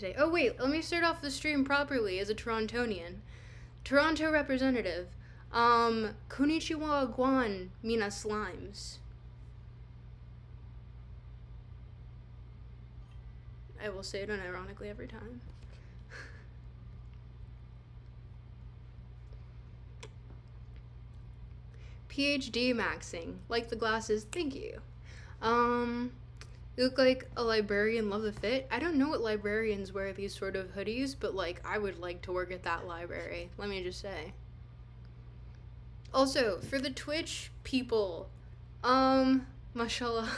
today. Oh wait, let me start off the stream properly as a Torontonian. Toronto representative. Konnichiwa guan mina slimes. I will say it unironically every time. PhD maxing. Like the glasses, thank you. You look like a librarian, love the fit. I don't know what librarians wear these sort of hoodies, but like I would like to work at that library, let me just say. Also, for the Twitch people, mashallah.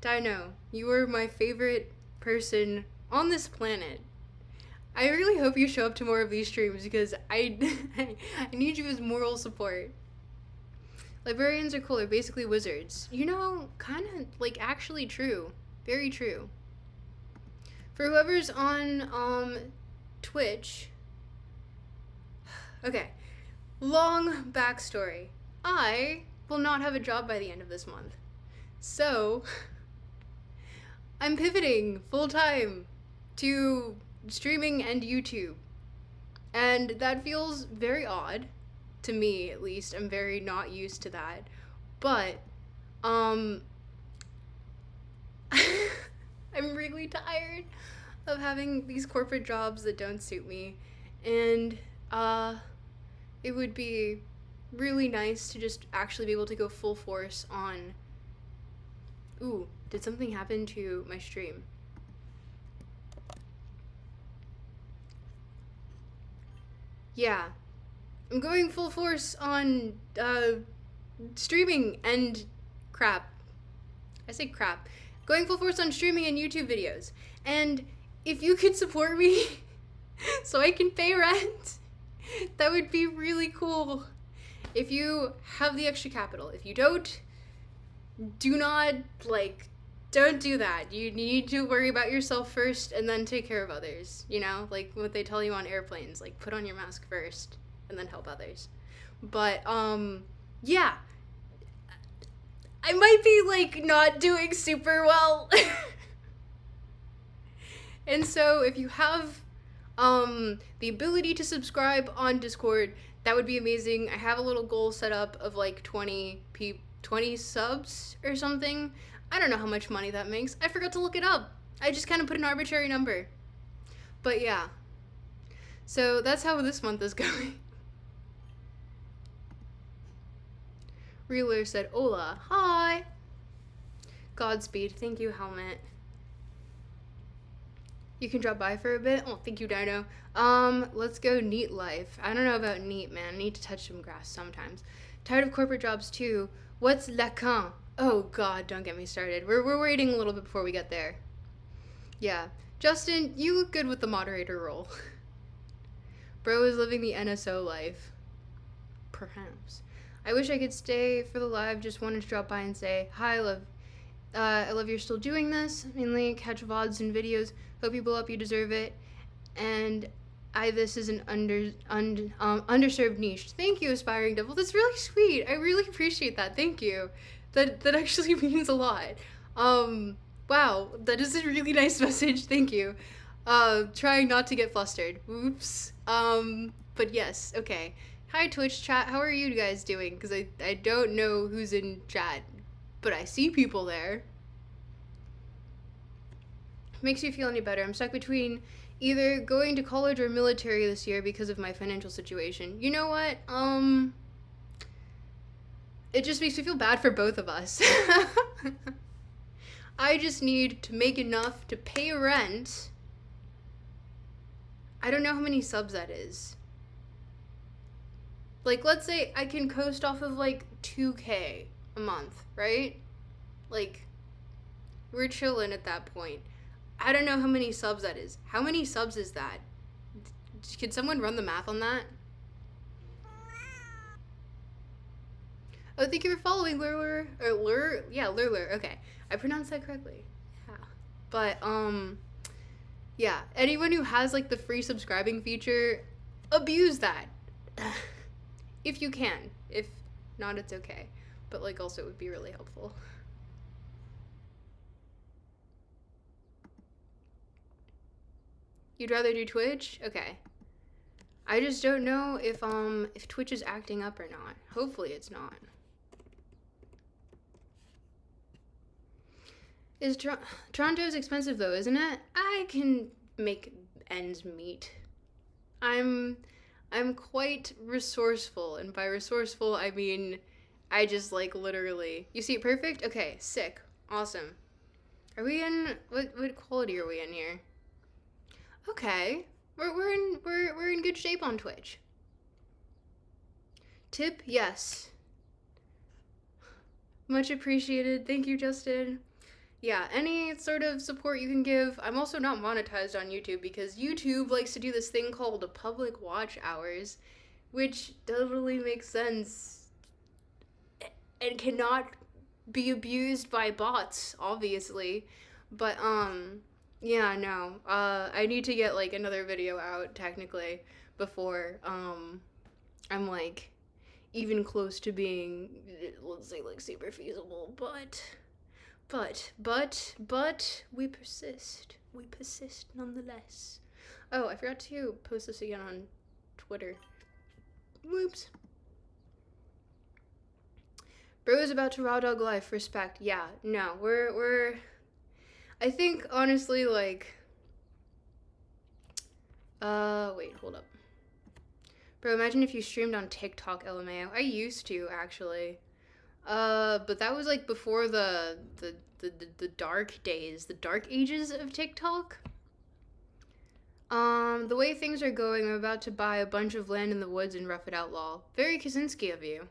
Dino, you are my favorite person on this planet. I really hope you show up to more of these streams because I need you as moral support. Librarians are cool, they're basically wizards. You know, kind of, like, actually true. Very true. For whoever's on, Twitch... Okay. Long backstory. I will not have a job by the end of this month. So, I'm pivoting full-time to streaming and YouTube. And that feels very odd. To me, at least. I'm very not used to that. But, I'm really tired of having these corporate jobs that don't suit me. And, it would be really nice to just actually be able to go full force on... Ooh, did something happen to my stream? Yeah. I'm going full force on, streaming and crap. I say crap. Going full force on streaming and YouTube videos. And if you could support me so I can pay rent, that would be really cool. If you have the extra capital. If you don't, do not, like, don't do that. You need to worry about yourself first and then take care of others. You know, like what they tell you on airplanes, like put on your mask first and then help others. But, yeah. I might be, like, not doing super well. And so if you have, the ability to subscribe on Discord, that would be amazing. I have a little goal set up of, like, 20 subs or something. I don't know how much money that makes. I forgot to look it up. I just kind of put an arbitrary number. But yeah. So that's how this month is going. Reeler said, "Hola, hi." Godspeed, thank you, Helmet. You can drop by for a bit. Oh, thank you, Dino. Let's go neat life. I don't know about neat, man. I need to touch some grass sometimes. Tired of corporate jobs too. What's LACAN? Oh God, don't get me started. We're waiting a little bit before we get there. Yeah, Justin, you look good with the moderator role. Bro is living the NSO life. Perhaps. I wish I could stay for the live. Just wanted to drop by and say hi. I love you're still doing this. Mainly catch VODs and videos. Hope you blow up. You deserve it. And this is an underserved niche. Thank you, Aspiring Devil. That's really sweet. I really appreciate that. Thank you. That actually means a lot. Wow, that is a really nice message. Thank you. Trying not to get flustered. Oops. But yes, okay. Hi, Twitch chat. How are you guys doing? Because I don't know who's in chat, but I see people there. Makes you feel any better? I'm stuck between either going to college or military this year because of my financial situation. You know what? It just makes me feel bad for both of us. I just need to make enough to pay rent. I don't know how many subs that is. Like, let's say I can coast off of, like, 2K a month, right? Like, we're chilling at that point. I don't know how many subs that is. How many subs is that? Can someone run the math on that? Oh, thank you for following, Lurler. Or yeah, Lurler. Okay. I pronounced that correctly. Yeah. But, yeah. Anyone who has, like, the free subscribing feature, abuse that. If you can. If not, it's okay. But, like, also it would be really helpful. You'd rather do Twitch? Okay. I just don't know if Twitch is acting up or not. Hopefully it's not. Toronto's expensive though, isn't it? I can make ends meet. I'm quite resourceful, and by resourceful I mean I just like literally. You see it perfect? Okay, sick. Awesome. Are we in what quality are we in here? Okay. We're in good shape on Twitch. Tip, yes. Much appreciated. Thank you, Justin. Yeah, any sort of support you can give. I'm also not monetized on YouTube because YouTube likes to do this thing called public watch hours, which totally makes sense and cannot be abused by bots, obviously. But yeah, no. I need to get like another video out technically before I'm like even close to being, let's say, like super feasible, but we persist. We persist nonetheless. Oh, I forgot to post this again on Twitter. Whoops. Bro is about to raw dog life. Respect. Yeah, no, we're I think honestly, like, wait, hold up. Bro, imagine if you streamed on TikTok, LMAO. I used to, actually. But that was like before the dark days, the dark ages of TikTok. The way things are going, I'm about to buy a bunch of land in the woods and rough it outlaw. Very Kaczynski of you.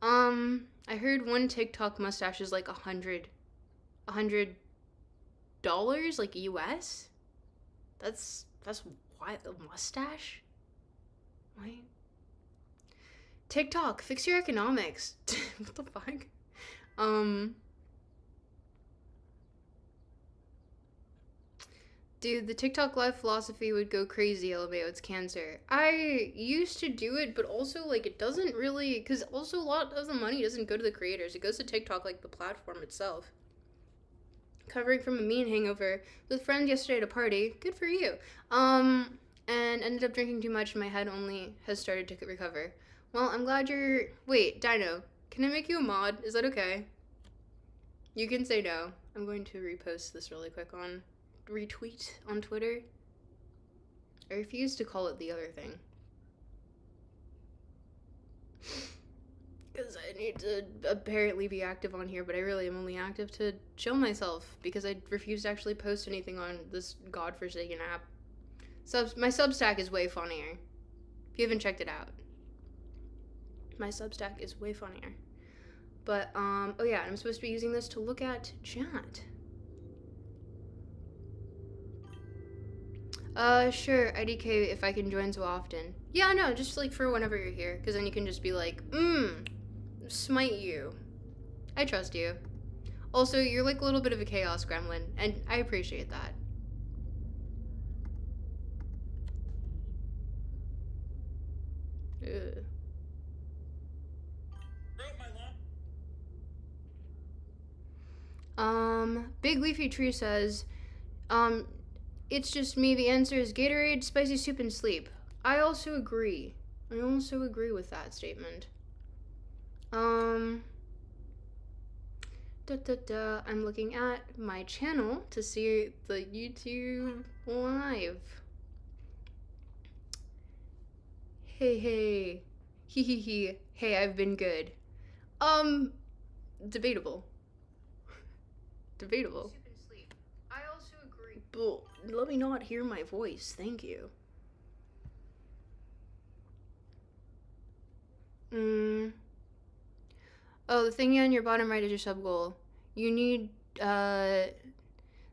I heard one TikTok mustache is like $100, like US? That's why a mustache? Why? TikTok, fix your economics. What the fuck? Dude, the TikTok life philosophy would go crazy, LMAO, it's cancer. I used to do it, but also, like, it doesn't really, because also a lot of the money doesn't go to the creators. It goes to TikTok, like, the platform itself. Covering from a mean hangover with friends yesterday at a party. Good for you. And ended up drinking too much and my head only has started to recover. Well, I'm glad you're... Wait, Dino, can I make you a mod? Is that okay? You can say no. I'm going to repost this really quick on... retweet on Twitter. I refuse to call it the other thing. Because I need to apparently be active on here, but I really am only active to chill myself because I refuse to actually post anything on this godforsaken app. My Substack is way funnier. If you haven't checked it out. My Substack is way funnier. But, oh yeah, I'm supposed to be using this to look at chat. Sure, IDK if I can join so often. Yeah, no, just like for whenever you're here, because then you can just be like, smite you. I trust you. Also, you're like a little bit of a chaos gremlin, and I appreciate that. Ugh. Big Leafy Tree says, it's just me. The answer is Gatorade, spicy soup, and sleep. I also agree. I also agree with that statement. I'm looking at my channel to see the YouTube live. Hey. Hee. Hey, I've been good. Debatable. Debatable. I also agree. But let me not hear my voice. Thank you. Oh, the thingy on your bottom right is your sub goal. You need 7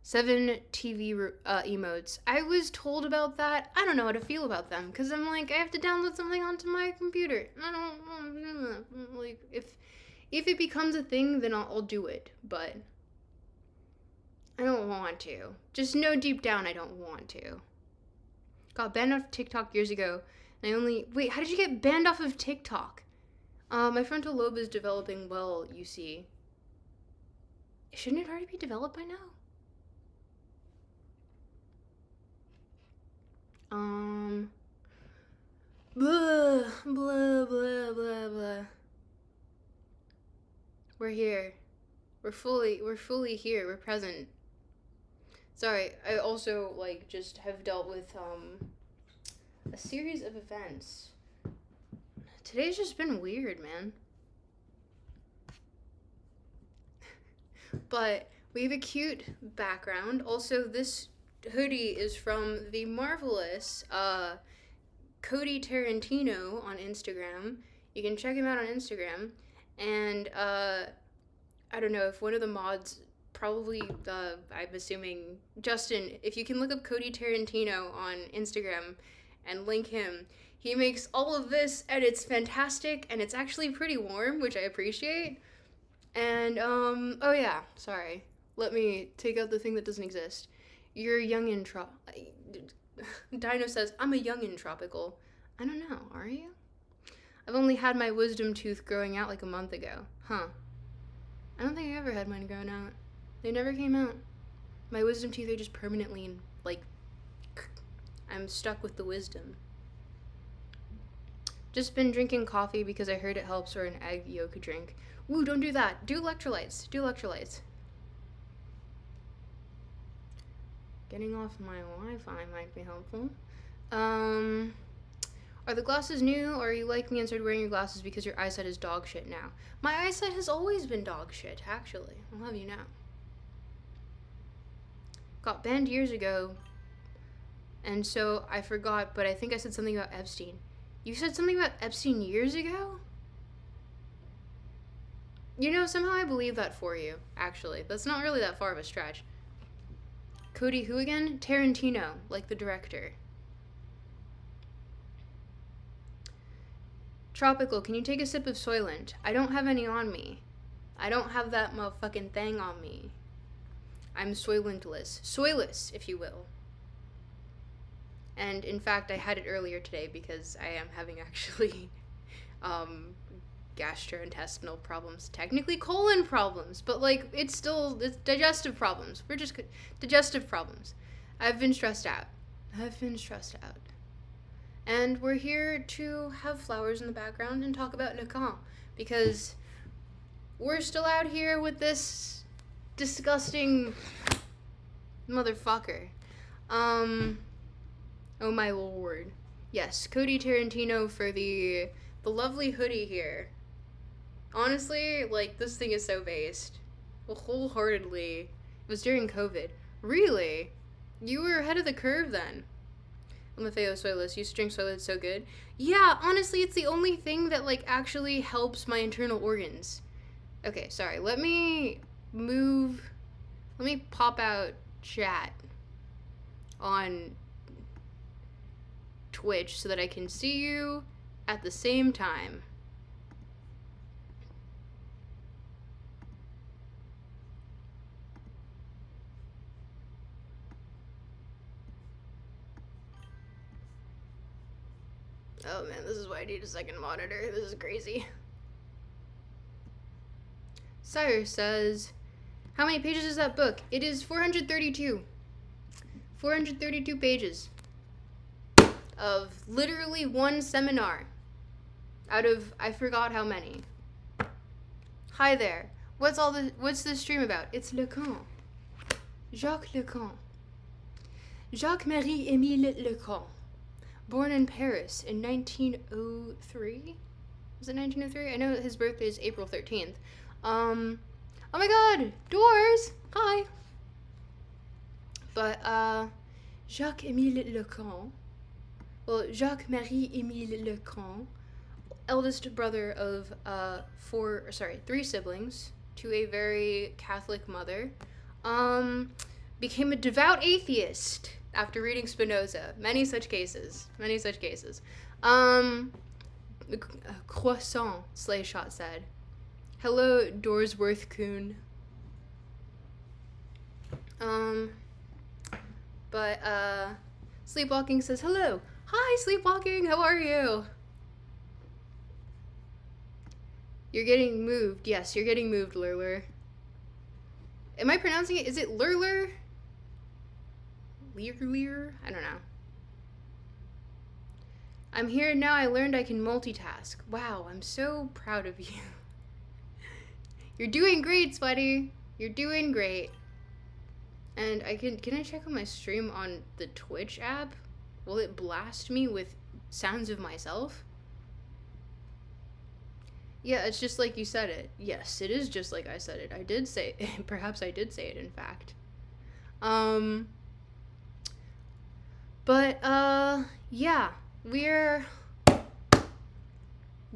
TV emotes. I was told about that. I don't know how to feel about them because I'm like, I have to download something onto my computer. I don't like if it becomes a thing, then I'll do it. But I don't want to. Just know deep down I don't want to. Got banned off TikTok years ago. And wait, how did you get banned off of TikTok? My frontal lobe is developing well, you see. Shouldn't it already be developed by now? Um, blah, blah, blah, blah, blah. We're here. We're fully here. We're present. Sorry, I also, like, just have dealt with, a series of events. Today's just been weird, man. But we have a cute background. Also, this hoodie is from the marvelous Cody Tarantino on Instagram. You can check him out on Instagram. And I don't know if one of the mods, probably, I'm assuming, Justin, if you can look up Cody Tarantino on Instagram and link him, he makes all of this, and it's fantastic, and it's actually pretty warm, which I appreciate. And, oh yeah, sorry. Let me take out the thing that doesn't exist. You're young and Dino says, I'm a young and tropical. I don't know, are you? I've only had my wisdom tooth growing out like a month ago. Huh. I don't think I ever had mine growing out. They never came out. My wisdom teeth are just permanently, like, I'm stuck with the wisdom. Just been drinking coffee because I heard it helps, or an egg yolk drink. Woo, don't do that. Do electrolytes. Do electrolytes. Getting off my Wi-Fi might be helpful. Are the glasses new, or are you like me and started wearing your glasses because your eyesight is dog shit now? My eyesight has always been dog shit, actually. I'll have you know. Got banned years ago, and so I forgot, but I think I said something about Epstein. You said something about Epstein years ago? You know, somehow I believe that for you, actually. That's not really that far of a stretch. Cody who again? Tarantino, like the director. Tropical, can you take a sip of Soylent? I don't have any on me. I don't have that motherfucking thing on me. I'm Soylentless. Soyless, if you will. And in fact, I had it earlier today because I am having actually gastrointestinal problems. Technically colon problems, but like it's digestive problems. We're just digestive problems. I've been stressed out. And we're here to have flowers in the background and talk about LACAN because we're still out here with this disgusting motherfucker. Oh my lord. Yes, Cody Tarantino for the lovely hoodie here. Honestly, like, this thing is so based. Wholeheartedly. It was during COVID. Really? You were ahead of the curve then. LaFeo Soyless. Used to drink Soylent, so good. Yeah, honestly, it's the only thing that, like, actually helps my internal organs. Okay, sorry. Let me pop out chat on Twitch so that I can see you at the same time. Oh man, this is why I need a second monitor. This is crazy. Sire says, how many pages is that book? It is 432. 432 pages of literally one seminar out of I forgot how many. Hi there. What's this stream about? It's LACAN. Jacques LACAN. Jacques-Marie Émile LACAN. Born in Paris in 1903? Was it 1903? I know his birthday is April 13th. Oh my god! Doors! Hi! But, Jacques-Émile LACAN. Well, Jacques-Marie Émile LACAN, eldest brother of, 3 siblings, to a very Catholic mother, became a devout atheist after reading Spinoza. Many such cases. Croissant, Slayshot said. Hello, Dorsworth Coon. Sleepwalking says, hello. Hi, Sleepwalking, how are you? You're getting moved. Yes, you're getting moved, Lurler. Am I pronouncing it? Is it Lurler? Lear? I don't know. I'm here now. I learned I can multitask. Wow, I'm so proud of you. You're doing great, Sweaty. You're doing great. And can I check on my stream on the Twitch app? Will it blast me with sounds of myself? Yeah, it's just like you said it. Yes, it is just like I said it. I did say it. Perhaps I did say it, in fact. Yeah, we're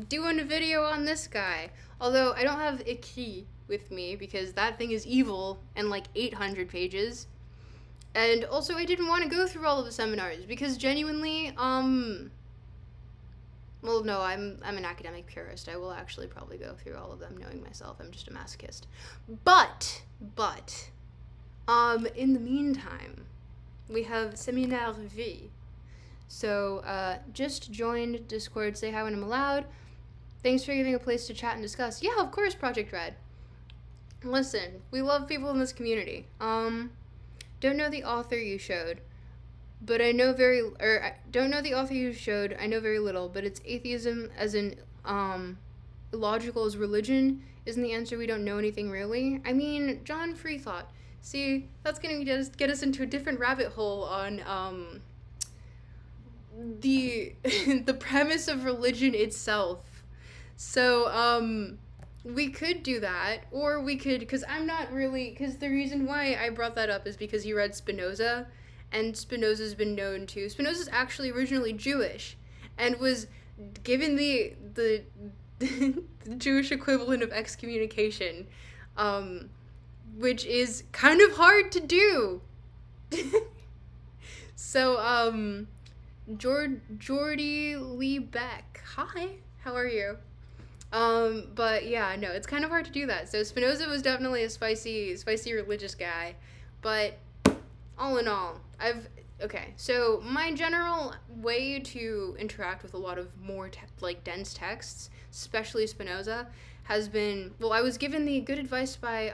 doing a video on this guy. Although I don't have Iki with me because that thing is evil and like 800 pages. And also I didn't want to go through all of the seminars because genuinely, well, no, I'm an academic purist. I will actually probably go through all of them knowing myself. I'm just a masochist. But, in the meantime, we have Séminaire V. So, just joined Discord, say hi when I'm allowed. Thanks for giving a place to chat and discuss. Yeah, of course, Project Red. Listen, we love people in this community. Don't know the author you showed, but I know don't know the author you showed, I know very little, but it's atheism as in, illogical as religion isn't the answer, we don't know anything really. I mean, John Freethought. See, that's gonna get us into a different rabbit hole on, the premise of religion itself. So, we could do that, or we could, because the reason why I brought that up is because you read Spinoza, and Spinoza's been known to, Spinoza's actually originally Jewish, and was given the Jewish equivalent of excommunication, which is kind of hard to do. So, Jordy Lee Beck, hi, how are you? But yeah, no, it's kind of hard to do that. So Spinoza was definitely a spicy religious guy, but all in all, okay, so my general way to interact with a lot of more dense texts, especially Spinoza, has been, well, I was given the good advice by,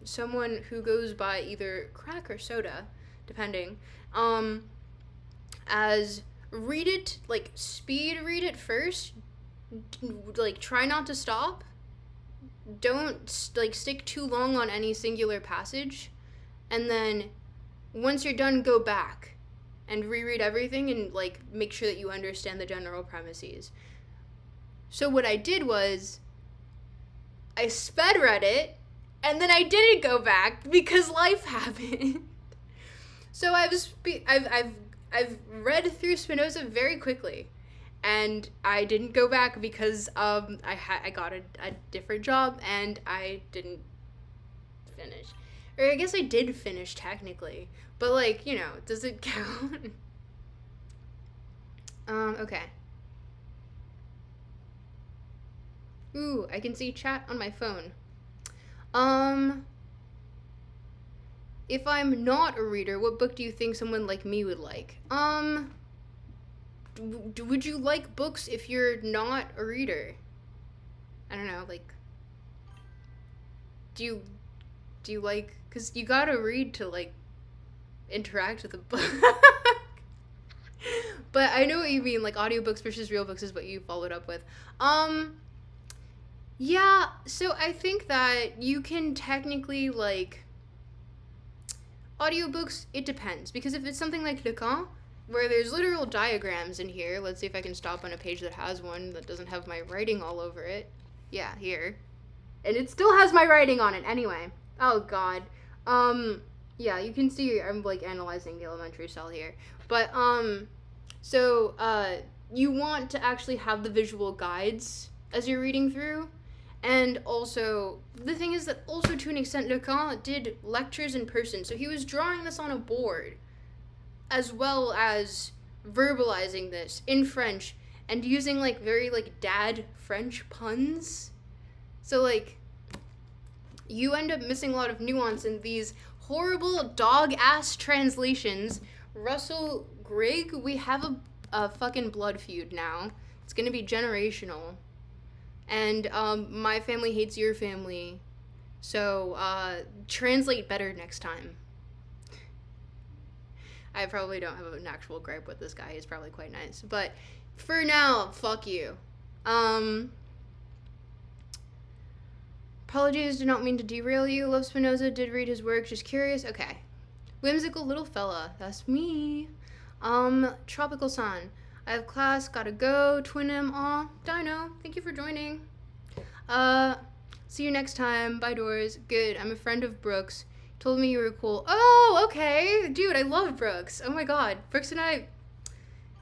someone who goes by either crack or soda, depending, as read it, speed read it first, try not to stop, don't, stick too long on any singular passage, and then, once you're done, go back, and reread everything, and, make sure that you understand the general premises. So what I did was, I sped read it, and then I didn't go back, because life happened. So I've read through Spinoza very quickly. And I didn't go back because I got a different job and I didn't finish. Or I guess I did finish technically, but does it count? Okay. Ooh, I can see chat on my phone. If I'm not a reader, what book do you think someone like me would like? Would you like books if you're not a reader? I don't know, do you like, because you gotta read to, interact with the book. But I know what you mean, audiobooks versus real books is what you followed up with. Yeah, so I think that you can technically, audiobooks, it depends, because if it's something like LACAN, where there's literal diagrams in here. Let's see if I can stop on a page that has one that doesn't have my writing all over it. Yeah, here. And it still has my writing on it anyway. Oh god. Yeah, you can see I'm analyzing the elementary cell here. But you want to actually have the visual guides as you're reading through. And also, the thing is that also to an extent, LACAN did lectures in person. So he was drawing this on a board, as well as verbalizing this in French and using very dad French puns. So you end up missing a lot of nuance in these horrible dog-ass translations. Russell Grigg, we have a fucking blood feud now. It's gonna be generational. And my family hates your family. So translate better next time. I probably don't have an actual gripe with this guy. He's probably quite nice. But for now, fuck you. Apologies, did not mean to derail you. Love Spinoza, did read his work, just curious. Okay. Whimsical little fella, that's me. Tropical Sun. I have class, gotta go. Twin M, aw. Dino, thank you for joining. See you next time. Bye, Doors. Good, I'm a friend of Brooks. Told me you were cool. Oh, okay. Dude, I love Brooks. Oh my god. Brooks and I,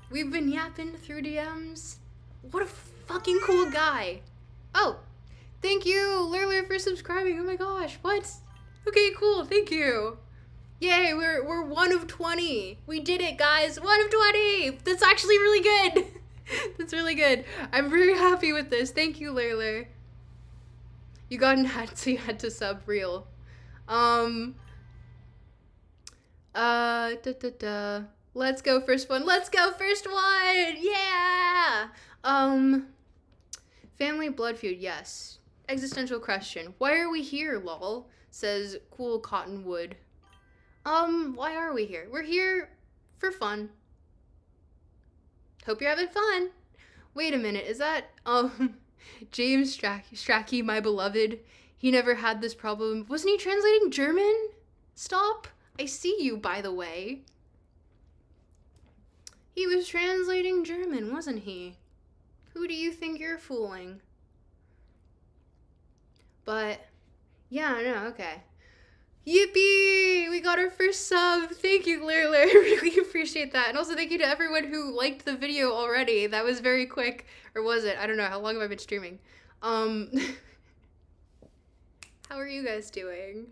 we've been yapping through DMs. What a fucking cool guy. Oh, thank you, Lurler, for subscribing. Oh my gosh, what? Okay, cool, thank you. Yay, we're 1 of 20. We did it, guys. 1 of 20. That's actually really good. That's really good. I'm very happy with this. Thank you, Lurler. You got an ad, so you had to sub real. Let's go first one. Let's go first one. Yeah. Family blood feud. Yes. Existential question. Why are we here, lol? Says Cool Cottonwood. Why are we here? We're here for fun. Hope you're having fun. Wait a minute. Is that, James Strachey, my beloved? He never had this problem. Wasn't he translating German? Stop. I see you, by the way. He was translating German, wasn't he? Who do you think you're fooling? But, yeah, no, okay. Yippee! We got our first sub. Thank you, Lurler. I really appreciate that. And also thank you to everyone who liked the video already. That was very quick. Or was it? I don't know. How long have I been streaming? How are you guys doing?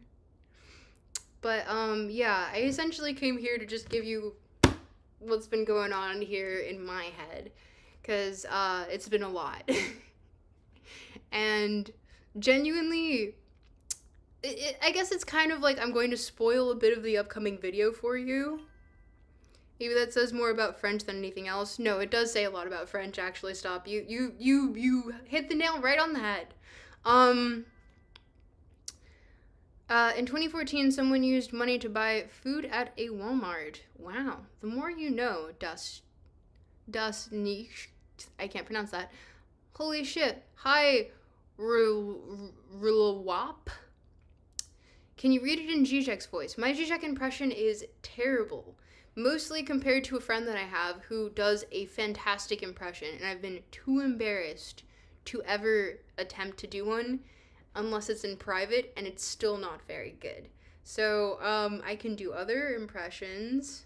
But, yeah, I essentially came here to just give you what's been going on here in my head. Because, it's been a lot. And genuinely, I guess it's kind of like I'm going to spoil a bit of the upcoming video for you. Maybe that says more about French than anything else. No, it does say a lot about French, actually. Stop. You hit the nail right on the head. In 2014, someone used money to buy food at a Walmart. Wow. The more you know, Das nicht. I can't pronounce that. Holy shit. Hi, Rulawap. Can you read it in Zizek's voice? My Zizek impression is terrible. Mostly compared to a friend that I have who does a fantastic impression, and I've been too embarrassed to ever attempt to do one unless it's in private, and it's still not very good. So, I can do other impressions.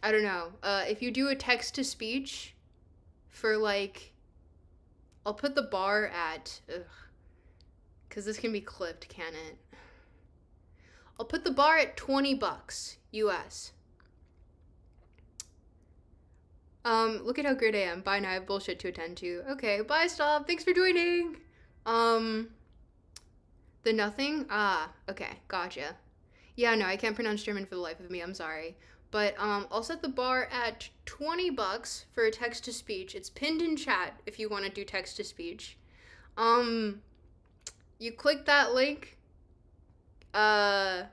I don't know. If you do a text-to-speech for, like, I'll put the bar at, because this can be clipped, can it? I'll put the bar at $20 US. Look at how great I am. Bye now, I have bullshit to attend to. Okay, bye, stop. Thanks for joining. The nothing? Ah, okay, gotcha. Yeah, no, I can't pronounce German for the life of me, I'm sorry. But, I'll set the bar at $20 for a text-to-speech. It's pinned in chat if you want to do text-to-speech. You click that link. $20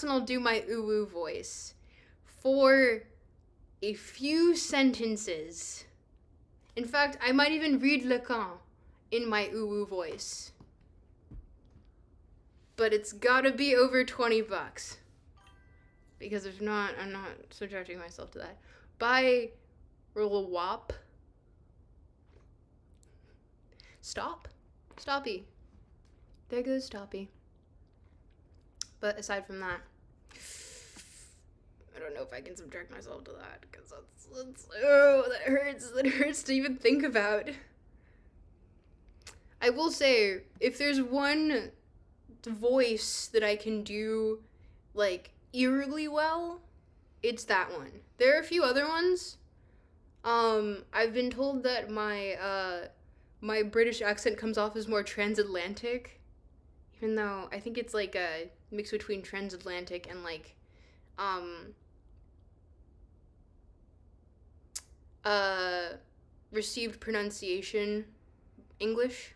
and I'll do my uwu voice for a few sentences. In fact, I might even read LACAN in my uwu voice. But it's gotta be over $20. Because if not, I'm not subjecting myself to that. Bye, Rulawap. Stop. Stoppy. There goes Stoppy. But aside from that, I don't know if I can subject myself to that, because that's oh, that hurts to even think about. I will say, if there's one voice that I can do, like, eerily well, it's that one. There are a few other ones. I've been told that my British accent comes off as more transatlantic, even though I think it's like a mix between transatlantic and like, received pronunciation English.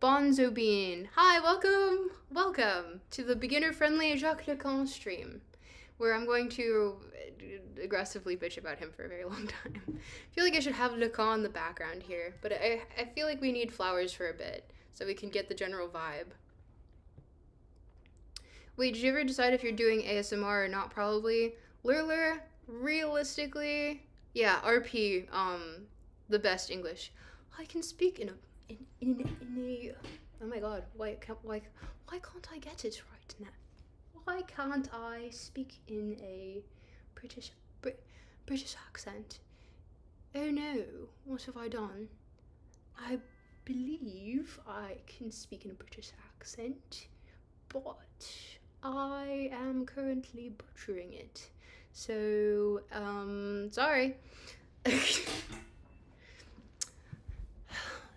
Bonzo Bean. Hi, welcome to the beginner-friendly Jacques Lacan stream, where I'm going to aggressively bitch about him for a very long time. I feel like I should have Lacan in the background here, but I feel like we need flowers for a bit, so we can get the general vibe. Wait, did you ever decide if you're doing ASMR or not? Probably. Lurler, realistically, yeah, RP, the best English. I can speak in a oh my god, why can't I get it right now? Why can't I speak in a British accent? Oh no, what have I done? I believe I can speak in a British accent, but I am currently butchering it. So, sorry.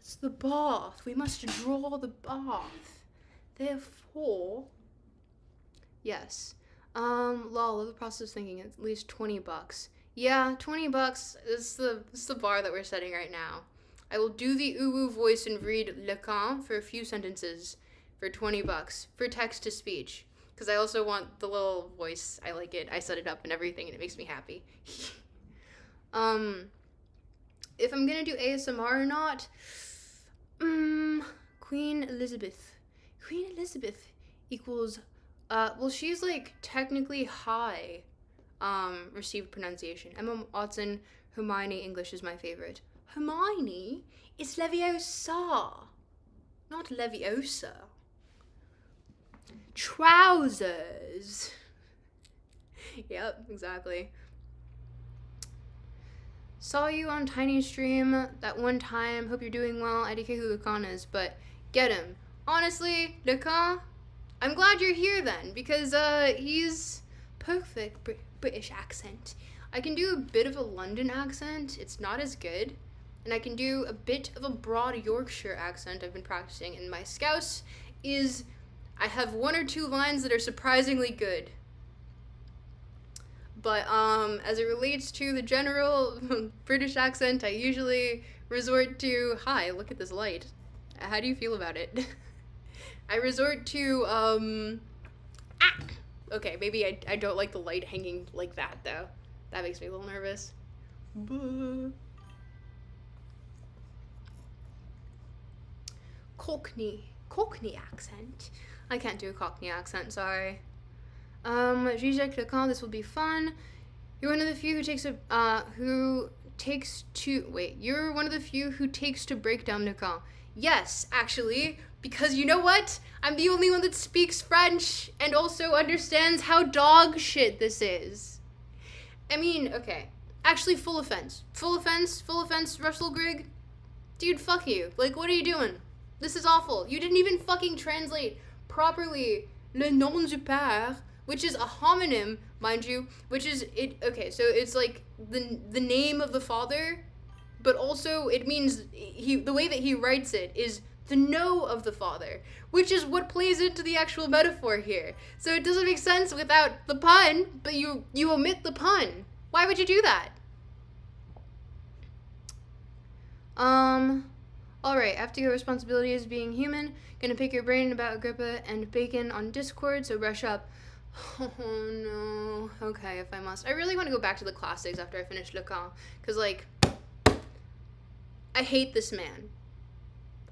It's the bath. We must draw the bath. Therefore, yes. Lol, love the process of thinking. At least $20. Yeah, $20 is the bar that we're setting right now. I will do the uwu voice and read Lacan for a few sentences for $20 for text to speech. Because I also want the little voice. I like it. I set it up and everything, and it makes me happy. If I'm gonna do ASMR or not, Queen Elizabeth. Queen Elizabeth equals, well, she's like technically high, received pronunciation. Emma Watson, Hermione English is my favorite. Hermione is Leviosa, not Leviosa. Trousers. Yep, exactly. Saw you on Tiny Stream that one time. Hope you're doing well. IDK who Lacan is, but get him. Honestly, Lacan, I'm glad you're here then, because he's perfect British accent. I can do a bit of a London accent. It's not as good. And I can do a bit of a broad Yorkshire accent I've been practicing. And my Scouse is, I have one or two lines that are surprisingly good. But as it relates to the general British accent, I usually resort to, hi, look at this light. How do you feel about it? I resort to, okay, maybe I don't like the light hanging like that, though. That makes me a little nervous. Cockney accent. I can't do a Cockney accent, sorry. Zizek Lacan, this will be fun. You're one of the few who you're one of the few who takes to break down Lacan. Yes, actually, because you know what? I'm the only one that speaks French and also understands how dog shit this is. I mean, okay. Actually, full offense, Russell Grigg. Dude, fuck you. Like, what are you doing? This is awful. You didn't even fucking translate properly le nom du père, which is a homonym, mind you, which is it. Okay, so it's like the name of the father, but also it means the way that he writes it is the no of the father, which is what plays into the actual metaphor here. So it doesn't make sense without the pun, but you omit the pun. Why would you do that? Alright, after your responsibility as being human, gonna pick your brain about Agrippa and Bacon on Discord, so brush up. Oh no. Okay, if I must. I really want to go back to the classics after I finish Lacan, because, like, I hate this man.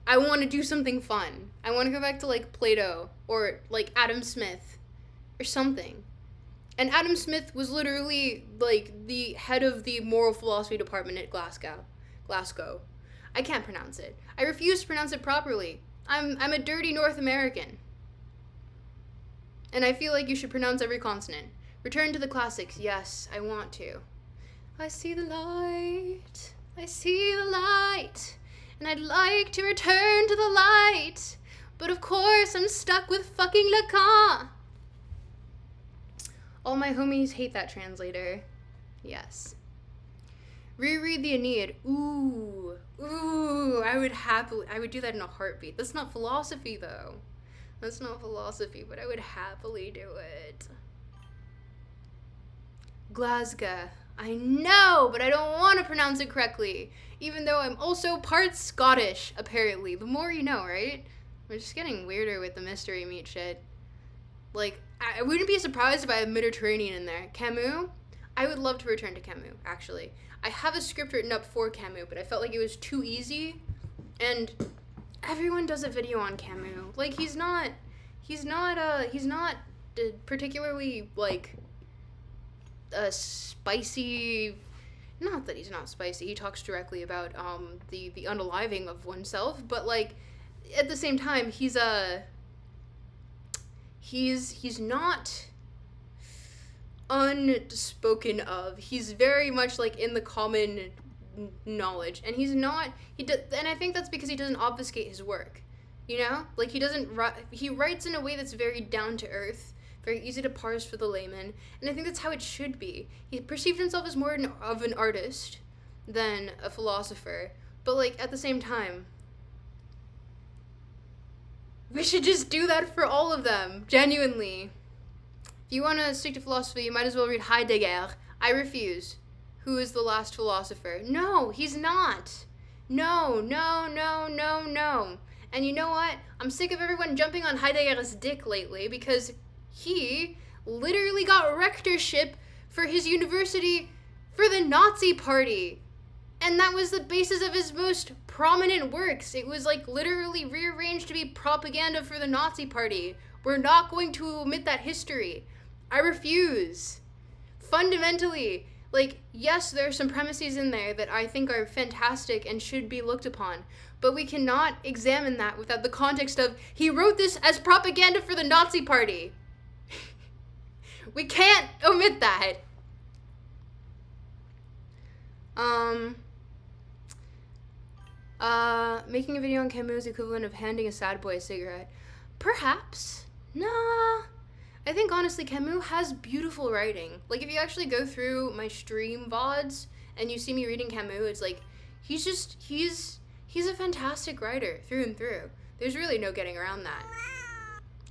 I want to do something fun. I want to go back to, like, Plato, or, like, Adam Smith, or something. And Adam Smith was literally, like, the head of the moral philosophy department at Glasgow. I can't pronounce it. I refuse to pronounce it properly. I'm a dirty North American. And I feel like you should pronounce every consonant. Return to the classics. Yes, I want to. I see the light. I see the light. And I'd like to return to the light. But of course, I'm stuck with fucking Lacan. All my homies hate that translator. Yes. Reread the Aeneid. Ooh, I would do that in a heartbeat. That's not philosophy, though. That's not philosophy, but I would happily do it. Glasgow. I know, but I don't want to pronounce it correctly. Even though I'm also part Scottish, apparently. The more you know, right? We're just getting weirder with the mystery meat shit. Like, I wouldn't be surprised if I have Mediterranean in there. Camus? I would love to return to Camus, actually. I have a script written up for Camus, but I felt like it was too easy. And everyone does a video on Camus. Like, he's not particularly, like, a spicy... Not that he's not spicy. He talks directly about, the unaliving of oneself, but, like, at the same time, he's not unspoken of. He's very much, like, in the common knowledge, and and I think that's because he doesn't obfuscate his work, you know? Like, he writes in a way that's very down to earth, very easy to parse for the layman, and I think that's how it should be. He perceived himself as more of an artist than a philosopher, but, like, at the same time, we should just do that for all of them, genuinely. If you want to stick to philosophy, you might as well read Heidegger. I refuse. Who is the last philosopher? No, he's not. No. And you know what? I'm sick of everyone jumping on Heidegger's dick lately because he literally got rectorship for his university for the Nazi Party. And that was the basis of his most prominent works. It was, like, literally rearranged to be propaganda for the Nazi Party. We're not going to omit that history. I refuse. Fundamentally, like, yes, there are some premises in there that I think are fantastic and should be looked upon, but we cannot examine that without the context of, he wrote this as propaganda for the Nazi Party. We can't omit that. Making a video on Camus is equivalent of handing a sad boy a cigarette. Perhaps. Nah. I think, honestly, Camus has beautiful writing. Like, if you actually go through my stream VODs and you see me reading Camus, it's like, he's a fantastic writer through and through. There's really no getting around that.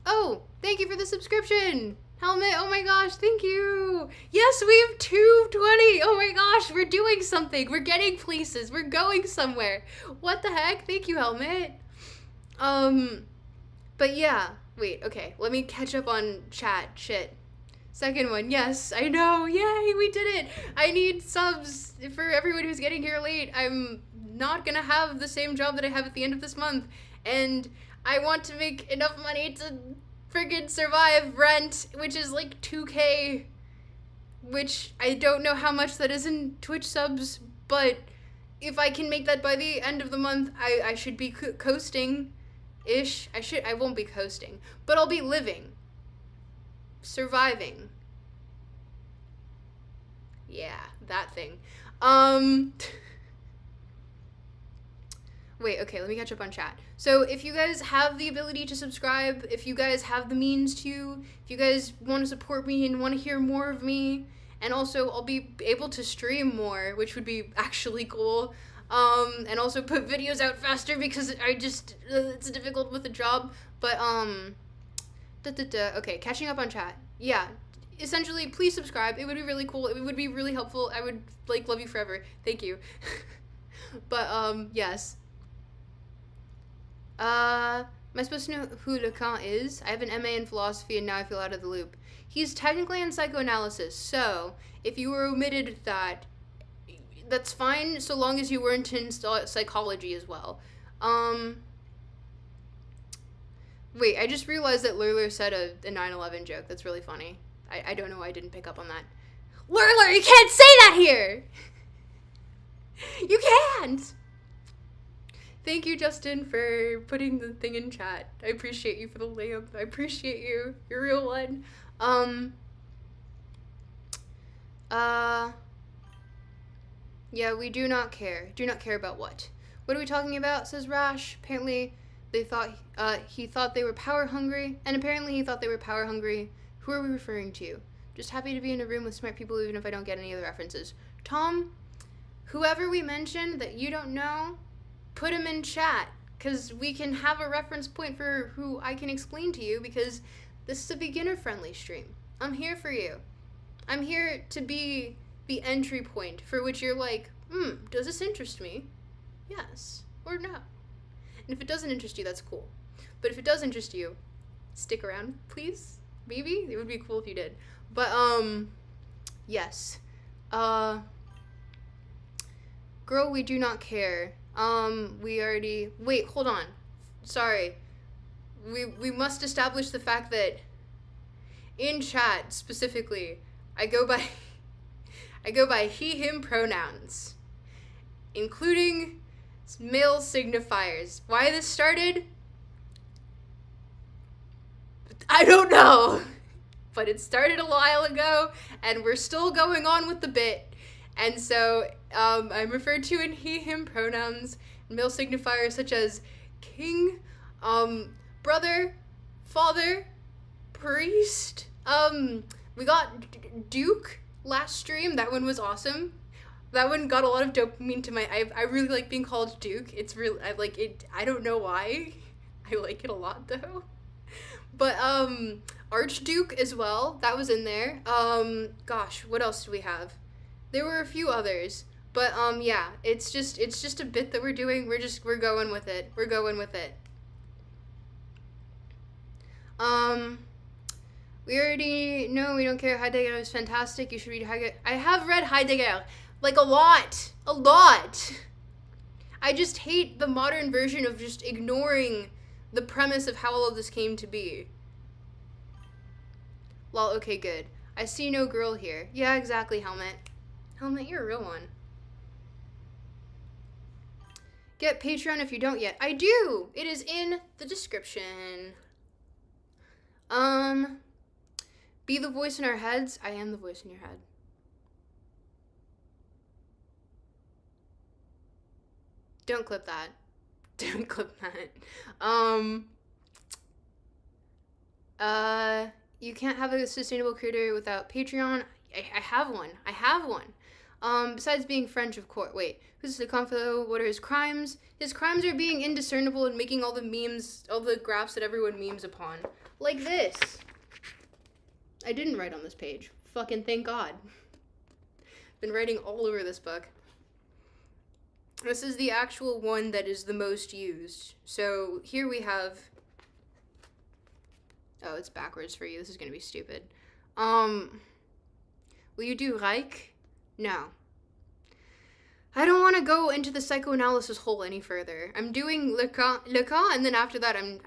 Oh, thank you for the subscription! Helmet, oh my gosh, thank you! Yes, we have 220! Oh my gosh, we're doing something! We're getting places! We're going somewhere! What the heck? Thank you, Helmet! But yeah, wait, okay, let me catch up on chat, shit. Second one, yes, I know, yay, we did it! I need subs for everyone who's getting here late. I'm not gonna have the same job that I have at the end of this month, and I want to make enough money to friggin' survive rent, which is like 2K, which I don't know how much that is in Twitch subs, but if I can make that by the end of the month, I should be coasting-ish. I won't be coasting, but I'll be living. Surviving. Yeah, that thing. Wait, okay, let me catch up on chat. So if you guys have the ability to subscribe, if you guys have the means to, if you guys want to support me and want to hear more of me, and also I'll be able to stream more, which would be actually cool, and also put videos out faster because it's difficult with the job, but, okay, catching up on chat. Yeah, essentially, please subscribe. It would be really cool. It would be really helpful. I would, like, love you forever. Thank you. But, yes. Am I supposed to know who LACAN is? I have an MA in philosophy and now I feel out of the loop. He's technically in psychoanalysis, so if you were omitted that, that's fine so long as you weren't in psychology as well. Wait, I just realized that Lurler said a 9/11 joke. That's really funny. I don't know why I didn't pick up on that. Lurler, you can't say that here! You can't! Thank you, Justin, for putting the thing in chat. I appreciate you for the layup. I appreciate you. You're a real one. Yeah, we do not care. Do not care about what? What are we talking about, says Rash. Apparently, he thought they were power hungry, and apparently he thought they were power hungry. Who are we referring to? Just happy to be in a room with smart people even if I don't get any of the references. Tom, whoever we mentioned that you don't know, put him in chat, because we can have a reference point for who I can explain to you, because this is a beginner-friendly stream. I'm here for you. I'm here to be the entry point for which you're like, does this interest me? Yes or no. And if it doesn't interest you, that's cool. But if it does interest you, stick around, please. Maybe it would be cool if you did. But yes. Girl, we do not care. We already... Wait, hold on. Sorry. We must establish the fact that in chat, specifically, I go by he, him pronouns, including male signifiers. Why this started? I don't know. But it started a while ago, and we're still going on with the bit. And so, I'm referred to in he, him pronouns, male signifiers such as king, brother, father, priest. We got Duke last stream. That one was awesome. That one got a lot of dopamine to my... I really like being called Duke. It's really... I like it. I don't know why. I like it a lot, though. But, Archduke as well. That was in there. Gosh, what else do we have? There were a few others. But, yeah. It's just a bit that we're doing. We're going with it. We're going with it. We already know we don't care. Heidegger is fantastic. You should read Heidegger. I have read Heidegger. Like, a lot. A lot. I just hate the modern version of just ignoring the premise of how all of this came to be. Lol, okay, good. I see no girl here. Yeah, exactly, Helmet. Helmet, you're a real one. Get Patreon if you don't yet. I do! It is in the description. Be the voice in our heads. I am the voice in your head. Don't clip that. Don't clip that. You can't have a sustainable creator without Patreon. I have one. I have one. Besides being French, of course. Wait, who's the Confilo? What are his crimes? His crimes are being indiscernible and making all the memes, all the graphs that everyone memes upon. Like this. I didn't write on this page. Fucking thank God. Been writing all over this book. This is the actual one that is the most used. So here we have... Oh, it's backwards for you. This is gonna be stupid. Will you do Reich? No. I don't want to go into the psychoanalysis hole any further. I'm doing LACAN, and then after that, I'm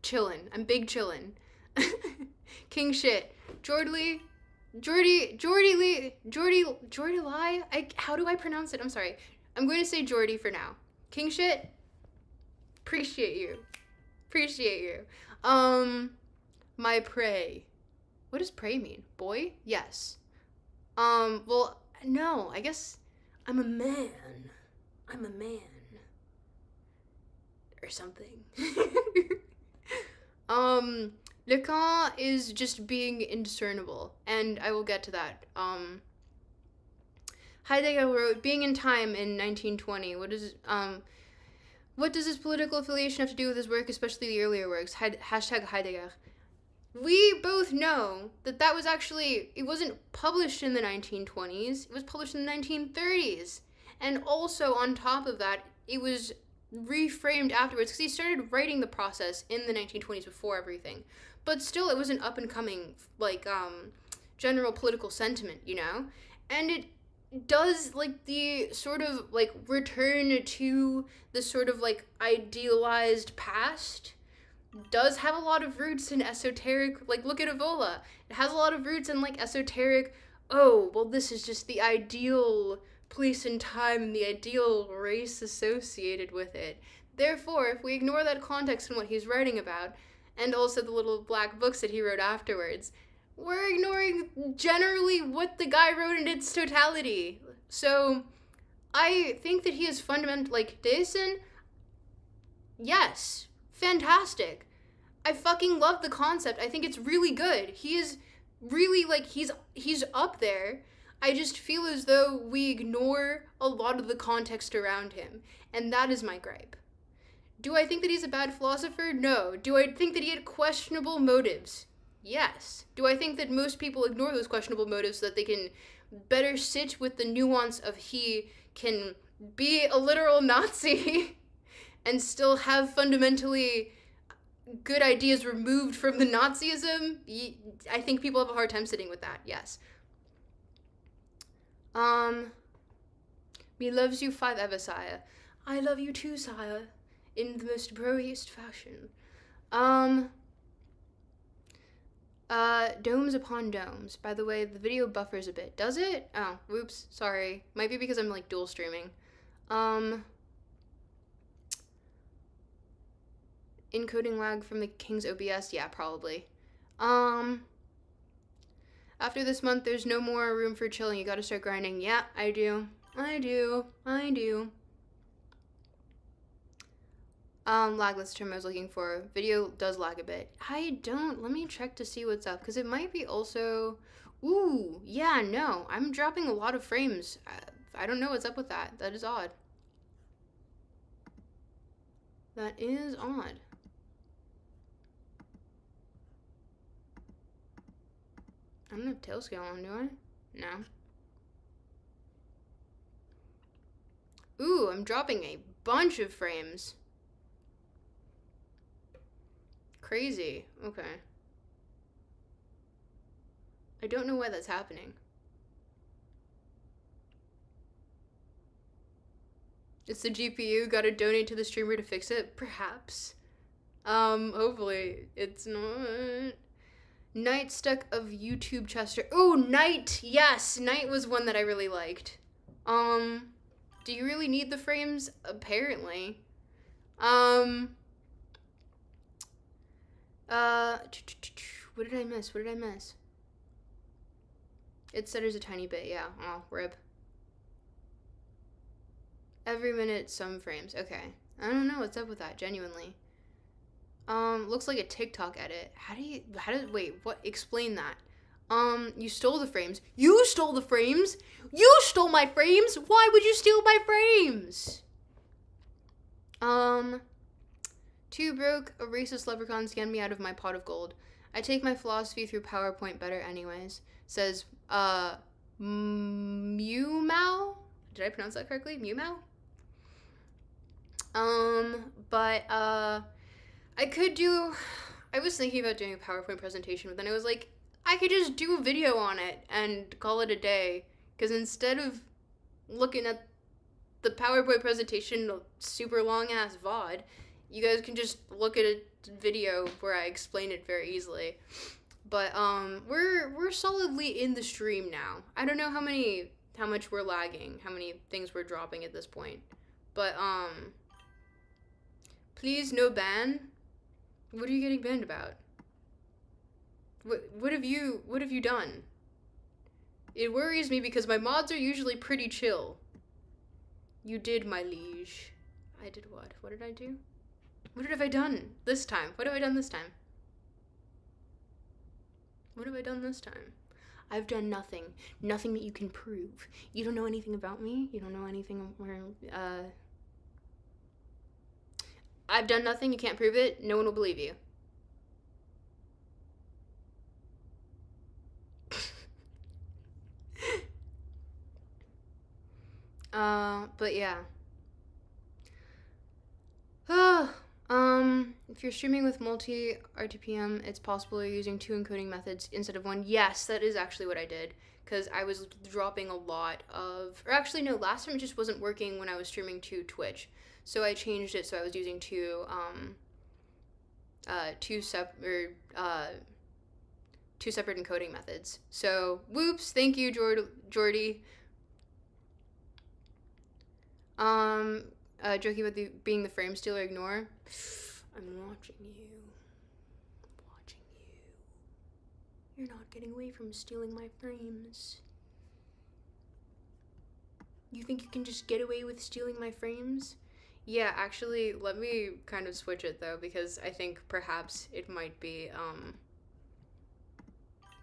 chillin'. I'm big chillin'. King shit. Jordy Lee. How do I pronounce it? I'm sorry. I'm going to say Jordy for now. King shit. Appreciate you. My prey. What does prey mean? Boy? Yes. Well, no, I guess I'm a man. Or something. LACAN is just being indiscernible, and I will get to that. Heidegger wrote, being in time in 1920. What does his political affiliation have to do with his work, especially the earlier works? Hashtag Heidegger. We both know that was actually, it wasn't published in the 1920s, it was published in the 1930s. And also, on top of that, it was reframed afterwards, because he started writing the process in the 1920s before everything. But still, it was an up-and-coming, general political sentiment, you know? And it does, the sort of, return to the sort of, idealized past, does have a lot of roots in esoteric, look at Evola. It has a lot of roots in, esoteric, oh, well, this is just the ideal place and time and the ideal race associated with it. Therefore, if we ignore that context and what he's writing about, and also the little black books that he wrote afterwards, we're ignoring generally what the guy wrote in its totality. So, I think that he is fundamental, Dason, yes, fantastic. I fucking love the concept. I think it's really good. He is really, he's up there. I just feel as though we ignore a lot of the context around him, and that is my gripe. Do I think that he's a bad philosopher? No. Do I think that he had questionable motives? Yes. Do I think that most people ignore those questionable motives so that they can better sit with the nuance of he can be a literal Nazi and still have fundamentally good ideas removed from the Nazism, I think people have a hard time sitting with that, yes. Me loves you 5 ever, sire. I love you too, sire. In the most broiest fashion. Domes upon domes. By the way, the video buffers a bit. Does it? Oh, whoops, sorry. Might be because I'm like dual streaming. Encoding lag from the King's OBS? Yeah, probably. After this month, there's no more room for chilling. You gotta start grinding. Yeah, I do. Lagless term I was looking for. Video does lag a bit. Let me check to see what's up, because it might be also, ooh, yeah, no, I'm dropping a lot of frames. I don't know what's up with that. That is odd. That is odd. I don't have tail scale on, do I? No. Ooh, I'm dropping a bunch of frames. Crazy. Okay. I don't know why that's happening. It's the GPU. Gotta donate to the streamer to fix it? Perhaps. Hopefully it's not. Night Stuck of YouTube Chester. Oh, Night! Yes! Night was one that I really liked. Do you really need the frames? Apparently. What did I miss? It stutters a tiny bit, yeah. Oh, rip. Every minute, some frames. Okay. I don't know what's up with that, genuinely. Looks like a TikTok edit. Wait, what? Explain that. You stole the frames. You stole the frames? You stole my frames? Why would you steal my frames? Too broke, a racist leprechaun scanned me out of my pot of gold. I take my philosophy through PowerPoint better anyways. Says, Mew Mao? Did I pronounce that correctly? Mew Mao? I was thinking about doing a PowerPoint presentation, but then I was like, I could just do a video on it and call it a day. Because instead of looking at the PowerPoint presentation, super long ass VOD, you guys can just look at a video where I explain it very easily. But we're solidly in the stream now. I don't know how much we're lagging, how many things we're dropping at this point. But please no ban. What are you getting banned about? What have you done? It worries me because my mods are usually pretty chill. You did, my liege. I did what? What did I do? What have I done this time? What have I done this time? What have I done this time? I've done nothing. Nothing that you can prove. You don't know anything about me. You don't know anything where, I've done nothing. You can't prove it. No one will believe you. But yeah. If you're streaming with multi-RTPM, it's possible you're using 2 encoding methods instead of 1. Yes, that is actually what I did. Because I was dropping a lot of... Or actually, no, last time it just wasn't working when I was streaming to Twitch. So I changed it so I was using two separate encoding methods. So, whoops, thank you, Jordy. Joking about being the frame stealer, ignore. I'm watching you. You're not getting away from stealing my frames. You think you can just get away with stealing my frames? Yeah, actually, let me kind of switch it, though, because I think perhaps it might be,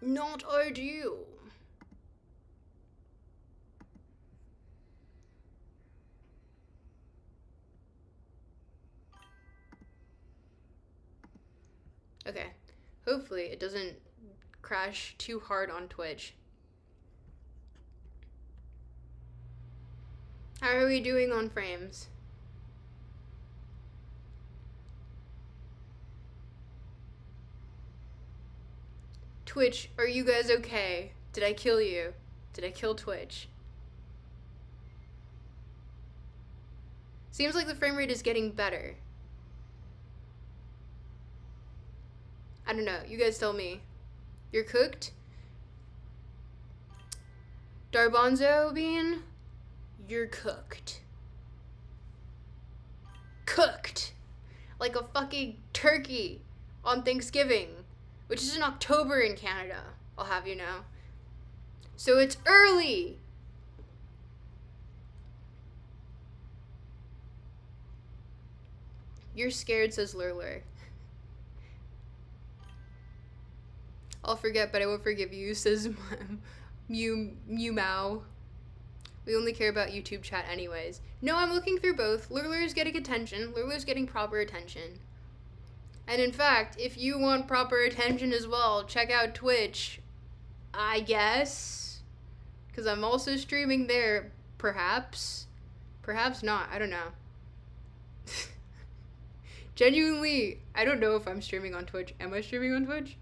not ideal. Okay, hopefully it doesn't crash too hard on Twitch. How are we doing on frames? Twitch, are you guys okay? Did I kill you? Did I kill Twitch? Seems like the frame rate is getting better. I don't know. You guys tell me. You're cooked? Darbonzo Bean? You're cooked. Cooked! Like a fucking turkey on Thanksgiving, which is in October in Canada, I'll have you know. So it's early! You're scared, says Lurler. I'll forget, but I won't forgive you, says Mew Mao. We only care about YouTube chat anyways. No, I'm looking through both. Lurler's getting attention. Lurler's getting proper attention. And in fact, if you want proper attention as well, check out Twitch, I guess. Because I'm also streaming there, perhaps. Perhaps not, I don't know. Genuinely, I don't know if I'm streaming on Twitch. Am I streaming on Twitch?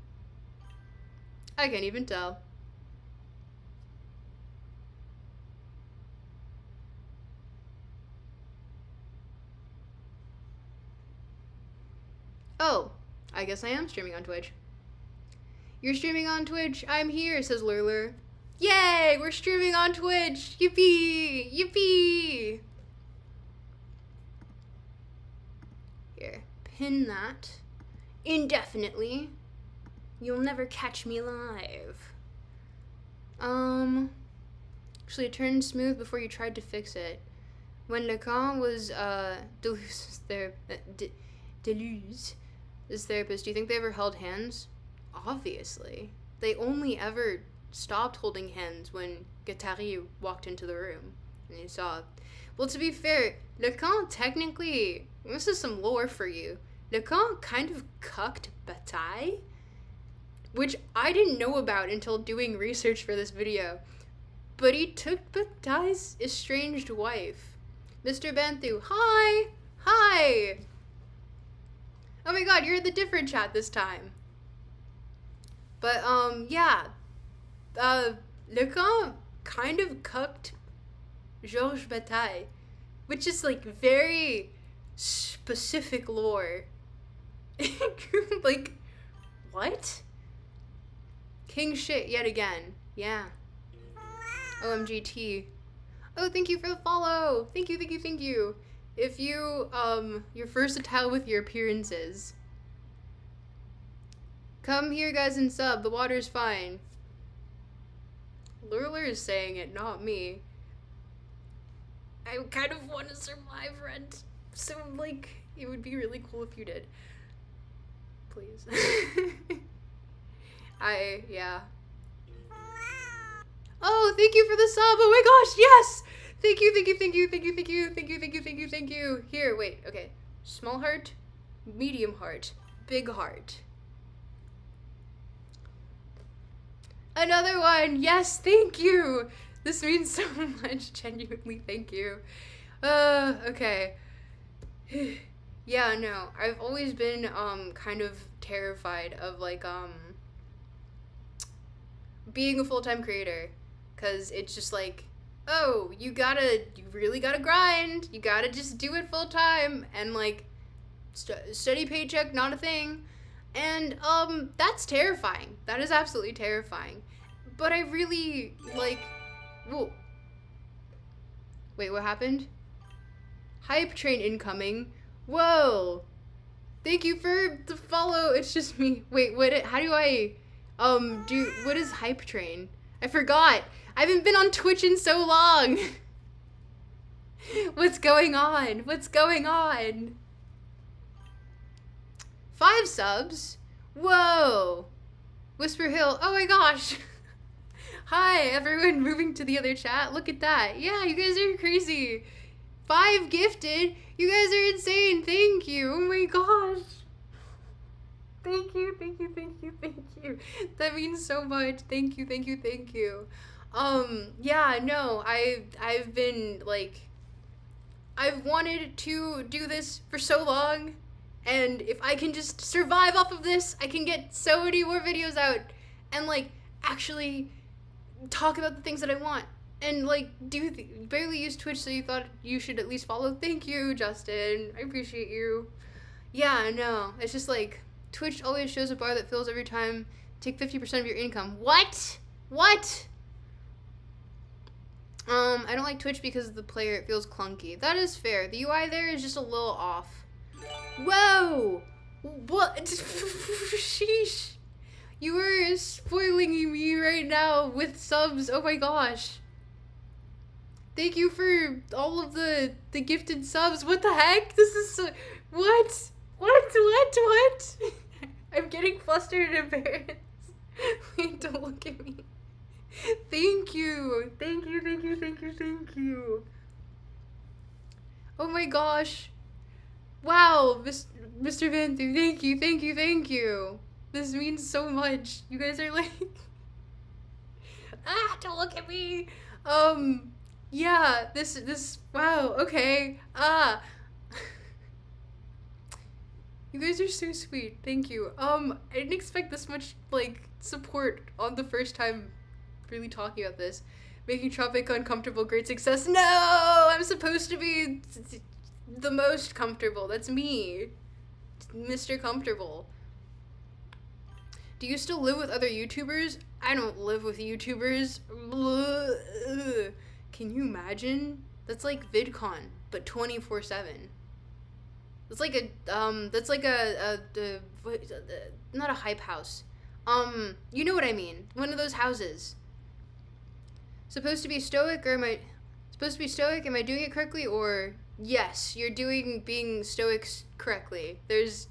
I can't even tell. Oh, I guess I am streaming on Twitch. You're streaming on Twitch? I'm here, says Lurler. Yay, we're streaming on Twitch! Yippee! Yippee! Here, pin that indefinitely. You'll never catch me live. Actually, it turned smooth before you tried to fix it. When LACAN was, Deleuze's therapist, do you think they ever held hands? Obviously. They only ever stopped holding hands when Guattari walked into the room. And you saw. Well, to be fair, LACAN technically, this is some lore for you. LACAN kind of cucked Bataille, which I didn't know about until doing research for this video. But he took Bataille's estranged wife. Mr. Banthu, hi! Hi! Oh my god, you're in the different chat this time. But, yeah. LACAN kind of cucked Georges Bataille, which is, like, very specific lore. Like, what? King shit yet again. Yeah. OMGT. Oh, thank you for the follow. Thank you, thank you, thank you. If you, you're versatile with your appearances. Come here, guys, and sub. The water's fine. Lurler is saying it, not me. I kind of want to survive rent. So, like, it would be really cool if you did. Please. Yeah. Oh, thank you for the sub. Oh my gosh, yes! Thank you, thank you, thank you, thank you, thank you, thank you, thank you, thank you, thank you. Here, wait, okay. Small heart, medium heart, big heart. Another one, yes, thank you. This means so much, genuinely, thank you. Okay. Yeah, no, I've always been, kind of terrified of, like, being a full-time creator. Because it's just like, oh, you really gotta grind. You gotta just do it full-time. And, like, steady paycheck, not a thing. And, that's terrifying. That is absolutely terrifying. But I really, like, whoa. Wait, what happened? Hype train incoming. Whoa. Thank you for the follow. It's just me. Wait, how do I, what is hype train? I forgot. I haven't been on Twitch in so long. What's going on? What's going on? 5 subs? Whoa. Whisper Hill. Oh my gosh. Hi, everyone moving to the other chat. Look at that. Yeah, you guys are crazy. 5 gifted. You guys are insane. Thank you. Oh my gosh. Thank you, thank you, thank you, thank you. That means so much. Thank you, thank you, thank you. Yeah, no, I've been, like, I've wanted to do this for so long, and if I can just survive off of this, I can get so many more videos out, and like actually talk about the things that I want. And like barely use Twitch, so you thought you should at least follow. Thank you, Justin. I appreciate you. Yeah, no. It's just like Twitch always shows a bar that fills every time. Take 50% of your income. What? What? I don't like Twitch because of the player. It feels clunky. That is fair. The UI there is just a little off. Whoa! What? Sheesh. You are spoiling me right now with subs. Oh my gosh. Thank you for all of the gifted subs. What the heck? This is so... What? What? I'm getting flustered and embarrassed. Wait, don't look at me. Thank you. Oh my gosh. Wow, Mr. Vanthu, thank you. This means so much. You guys are like... don't look at me. Yeah, this, wow, okay. You guys are so sweet. Thank you. I didn't expect this much, like, support on the first time really talking about this. Making Tropic uncomfortable, great success. No! I'm supposed to be the most comfortable. That's me. Mr. Comfortable. Do you still live with other YouTubers? I don't live with YouTubers. Can you imagine? That's like VidCon, but 24/7. That's like not a hype house. You know what I mean. One of those houses. Supposed to be stoic, or am I doing it correctly? Or yes, you're being stoic correctly. There's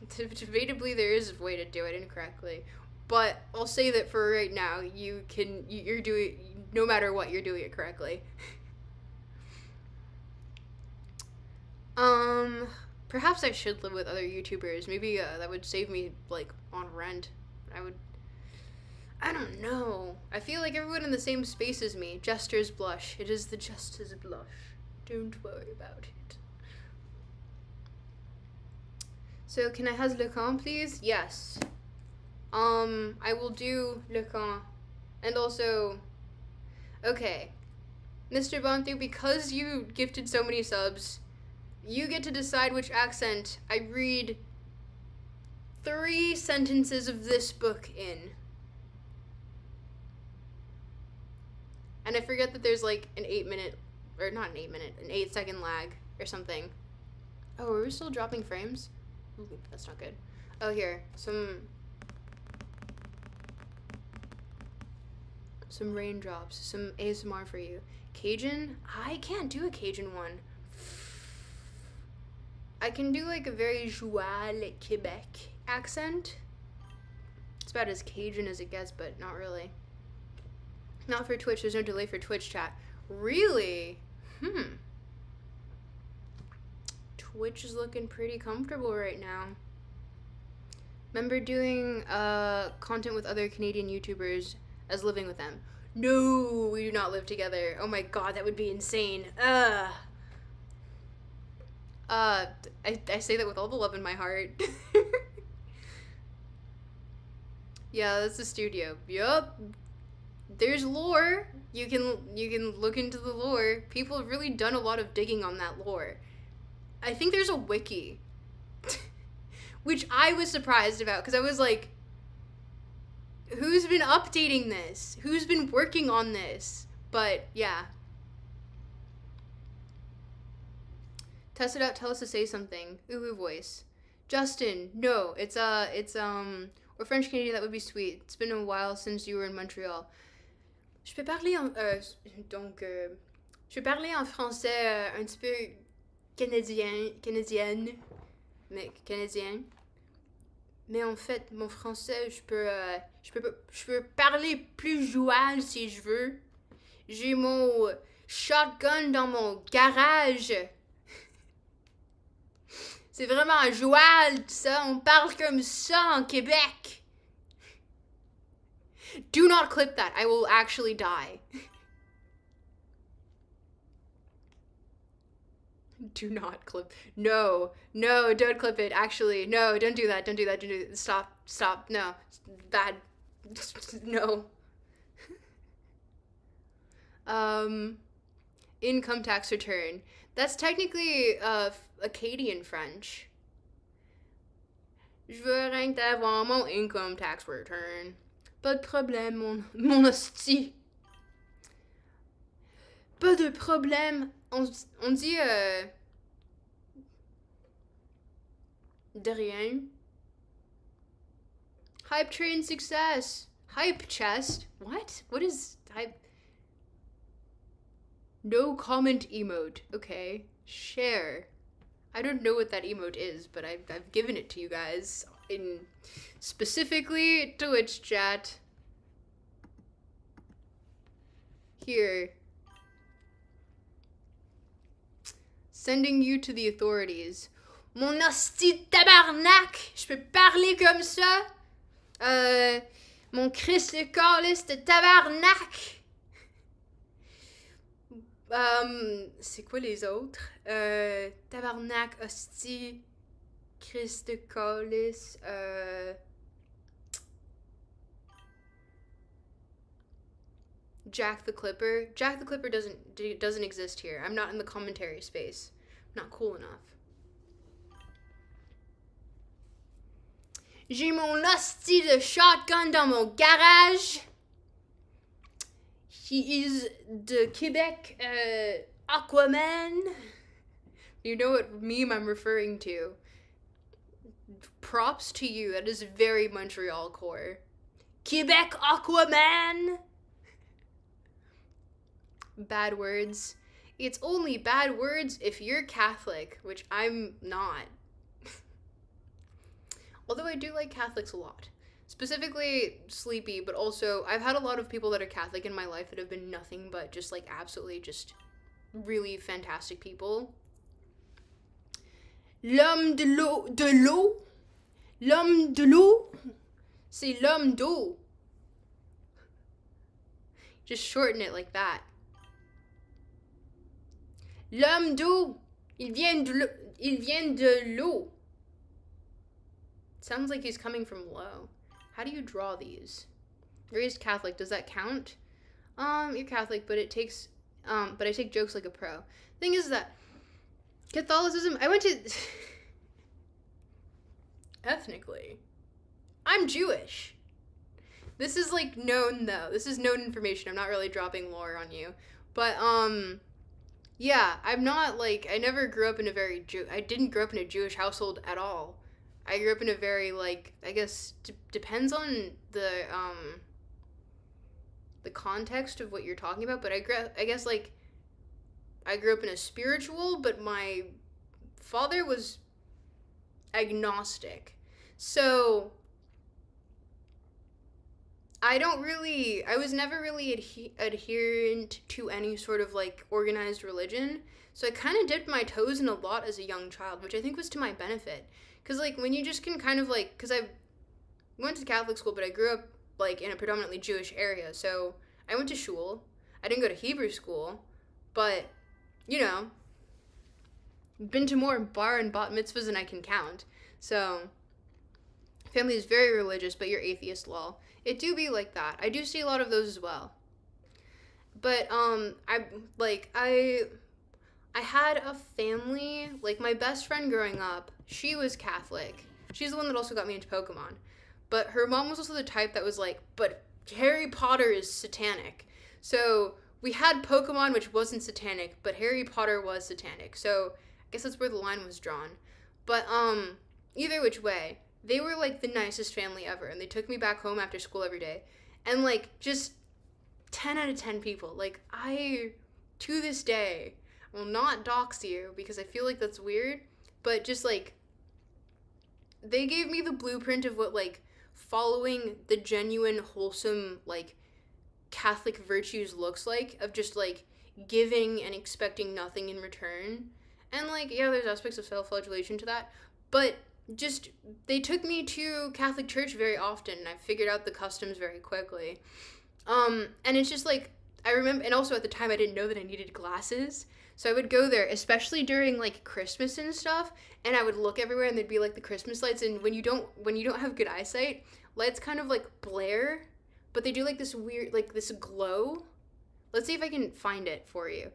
debatably there is a way to do it incorrectly, but I'll say that for right now, you're doing, no matter what, you're doing it correctly. Perhaps I should live with other YouTubers. Maybe that would save me, like, on rent. I don't know. I feel like everyone in the same space as me. Jester's blush. It is the Jester's blush. Don't worry about it. So, can I have LACAN, please? Yes. I will do LACAN. And also, okay. Mr. Banthu, because you gifted so many subs, you get to decide which accent I read 3 sentences of this book in. And I forget that there's like an 8-second lag or something. Oh, are we still dropping frames? Ooh, that's not good. Oh, here, some raindrops, some ASMR for you. Cajun? I can't do a Cajun one. I can do like a very Joie le Quebec accent. It's about as Cajun as it gets, but not really. Not for Twitch. There's no delay for Twitch chat. Really? Twitch is looking pretty comfortable right now. Remember doing content with other Canadian YouTubers as living with them? No, we do not live together. Oh my god, that would be insane. I say that with all the love in my heart. Yeah, that's the studio. Yup. There's lore. You can look into the lore. People have really done a lot of digging on that lore. I think there's a wiki. Which I was surprised about, because I was like, who's been updating this? Who's been working on this? But yeah. Test it out, tell us to say something. Uwu voice. Justin, no, it's or French Canadian, that would be sweet. It's been a while since you were in Montreal. Je peux parler en français un petit peu canadien. Mais en fait, mon français, je peux parler plus joual si je veux. J'ai mon shotgun dans mon garage. C'est vraiment joual, ça. On parle comme ça en Québec. Do not clip that. I will actually die. Do not clip. No, don't clip it. Actually, no, don't do that. Stop. No, bad. No. Income tax return. That's technically Acadian French. Je veux rien avoir mon income tax return. Pas de problème, mon hostie. Pas de problème. On dit de rien. Hype train success. Hype chest. What? What is hype? No comment emote. Okay. Share. I don't know what that emote is, but I've given it to you guys in specifically Twitch chat. Here. Sending you to the authorities. Mon hostie tabarnak! Je peux parler comme ça? Mon Christ de calice de tabarnak! C'est quoi les autres? Tabarnak, hostie, Christ de calice, Jack the Clipper. Jack the Clipper doesn't exist here. I'm not in the commentary space. I'm not cool enough. J'ai mon hostie de shotgun dans mon garage. He is de Quebec, Aquaman. You know what meme I'm referring to. Props to you. That is very Montreal core. Quebec Aquaman. Bad words. It's only bad words if you're Catholic, which I'm not. Although I do like Catholics a lot. Specifically Sleepy, but also I've had a lot of people that are Catholic in my life that have been nothing but just like absolutely just really fantastic people. L'homme de l'eau. L'homme de l'eau. C'est l'homme d'eau. Just shorten it like that. L'homme d'eau. Il vient de l'eau. Sounds like he's coming from low. How do you draw these? Raised Catholic, does that count? You're Catholic, but it takes, but I take jokes like a pro. Thing is that Catholicism, I went to, ethnically, I'm Jewish. This is like known though. This is known information. I'm not really dropping lore on you. But, yeah, I'm not like, I never grew up in a I didn't grow up in a Jewish household at all. I grew up in a very, like, I guess, depends on the context of what you're talking about, but I guess, like, I grew up in a spiritual, but my father was agnostic. So, I was never really adherent to any sort of, like, organized religion, so I kind of dipped my toes in a lot as a young child, which I think was to my benefit. Because, like, when you just can kind of, like, because I went to Catholic school, but I grew up, like, in a predominantly Jewish area, so I went to shul. I didn't go to Hebrew school, but, you know, been to more bar and bat mitzvahs than I can count. So, family is very religious, but you're atheist, lol. It do be like that. I do see a lot of those as well. But, I had a family, like, my best friend growing up, she was Catholic. She's the one that also got me into Pokemon. But her mom was also the type that was like, but Harry Potter is satanic. So we had Pokemon, which wasn't satanic, but Harry Potter was satanic. So I guess that's where the line was drawn. But, either which way, they were, like, the nicest family ever. And they took me back home after school every day. And, like, just 10 out of 10 people. Like, to this day, will not dox you because I feel like that's weird, but just, like, they gave me the blueprint of what, like, following the genuine, wholesome, like, Catholic virtues looks like, of just, like, giving and expecting nothing in return. And, like, yeah, there's aspects of self-flagellation to that, but just, they took me to Catholic church very often, and I figured out the customs very quickly. And it's just, like, I remember, and also at the time I didn't know that I needed glasses, so I would go there, especially during, like, Christmas and stuff, and I would look everywhere, and there'd be, like, the Christmas lights, and when you don't have good eyesight, lights kind of, like, blare, but they do like this weird, like this glow. Let's see if I can find it for you.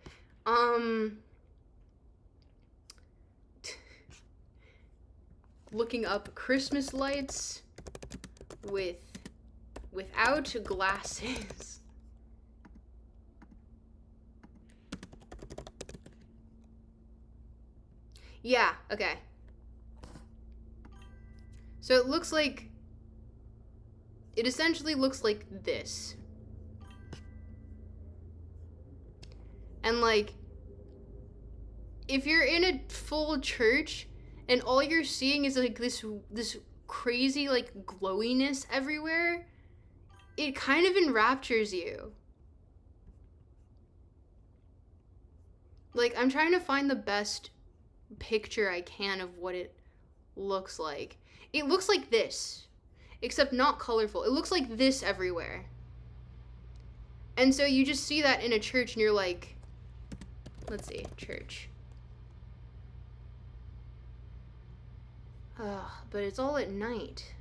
Looking up Christmas lights without glasses. Yeah, okay. So it looks like, it essentially looks like this. And like, if you're in a full church and all you're seeing is like this crazy like glowiness everywhere, it kind of enraptures you. Like, I'm trying to find the best picture I can of what it looks like. It looks like this, except not colorful. It looks like this everywhere. And so you just see that in a church and you're like, let's see, church. But it's all at night.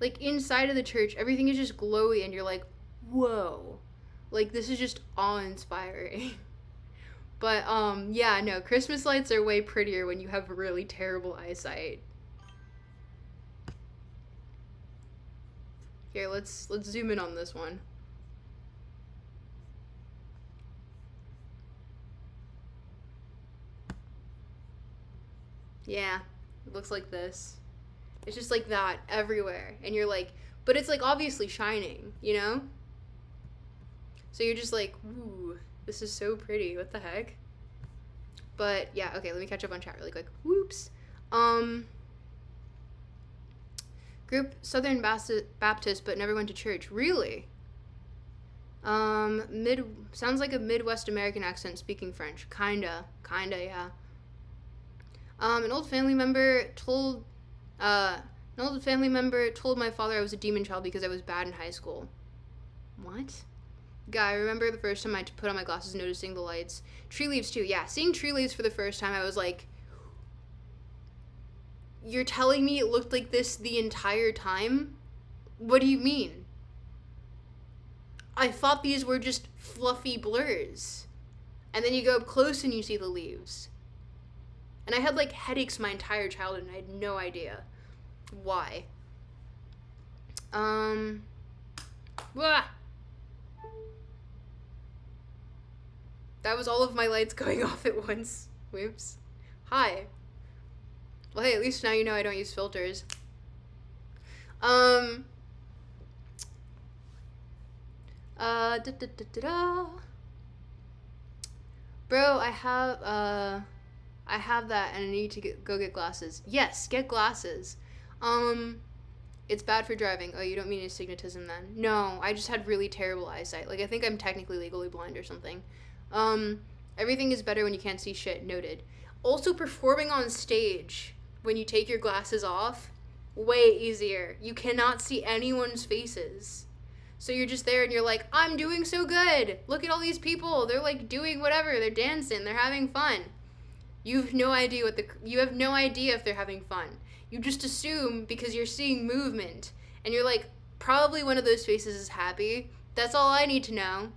Like, inside of the church, everything is just glowy and you're like, whoa. Like, this is just awe-inspiring. But, yeah, no, Christmas lights are way prettier when you have really terrible eyesight. Here, let's zoom in on this one. Yeah, it looks like this. It's just like that everywhere. And you're like, but it's like obviously shining, you know? So you're just like, ooh, this is so pretty. What the heck? But yeah, okay, let me catch up on chat really quick. Whoops. Group Southern Baptist, but never went to church. Really? Sounds like a Midwest American accent speaking French. Kinda, yeah. An old family member told my father I was a demon child because I was bad in high school. What? Guy, I remember the first time I put on my glasses noticing the lights. Tree leaves too, yeah. Seeing tree leaves for the first time, I was like, you're telling me it looked like this the entire time? What do you mean? I thought these were just fluffy blurs. And then you go up close and you see the leaves. And I had like headaches my entire childhood and I had no idea why. Blah. That was all of my lights going off at once. Whoops. Hi. Well, hey, at least now you know I don't use filters. Bro, I have that and I need to go get glasses. Yes, get glasses. It's bad for driving. Oh, you don't mean astigmatism then? No, I just had really terrible eyesight. Like, I think I'm technically legally blind or something. Everything is better when you can't see shit. Noted. Also, performing on stage when you take your glasses off, way easier. You cannot see anyone's faces. So you're just there and you're like, I'm doing so good. Look at all these people. They're like doing whatever. They're dancing. They're having fun. You have no idea if they're having fun. You just assume because you're seeing movement and you're like, probably one of those faces is happy. That's all I need to know.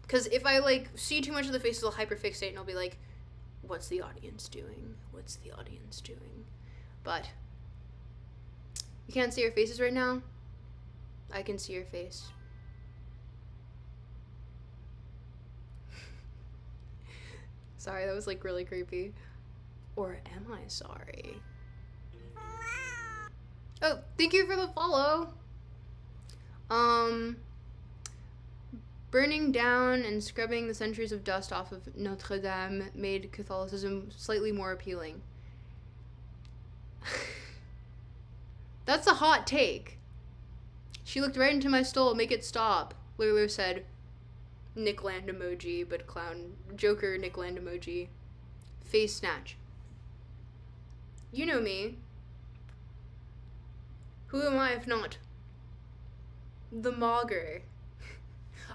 Because if I like see too much of the faces, I'll hyperfixate and I'll be like, what's the audience doing? What's the audience doing? But you can't see your faces right now. I can see your face. Sorry, that was like really creepy. Or am I sorry? Oh, thank you for the follow. Burning down and scrubbing the centuries of dust off of Notre Dame made Catholicism slightly more appealing. That's a hot take. She looked right into my stole. Make it stop. Lulu said. Nick Land emoji, but clown. Joker Nick Land emoji. Face snatch. You know me. Who am I if not the mogger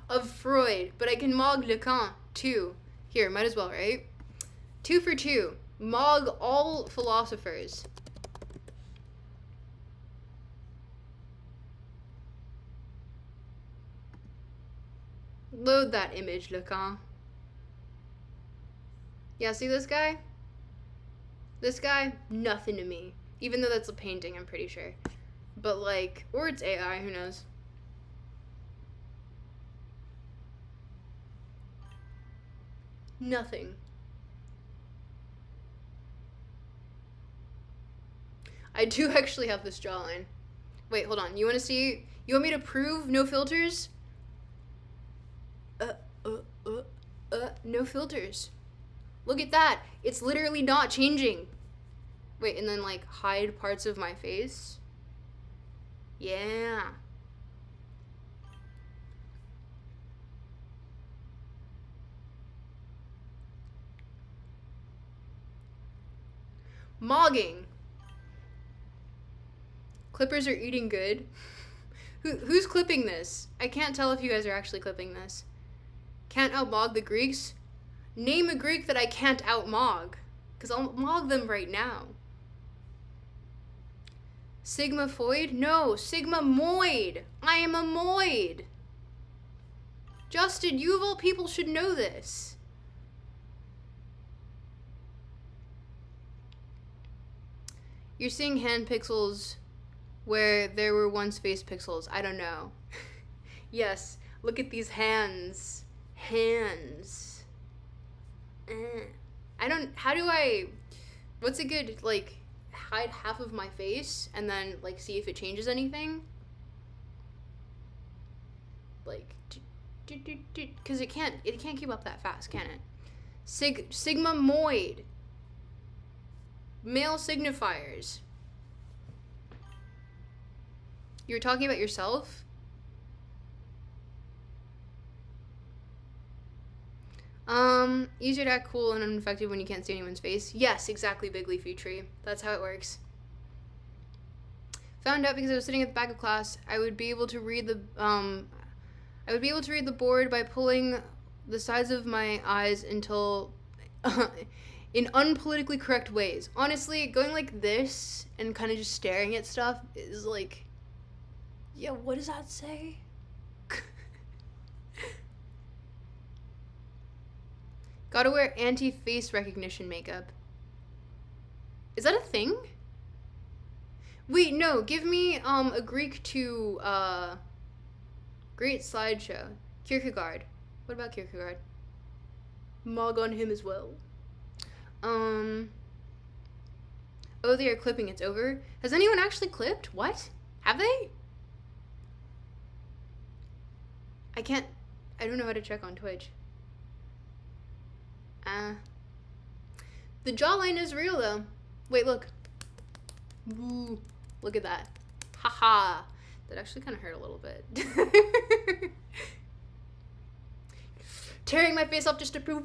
of Freud? But I can mog LACAN too. Here, might as well, right? 2 for 2. Mog all philosophers. Load that image, LACAN. Yeah, see this guy? This guy, nothing to me. Even though that's a painting, I'm pretty sure. But like, or it's AI, who knows? Nothing. I do actually have this jawline. Wait, hold on. You want to see? You want me to prove no filters? No filters. Look at that. It's literally not changing. Wait, and then like hide parts of my face. Yeah. Mogging. Clippers are eating good. Who's clipping this? I can't tell if you guys are actually clipping this. Can't outmog the Greeks? Name a Greek that I can't outmog. Because I'll mog them right now. Sigma Foid? No, Sigma Moid. I am a Moid. Justin, you of all people should know this. You're seeing hand pixels where there were once face pixels. I don't know. Yes, look at these hands. Hands. What's a good, like, hide half of my face and then, like, see if it changes anything? Like, because it can't keep up that fast, can it? Sigma Moid. Male signifiers. You were talking about yourself? Easier to act cool and unaffected when you can't see anyone's face. Yes, exactly, Big Leafy Tree. That's how it works. Found out because I was sitting at the back of class, I would be able to read the board by pulling the sides of my eyes until in unpolitically correct ways. Honestly, going like this and kind of just staring at stuff is like, yeah, what does that say? Gotta wear anti-face recognition makeup. Is that a thing? Wait, no, give me a Greek to great slideshow. Kierkegaard. What about Kierkegaard? Mog on him as well. Oh, they are clipping, it's over. Has anyone actually clipped? What? Have they? I don't know how to check on Twitch. The jawline is real though. Wait, look. Ooh, look at that. Haha. That actually kind of hurt a little bit. Tearing my face off just to prove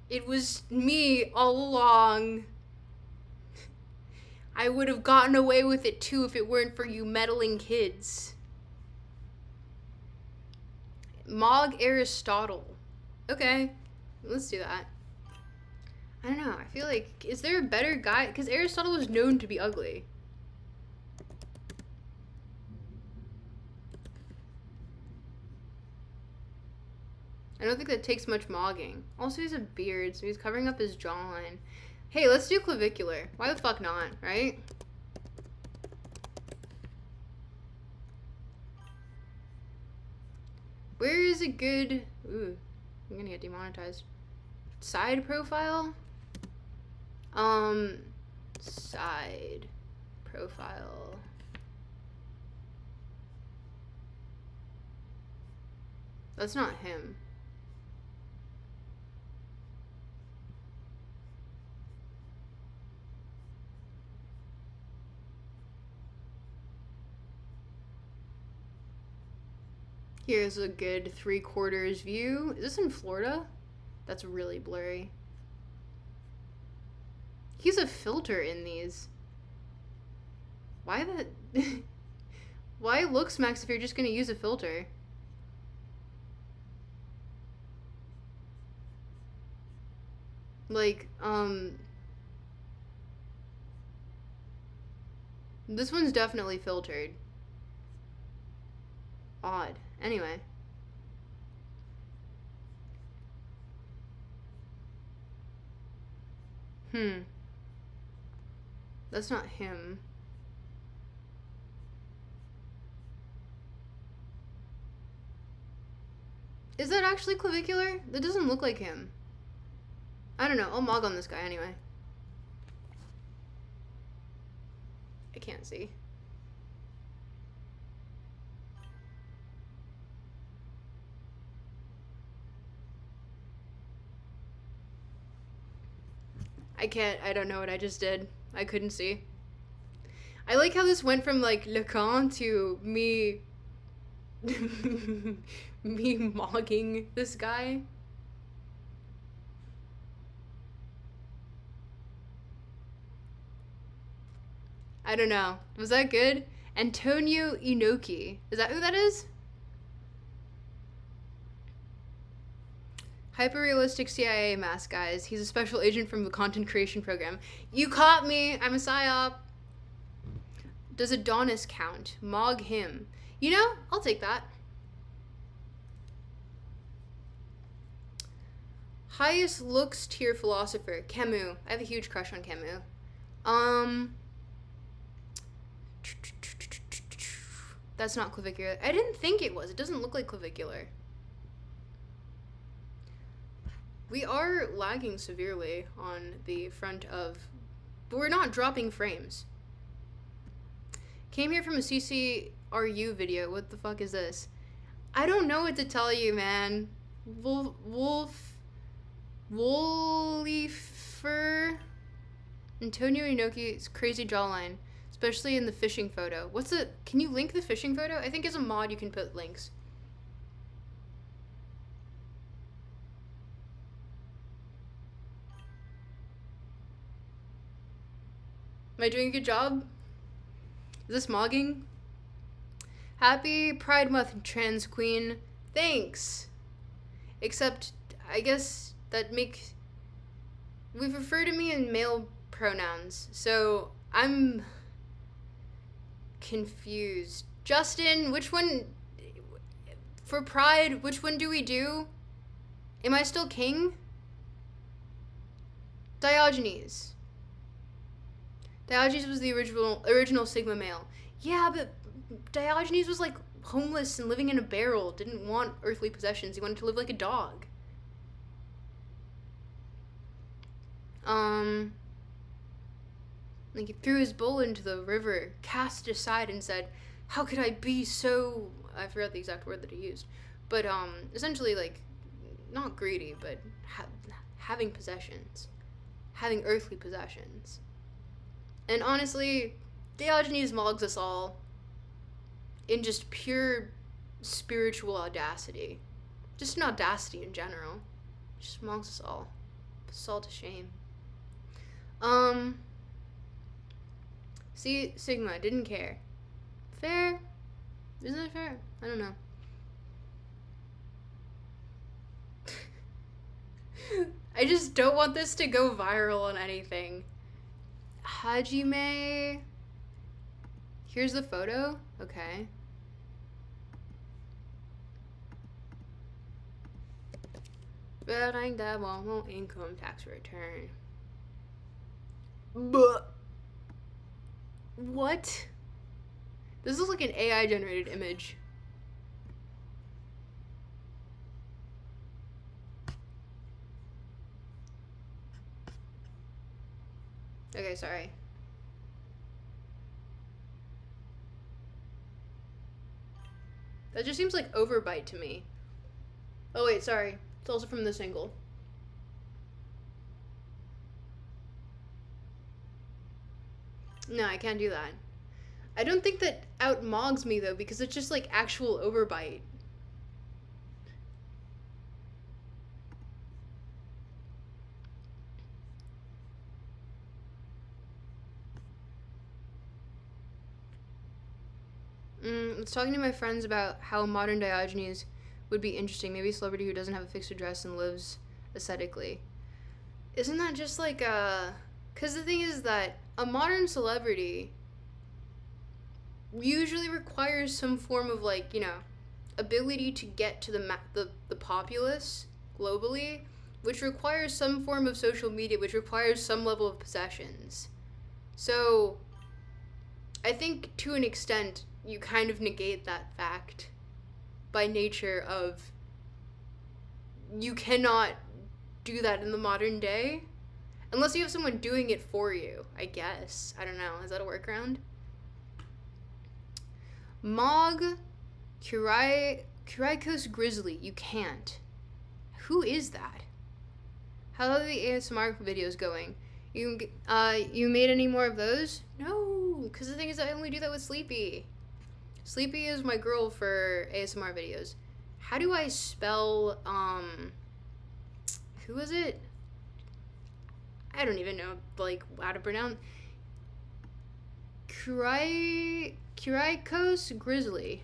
it was me all along. I would have gotten away with it too if it weren't for you meddling kids. Mog Aristotle. Okay, let's do that. I don't know, I feel like, is there a better guy? Because Aristotle was known to be ugly. I don't think that takes much mogging. Also, he has a beard, so he's covering up his jawline. Hey, let's do clavicular. Why the fuck not, right? Where is a good... Ooh, I'm gonna get demonetized. Side profile? Side profile. That's not him. Here's a good 3/4 view. Is this in Florida? That's really blurry. He's a filter in these. Why the... Why looks Max if you're just gonna use a filter? Like, this one's definitely filtered. Odd. Anyway. That's not him. Is that actually clavicular? That doesn't look like him. I don't know. I'll mog on this guy anyway. I can't see. I don't know what I just did. I couldn't see. I like how this went from like LACAN to me me mogging this guy. I don't know. Was that good? Antonio Inoki. Is that who that is? Hyper-realistic CIA mask, guys. He's a special agent from the content creation program. You caught me! I'm a psyop. Does Adonis count? Mog him. You know, I'll take that. Highest looks tier philosopher. Camus. I have a huge crush on Camus. That's not clavicular. I didn't think it was. It doesn't look like clavicular. We are lagging severely on the front of... But we're not dropping frames. Came here from a CCRU video. What the fuck is this? I don't know what to tell you, man. Wolfifer... Antonio Inoki's crazy jawline. Especially in the fishing photo. What's the... Can you link the fishing photo? I think as a mod you can put links. Am I doing a good job? Is this mogging? Happy Pride Month, trans queen. Thanks. Except, I guess that makes... We refer to me in male pronouns, so I'm confused. Justin, which one... For Pride, which one do we do? Am I still king? Diogenes. Diogenes was the original Sigma male. Yeah, but Diogenes was like homeless and living in a barrel, didn't want earthly possessions. He wanted to live like a dog. Like he threw his bowl into the river, cast it aside and said, "How could I be so..." I forgot the exact word that he used. But essentially like, not greedy, but having possessions. Having earthly possessions. And honestly, Diogenes mogs us all in just pure spiritual audacity. Just an audacity in general. Just mogs us all. Puts us all to shame. See, Sigma, didn't care. Fair? Isn't it fair? I don't know. I just don't want this to go viral on anything. Hajime. Here's the photo. Okay. Bearing that one income tax return. But what? This looks like an AI generated image. Okay, sorry. That just seems like overbite to me. Oh wait, sorry. It's also from this angle. No, I can't do that. I don't think that outmogs me though, because it's just like actual overbite. I was talking to my friends about how modern Diogenes would be interesting. Maybe a celebrity who doesn't have a fixed address and lives aesthetically. Isn't that just like a... Because the thing is that a modern celebrity usually requires some form of like, you know, ability to get to the populace globally which requires some form of social media, which requires some level of possessions. So I think to an extent you kind of negate that fact by nature of you cannot do that in the modern day unless you have someone doing it for you, I guess. I don't know. Is that a workaround? Mog Kurikos Grizzly. You can't. Who is that? How are the ASMR videos going? You made any more of those? No, because the thing is I only do that with Sleepy. Sleepy is my girl for ASMR videos. How do I spell, who is it? I don't even know, like, how to pronounce. Kurikos Grizzly.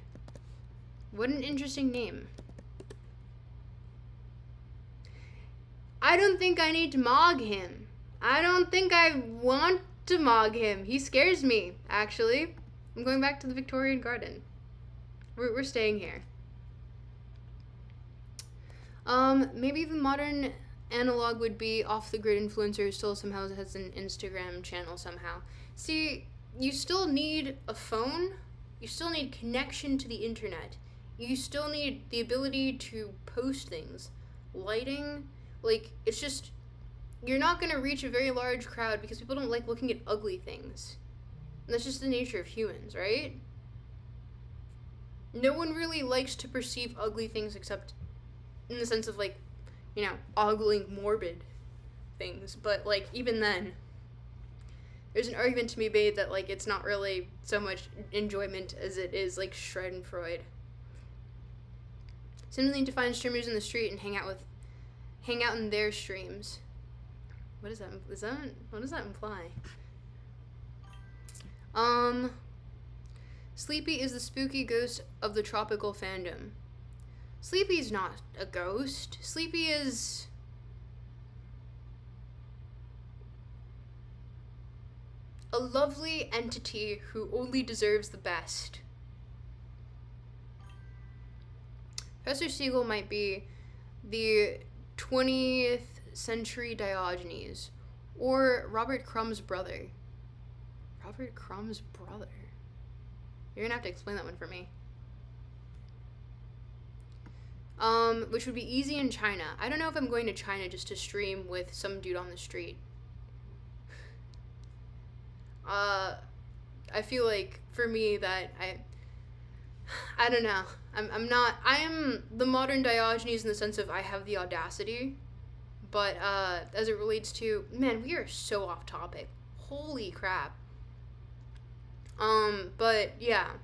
What an interesting name. I don't think I need to mog him. I don't think I want to mog him. He scares me, actually. I'm going back to the Victorian garden. We're staying here. Maybe the modern analog would be off-the-grid influencer who still somehow has an Instagram channel somehow. See, you still need a phone. You still need connection to the internet. You still need the ability to post things. Lighting, like, it's just, you're not going to reach a very large crowd because people don't like looking at ugly things. And that's just the nature of humans, right? No one really likes to perceive ugly things except in the sense of, like, you know, ogling morbid things. But, like, even then, there's an argument to be made that, like, it's not really so much enjoyment as it is, like, Schadenfreude. Simply need to find streamers in the street and hang out in their streams. What is that? What does that imply? Sleepy is the spooky ghost of the tropical fandom. Sleepy's not a ghost. Sleepy is a lovely entity who only deserves the best. Professor Siegel might be the 20th century Diogenes, or Robert Crumb's brother. Robert Crumb's brother? You're gonna have to explain that one for me. Which would be easy in China. I don't know if I'm going to China just to stream with some dude on the street. I feel like, for me, that I don't know. I am the modern Diogenes in the sense of I have the audacity, but, as it relates to, man, we are so off topic. Holy crap. But, yeah.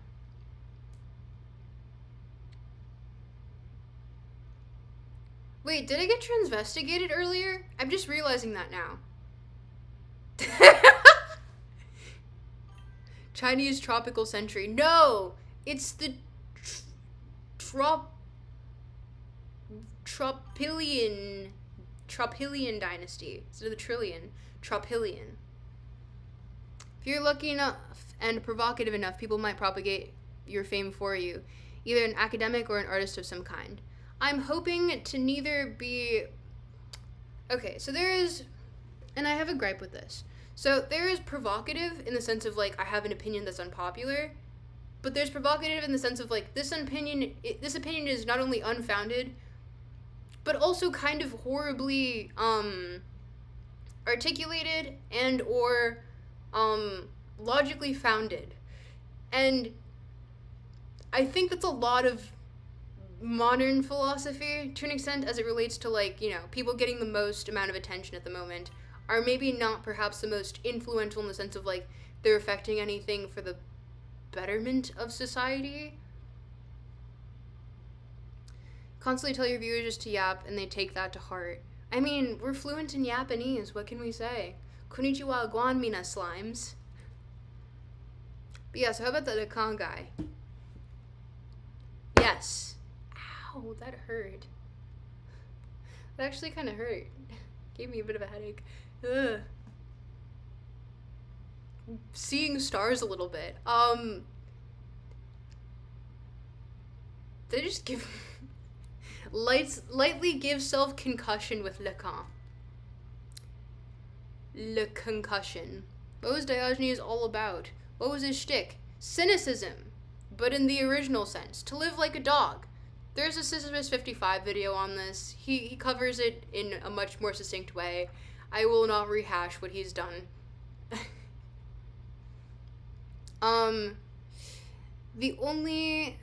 Wait, did I get transvestigated earlier? I'm just realizing that now. Chinese tropical century. No! It's the Tropilian dynasty. Instead of the trillion. Tropilian. If you're lucky enough and provocative enough, people might propagate your fame for you. Either an academic or an artist of some kind. I'm hoping to neither be... Okay, so there is... And I have a gripe with this. So there is provocative in the sense of, like, I have an opinion that's unpopular. But there's provocative in the sense of, like, this opinion is not only unfounded, but also kind of horribly, articulated and or, logically founded. And I think that's a lot of modern philosophy, to an extent, as it relates to, like, you know, people getting the most amount of attention at the moment are maybe not perhaps the most influential in the sense of, like, they're affecting anything for the betterment of society. Constantly tell your viewers just to yap, and they take that to heart. I mean, we're fluent in Japanese, what can we say? Konnichiwa, guanmina slimes. But yeah, so how about the LACAN guy? Yes. Ow, that hurt. That actually kind of hurt. Gave me a bit of a headache. Ugh. Seeing stars a little bit. They just give... Lightly give self concussion with LACAN. Le concussion. What was Diogenes all about? What was his shtick? Cynicism, but in the original sense. To live like a dog. There's a Sisyphus 55 video on this. He covers it in a much more succinct way. I will not rehash what he's done. The only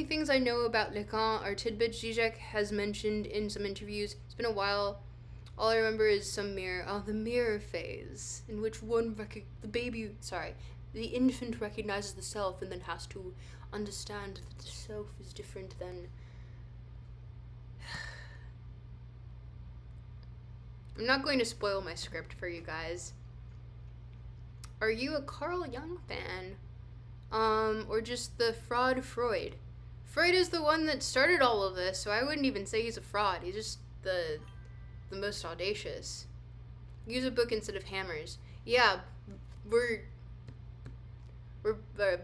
things I know about LACAN are tidbits Zizek has mentioned in some interviews. It's been a while. All I remember is some the mirror phase, in which the infant recognizes the self and then has to understand that the self is different than... I'm not going to spoil my script for you guys. Are you a Carl Jung fan? Or just the fraud Freud? Freud is the one that started all of this, so I wouldn't even say he's a fraud. He's just the most audacious. Use a book instead of hammers. Yeah, we're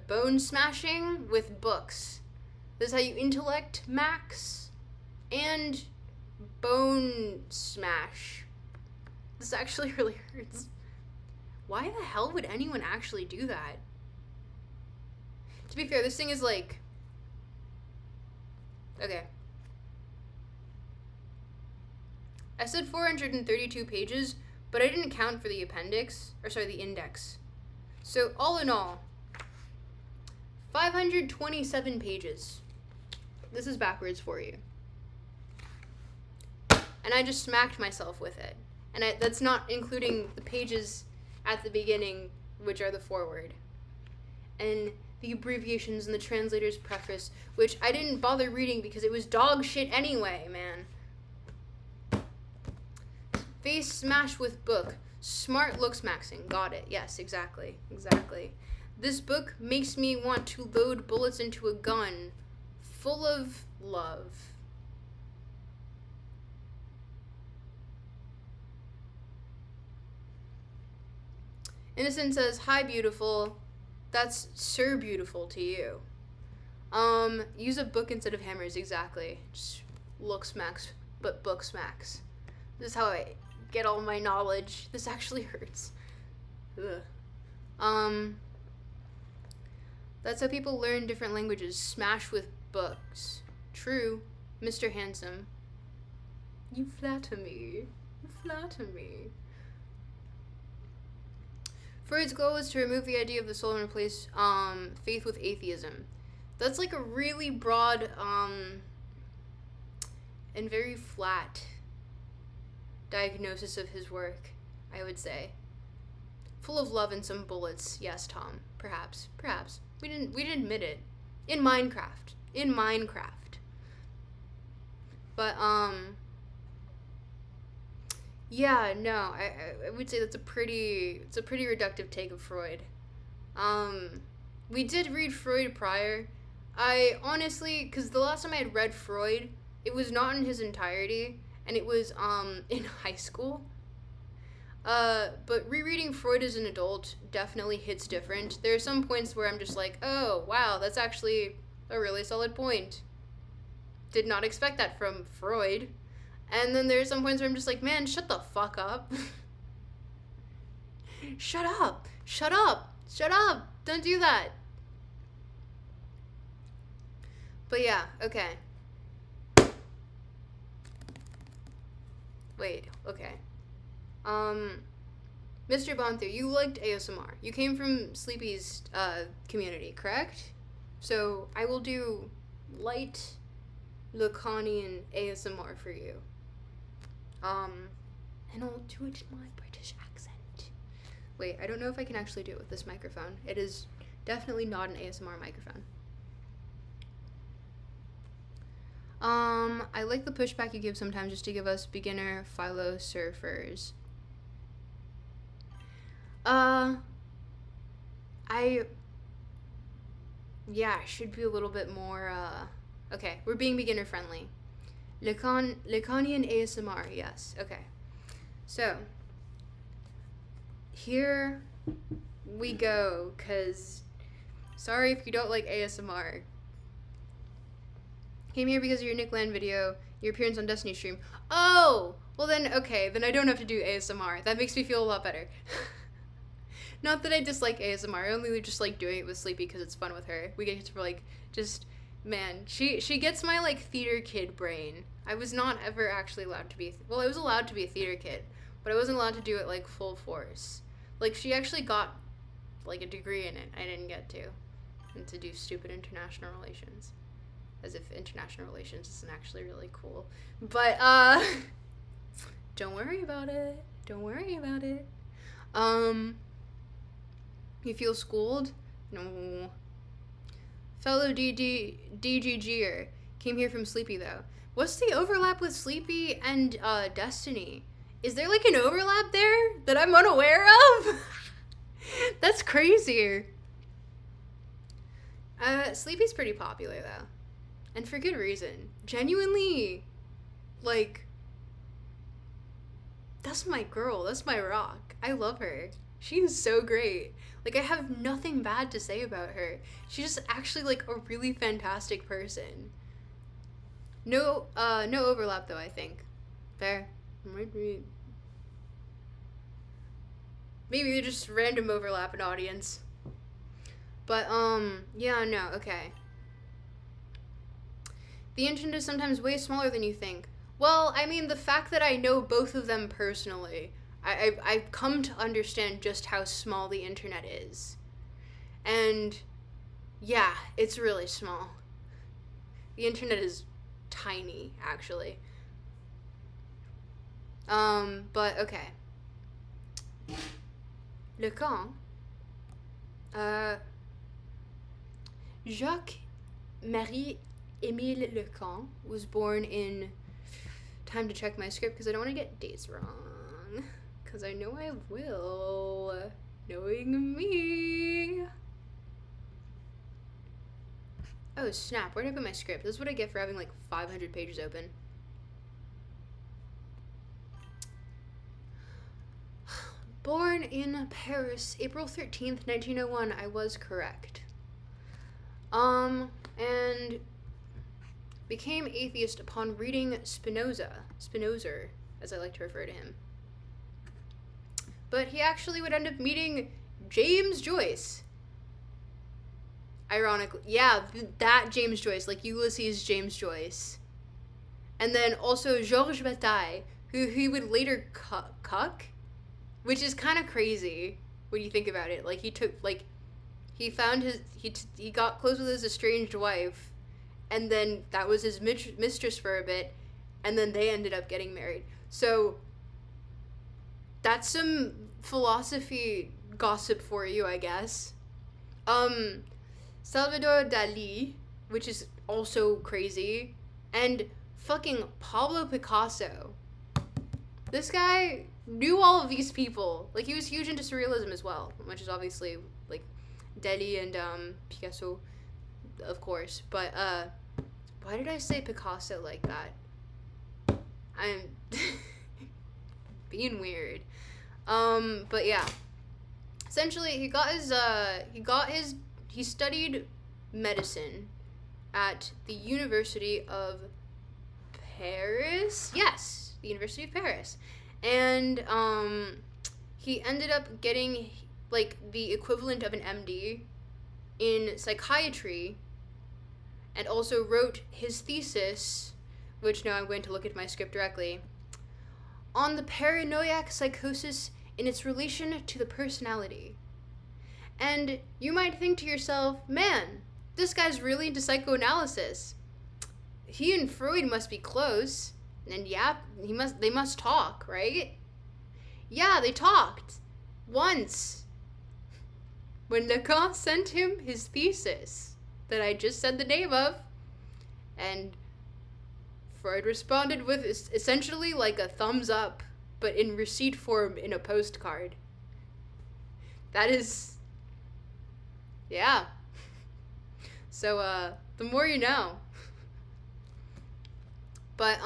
bone smashing with books. This is how you intellect max and bone smash. This actually really hurts. Why the hell would anyone actually do that? To be fair, this thing is like... Okay. I said 432 pages, but I didn't count for the appendix, the index. So, all in all, 527 pages. This is backwards for you. And I just smacked myself with it. And that's not including the pages at the beginning, which are the foreword. And the abbreviations and the translator's preface, which I didn't bother reading because it was dog shit anyway, man. Face smash with book. Smart looks maxing. Got it. Yes, exactly. This book makes me want to load bullets into a gun. Full of love. Innocent says, hi, beautiful. That's Sir Beautiful to you. Use a book instead of hammers, exactly. Just look smacks, but book smacks. This is how I get all my knowledge. This actually hurts. Ugh. That's how people learn different languages. Smash with books. True, Mr. Handsome. You flatter me. Freud's goal was to remove the idea of the soul and replace faith with atheism. That's like a really broad and very flat diagnosis of his work, I would say. Full of love and some bullets. Yes, Tom. Perhaps. We didn't admit it. In Minecraft. But yeah, no, I would say it's a pretty reductive take of Freud. We did read Freud prior. I honestly, because the last time I had read Freud, it was not in his entirety, and it was in high school. But rereading Freud as an adult definitely hits different. There are some points where I'm just like, oh, wow, that's actually a really solid point. Did not expect that from Freud. And then there are some points where I'm just like, man, shut the fuck up. Shut up. Don't do that. But yeah, okay. Wait, okay. Mr. Bonther, you liked ASMR. You came from Sleepy's community, correct? So I will do light Lacanian ASMR for you. And I'll do it in my British accent. Wait, I don't know if I can actually do it with this microphone. It is definitely not an ASMR microphone. I like the pushback you give sometimes just to give us beginner philo surfers. I should be a little bit more, okay, we're being beginner friendly. Lacanian ASMR, yes, okay. So, here we go, cause, sorry if you don't like ASMR. Came here because of your Nick Land video, your appearance on Destiny stream. Oh! Well then, okay, then I don't have to do ASMR. That makes me feel a lot better. Not that I dislike ASMR, I only just like doing it with Sleepy because it's fun with her. We get to like, just, man, she gets my like theater kid brain. I was not ever actually allowed to be, well, I was allowed to be a theater kid, but I wasn't allowed to do it like full force. Like she actually got like a degree in it. I didn't get to. And to do stupid international relations. As if international relations isn't actually really cool. But, don't worry about it. Don't worry about it. You feel schooled? No. Fellow DGGer. Came here from Sleepy, though. What's the overlap with Sleepy and, Destiny? Is there, like, an overlap there that I'm unaware of? That's crazy. Sleepy's pretty popular, though. And for good reason. Genuinely, like, that's my girl. That's my rock. I love her. She's so great. Like, I have nothing bad to say about her. She's just actually, like, a really fantastic person. No overlap, though, I think. Fair. Maybe they're just random overlap in audience. But, yeah, no, okay. The internet is sometimes way smaller than you think. Well, I mean, the fact that I know both of them personally, I've come to understand just how small the internet is. And, yeah, it's really small. The internet is tiny, actually. But, okay. LACAN. Jacques-Marie Émile LACAN was born in... Time to check my script because I don't want to get dates wrong. Because I know I will. Knowing me. Oh, snap. Where did I put my script? This is what I get for having like 500 pages open. Born in Paris, April 13th, 1901. I was correct. And became atheist upon reading Spinoza, as I like to refer to him. But he actually would end up meeting James Joyce. Ironically, yeah, that James Joyce, like Ulysses James Joyce. And then also Georges Bataille, who he would later cuck, which is kind of crazy when you think about it. Like, he took, like, he found his, he got close with his estranged wife, and then that was his mistress for a bit, and then they ended up getting married. So, that's some philosophy gossip for you, I guess. Salvador Dali, which is also crazy, and fucking Pablo Picasso. This guy knew all of these people. Like, he was huge into surrealism as well, which is obviously, like, Dali and, Picasso, of course. But, why did I say Picasso like that? I'm being weird. But yeah. Essentially, he studied medicine at the University of Paris? Yes, the University of Paris. And, he ended up getting, like, the equivalent of an MD in psychiatry, and also wrote his thesis, which now I'm going to look at my script directly, on the paranoiac psychosis in its relation to the personality. And you might think to yourself, man, this guy's really into psychoanalysis. He and Freud must be close, and yeah, they must talk, right? Yeah, they talked. Once. When Lacan sent him his thesis that I just said the name of, and Freud responded with essentially like a thumbs up, but in receipt form in a postcard. That is, yeah. So, the more you know. But,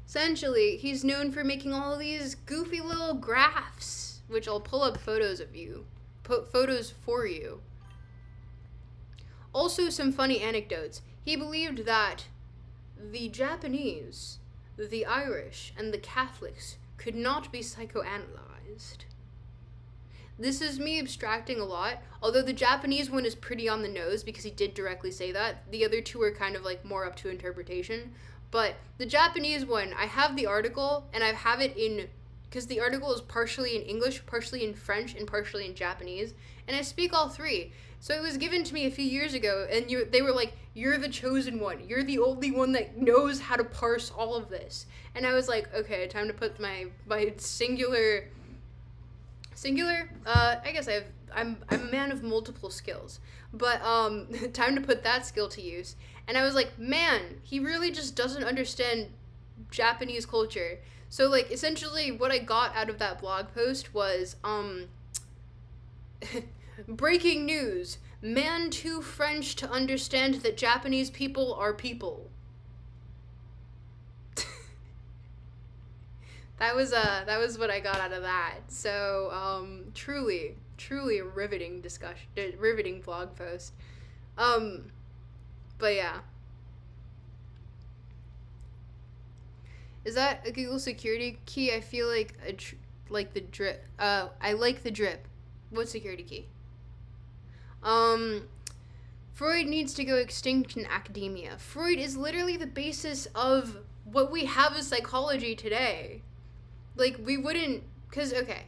essentially, he's known for making all these goofy little graphs, which I'll pull up photos of you. Photos for you. Also, some funny anecdotes. He believed that the Japanese, the Irish, and the Catholics could not be psychoanalyzed. This is me abstracting a lot, although the Japanese one is pretty on the nose because he did directly say that. The other two are kind of like more up to interpretation. But the Japanese one, I have the article, and I have it in, because the article is partially in English, partially in French, and partially in Japanese, and I speak all three. So it was given to me a few years ago, and they were like, you're the chosen one. You're the only one that knows how to parse all of this. And I was like, okay, time to put my singular, I guess I'm a man of multiple skills, but time to put that skill to use. And I was like, man, he really just doesn't understand Japanese culture. So like essentially what I got out of that blog post was breaking news, man too French to understand that Japanese people are people. That was what I got out of that. So, truly a riveting discussion, riveting blog post. But yeah. Is that a Google security key? I feel like the drip. I like the drip. What security key? Freud needs to go extinct in academia. Freud is literally the basis of what we have as psychology today. Like, we wouldn't, because, okay,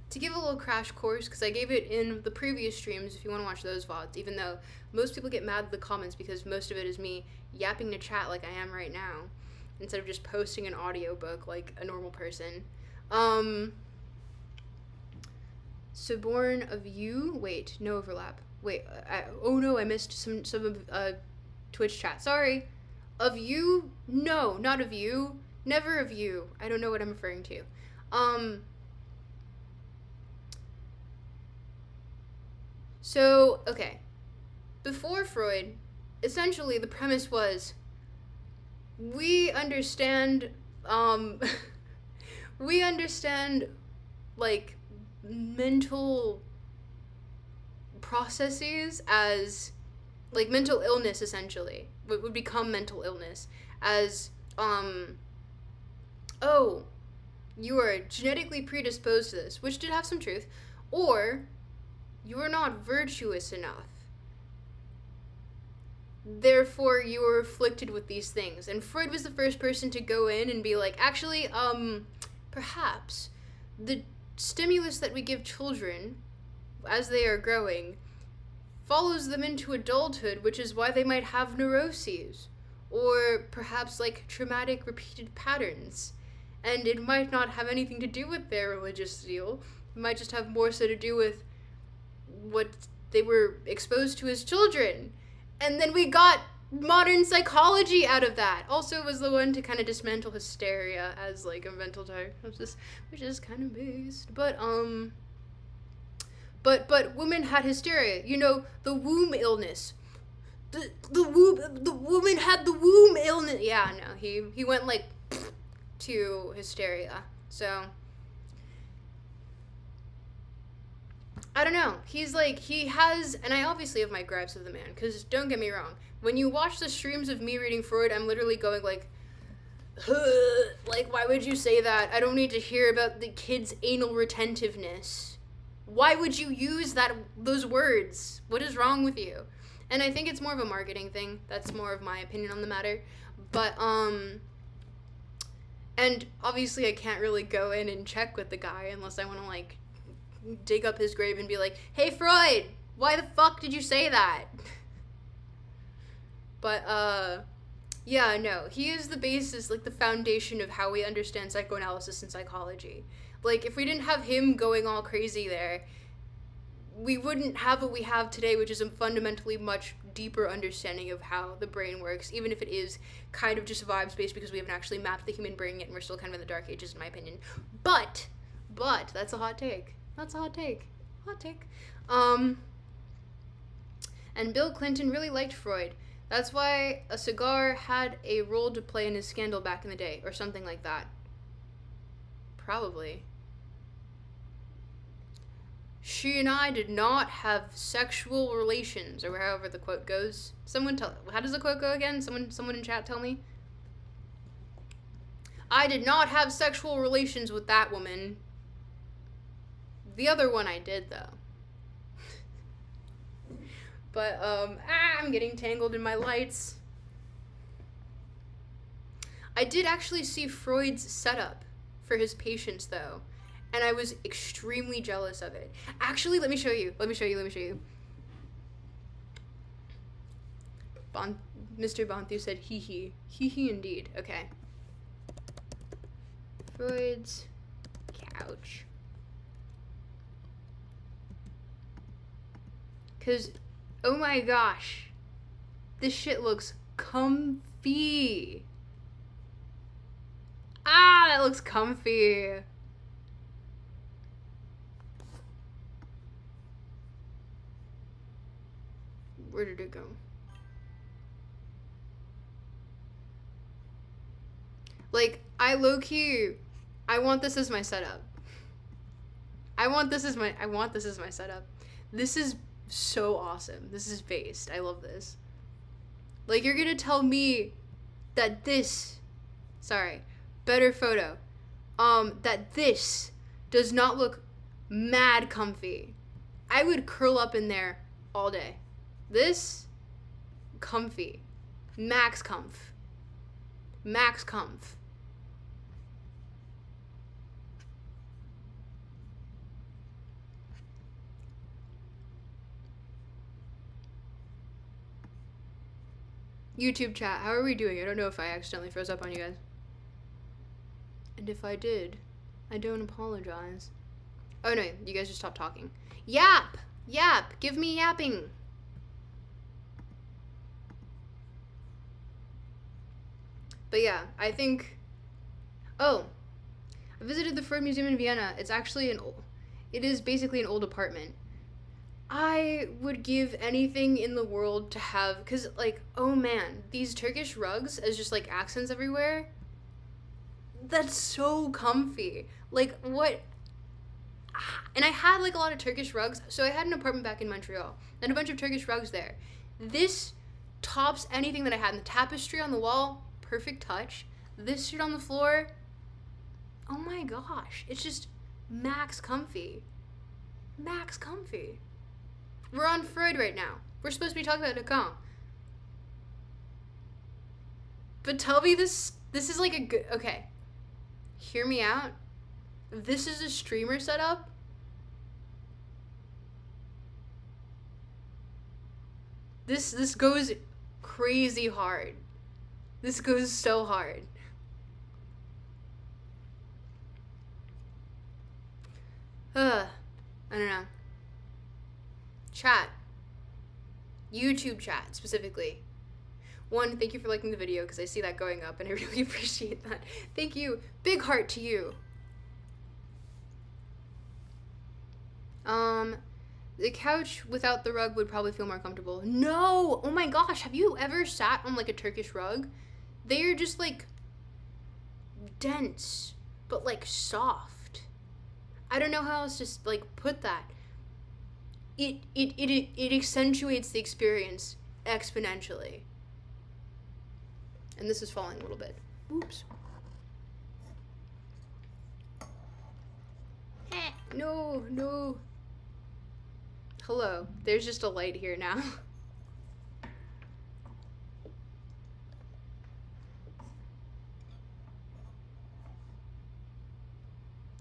to give a little crash course, because I gave it in the previous streams, if you want to watch those VODs, even though most people get mad at the comments because most of it is me yapping to chat like I am right now, instead of just posting an audiobook like a normal person. Suborn of you, wait, no overlap. Wait, oh no, I missed some of Twitch chat, sorry. Of you? No, not of you. Never of you. I don't know what I'm referring to. So, okay. Before Freud, essentially the premise was we understand like mental processes as like mental illness, essentially. What would become mental illness as oh, you are genetically predisposed to this, which did have some truth, or you are not virtuous enough. Therefore, you are afflicted with these things. And Freud was the first person to go in and be like, actually, perhaps the stimulus that we give children as they are growing follows them into adulthood, which is why they might have neuroses, or perhaps like traumatic repeated patterns. And it might not have anything to do with their religious zeal. It might just have more so to do with what they were exposed to as children. And then we got modern psychology out of that. Also was the one to kind of dismantle hysteria as like a mental diagnosis, which is kind of based. But women had hysteria. You know, the womb illness. The woman had the womb illness. Yeah, no, he went like to hysteria. So I don't know. He's like, he has, and I obviously have my gripes with the man, because don't get me wrong, when you watch the streams of me reading Freud, I'm literally going like, why would you say that? I don't need to hear about the kid's anal retentiveness. Why would you use those words? What is wrong with you? And I think it's more of a marketing thing. That's more of my opinion on the matter. But, and obviously I can't really go in and check with the guy unless I want to, like, dig up his grave and be like, hey, Freud, why the fuck did you say that? But, yeah, no, he is the basis, like, the foundation of how we understand psychoanalysis and psychology. Like, if we didn't have him going all crazy there, we wouldn't have what we have today, which is a fundamentally much deeper understanding of how the brain works, even if it is kind of just vibes-based because we haven't actually mapped the human brain yet and we're still kind of in the dark ages, in my opinion. But, that's a hot take. That's a hot take. Hot take. And Bill Clinton really liked Freud. That's why a cigar had a role to play in his scandal back in the day, or something like that. Probably. She and I did not have sexual relations, or however the quote goes. Someone tell, how does the quote go again? Someone in chat tell me. I did not have sexual relations with that woman. The other one I did, though. But, I'm getting tangled in my lights. I did actually see Freud's setup for his patients, though, and I was extremely jealous of it. Actually, let me show you. Mr. Bonthu said, hee hee. Hee hee indeed. Okay. Freud's couch. Because, oh my gosh, this shit looks comfy. Ah, that looks comfy. Where did it go? Like, I low-key, I want this as my setup. I want this as my setup. This is so awesome. This is based. I love this. Like, you're gonna tell me that this, sorry, better photo, that this does not look mad comfy. I would curl up in there all day. This, comfy. Max comf. Max comf. YouTube chat, how are we doing? I don't know if I accidentally froze up on you guys. And if I did, I don't apologize. Oh no, you guys just stopped talking. Yap! Yap! Give me yapping! But yeah, I think... Oh! I visited the Freud Museum in Vienna. It's actually it is basically an old apartment. I would give anything in the world to have, because, like, oh man, these Turkish rugs as just, like, accents everywhere, that's so comfy. Like, what? And I had, like, a lot of Turkish rugs, so I had an apartment back in Montreal, and a bunch of Turkish rugs there. This tops anything that I had. And the tapestry on the wall, perfect touch. This shit on the floor, oh my gosh, it's just max comfy. Max comfy. We're on Freud right now. We're supposed to be talking about LACAN. But tell me this is like a good, okay. Hear me out. This is a streamer setup. This goes crazy hard. This goes so hard. I don't know. Chat. YouTube chat, specifically. One, thank you for liking the video, because I see that going up, and I really appreciate that. Thank you. Big heart to you. The couch without the rug would probably feel more comfortable. No! Oh my gosh, have you ever sat on, like, a Turkish rug? They are just, like, dense, but, like, soft. I don't know how else to, like, put that. It accentuates the experience exponentially. And this is falling a little bit. Oops. No, no. Hello. There's just a light here now.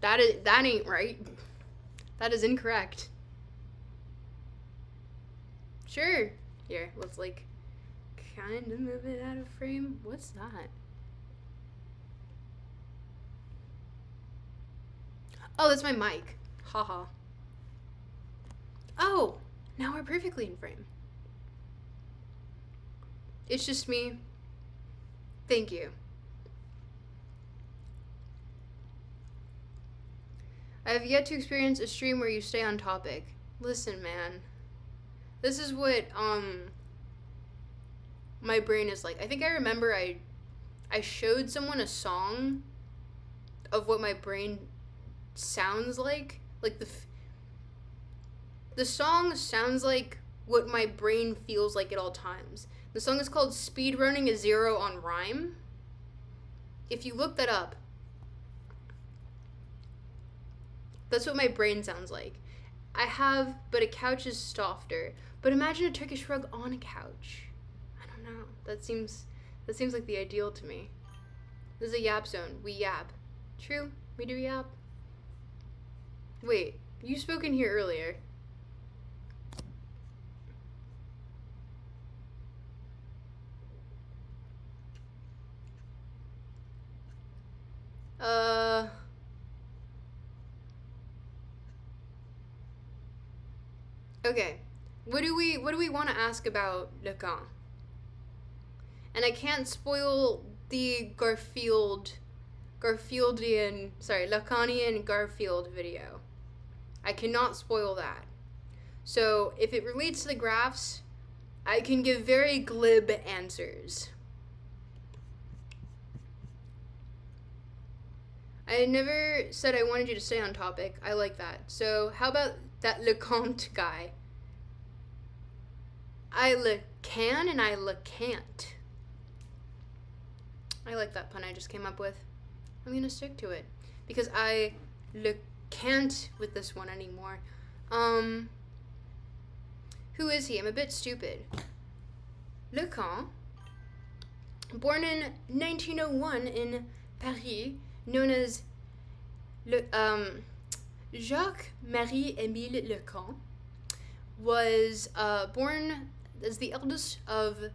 That ain't right. That is incorrect. Sure. Here, let's like kind of move it out of frame. What's that? Oh, that's my mic. Haha. Oh, now we're perfectly in frame. It's just me. Thank you. I have yet to experience a stream where you stay on topic. Listen, man. This is what, my brain is like. I think I remember I showed someone a song of what my brain sounds like. Like, the song sounds like what my brain feels like at all times. The song is called Speedrunning a Zero on Rhyme. if you look that up, that's what my brain sounds like. I have, but a couch is softer. But imagine a Turkish rug on a couch. I don't know. That seems like the ideal to me. This is a yap zone. We yap. True, we do yap. Wait, you spoke in here earlier. Okay. What do we want to ask about LACAN? And I can't spoil the Lacanian Garfield video. I cannot spoil that. So if it relates to the graphs, I can give very glib answers. I never said I wanted you to stay on topic. I like that. So how about that LeConte guy? I LACAN and I LACAN't. I like that pun I just came up with. I'm gonna stick to it because I can't with this one anymore. Who is he? I'm a bit stupid. LACAN, born in 1901 in Paris, known as Jacques-Marie-Émile LACAN, was born as the eldest of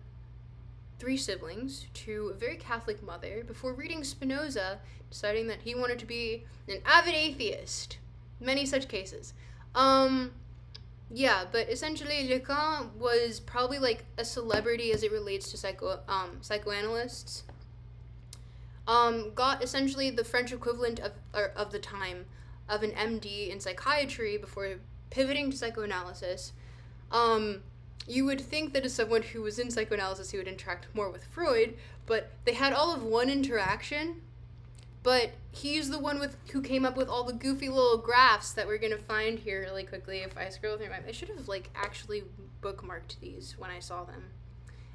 3 siblings to a very Catholic mother before reading Spinoza, deciding that he wanted to be an avid atheist. Many such cases. Yeah, but essentially LACAN was probably like a celebrity as it relates to psychoanalysts. Got essentially the French equivalent of the time of an MD in psychiatry before pivoting to psychoanalysis. You would think that as someone who was in psychoanalysis, he would interact more with Freud, but they had all of one interaction. But he's the one who came up with all the goofy little graphs that we're gonna find here really quickly. If I scroll through I should have actually bookmarked these when I saw them.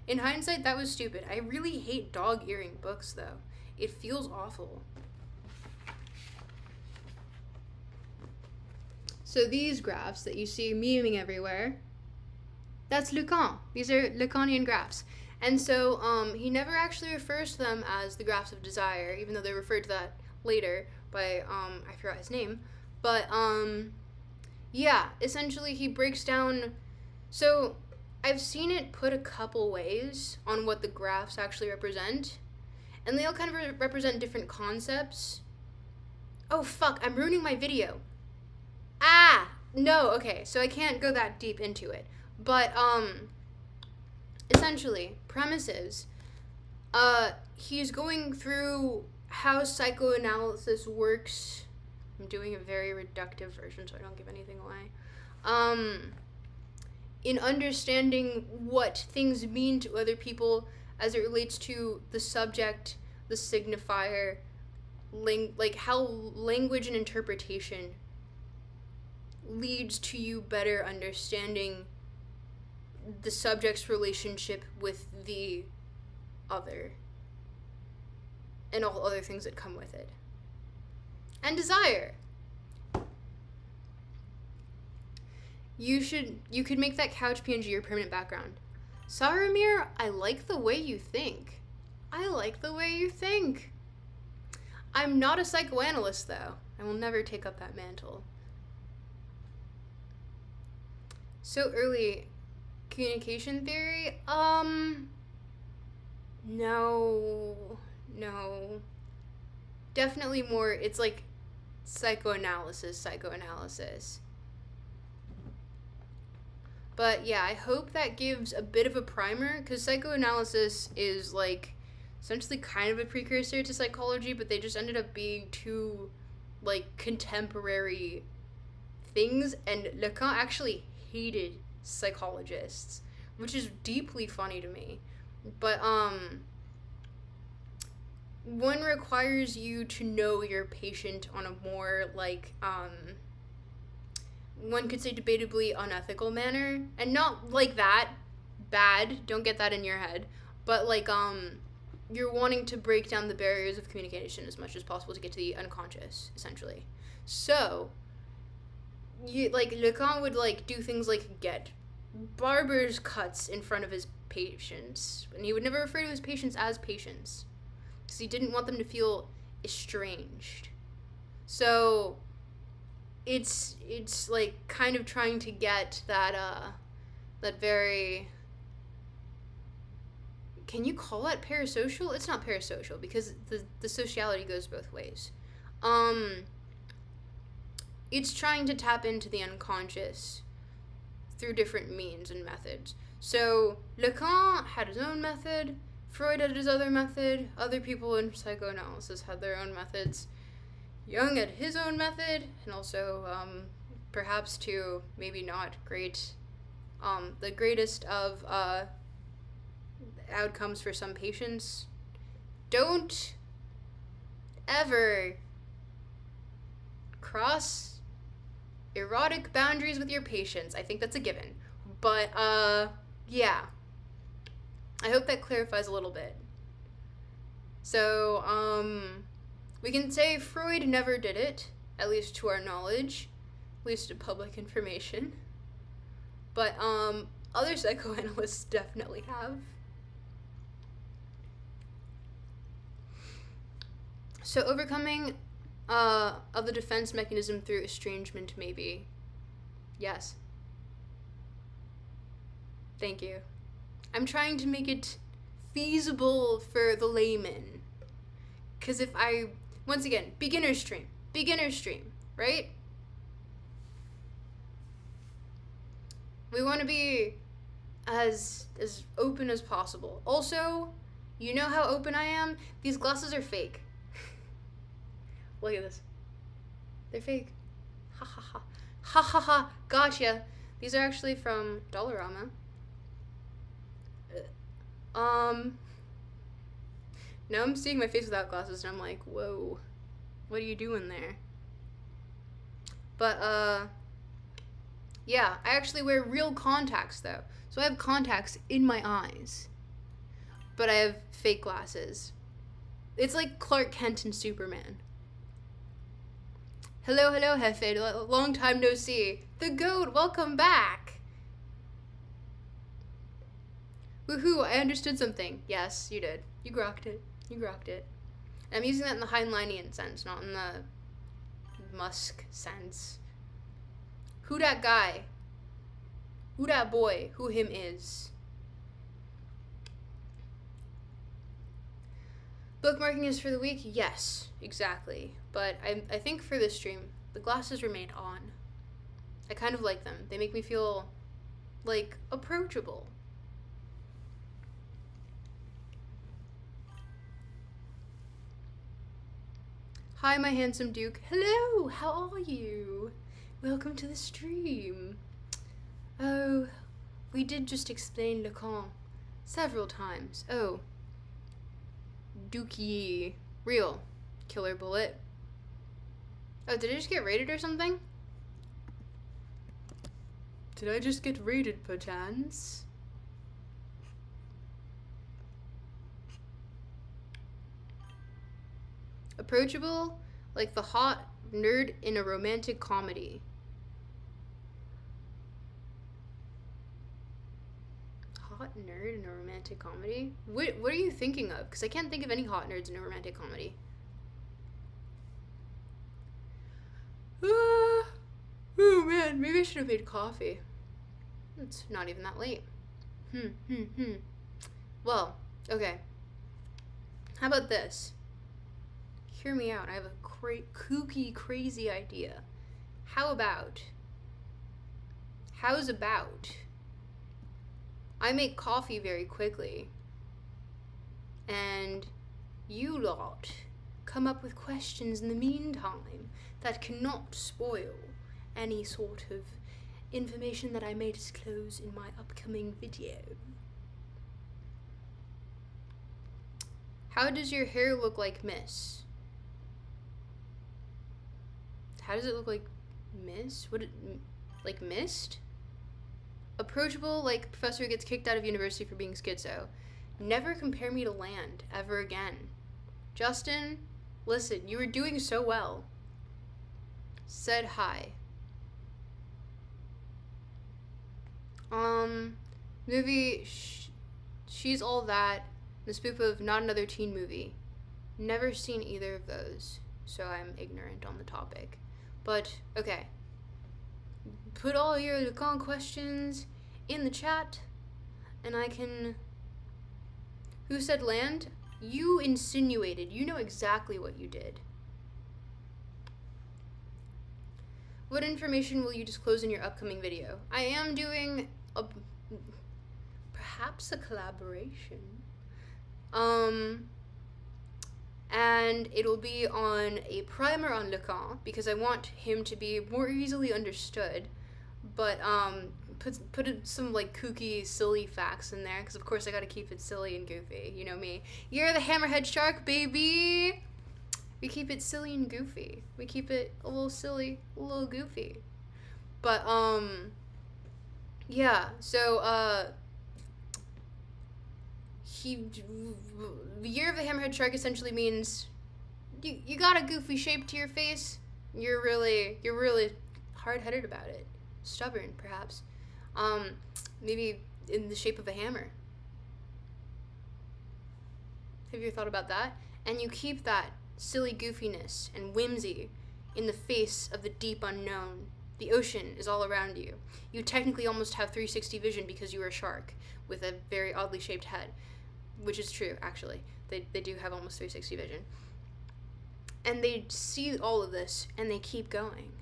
In hindsight, that was stupid. I really hate dog-earing books, though. It feels awful. So these graphs that you see memeing everywhere, that's LACAN. These are Lacanian graphs. And so he never actually refers to them as the graphs of desire, even though they referred to that later by, I forgot his name. But, yeah, essentially he breaks down, so I've seen it put a couple ways on what the graphs actually represent, and they all kind of represent different concepts. Oh, fuck, I'm ruining my video. No, okay, so I can't go that deep into it. But, essentially, premises, he's going through how psychoanalysis works. I'm doing a very reductive version so I don't give anything away. In understanding what things mean to other people as it relates to the subject, the signifier, how language and interpretation leads to you better understanding the subject's relationship with the other and all other things that come with it. And desire. You could make that couch PNG your permanent background. Saramir, I like the way you think. I like the way you think. I'm not a psychoanalyst, though. I will never take up that mantle. So early, communication theory? No. Definitely more, it's like psychoanalysis. But yeah, I hope that gives a bit of a primer, because psychoanalysis is like essentially kind of a precursor to psychology, but they just ended up being two like contemporary things, and Lacan actually hated psychologists, which is deeply funny to me. But one requires you to know your patient on a more like one could say debatably unethical manner, and not like that bad, don't get that in your head, but like you're wanting to break down the barriers of communication as much as possible to get to the unconscious, essentially. So, Lacan would, do things like get barber's cuts in front of his patients, and he would never refer to his patients as patients, because he didn't want them to feel estranged. So, it's kind of trying to get that very... Can you call that parasocial? It's not parasocial, because the sociality goes both ways. It's trying to tap into the unconscious through different means and methods. So, Lacan had his own method, Freud had his other method, other people in psychoanalysis had their own methods, Jung had his own method, and also, perhaps too, maybe not great, the greatest of, outcomes for some patients. Don't ever cross erotic boundaries with your patients. I think that's a given. But, yeah. I hope that clarifies a little bit. So, we can say Freud never did it, at least to our knowledge, at least to public information. But, other psychoanalysts definitely have. So overcoming of the defense mechanism through estrangement, maybe. Yes. Thank you. I'm trying to make it feasible for the layman. Because if I, once again, beginner stream, right? We want to be as open as possible. Also, you know how open I am? These glasses are fake. Look at this. They're fake. Ha ha ha. Ha ha ha. Gotcha. These are actually from Dollarama. Now I'm seeing my face without glasses and I'm like, whoa. What are you doing there? But, yeah. I actually wear real contacts, though. So I have contacts in my eyes. But I have fake glasses. It's like Clark Kent and Superman. Hello, Jefe. Long time no see. The goat, welcome back. Woohoo, I understood something. Yes, you did. You grokked it. I'm using that in the Heinleinian sense, not in the Musk sense. Who that guy? Who that boy? Who him is? Bookmarking is for the week? Yes, exactly. But I think for this stream, the glasses remained on. I kind of like them. They make me feel, approachable. Hi, my handsome Duke. Hello, how are you? Welcome to the stream. Oh, we did just explain Lacan several times. Oh. Dookie. Real. Killer bullet. Oh, did I just get raided or something? Did I just get raided, perchance? Approachable, like the hot nerd in a romantic comedy. Hot nerd in a romantic comedy? What are you thinking of? Because I can't think of any hot nerds in a romantic comedy. Oh man, maybe I should have made coffee. It's not even that late. Well, okay. How about this? Hear me out. I have a kooky, crazy idea. How's about I make coffee very quickly, and you lot come up with questions in the meantime that cannot spoil any sort of information that I may disclose in my upcoming video. How does your hair look like, miss? How does it look like, miss? Like mist? Approachable, like professor gets kicked out of university for being schizo. Never compare me to land ever again. Justin, listen, you were doing so well. Said hi. Movie, She's All That, the spoof of Not Another Teen Movie. Never seen either of those, so I'm ignorant on the topic. But, okay. Put all your LACAN questions in the chat, and I can... Who said land? You insinuated. You know exactly what you did. What information will you disclose in your upcoming video? I am doing perhaps a collaboration. And it'll be on a primer on LACAN because I want him to be more easily understood. But put some like kooky, silly facts in there because of course I gotta keep it silly and goofy. You know me. You're the hammerhead shark, baby. We keep it silly and goofy. We keep it a little silly, a little goofy. But yeah. So the year of the hammerhead shark essentially means you got a goofy shape to your face. You're really hard-headed about it. Stubborn, perhaps. Maybe in the shape of a hammer. Have you thought about that? And you keep that silly goofiness and whimsy in the face of the deep unknown. The ocean is all around you. You technically almost have 360 vision because you are a shark with a very oddly shaped head, which is true, actually. They do have almost 360 vision. And they see all of this, and they keep going.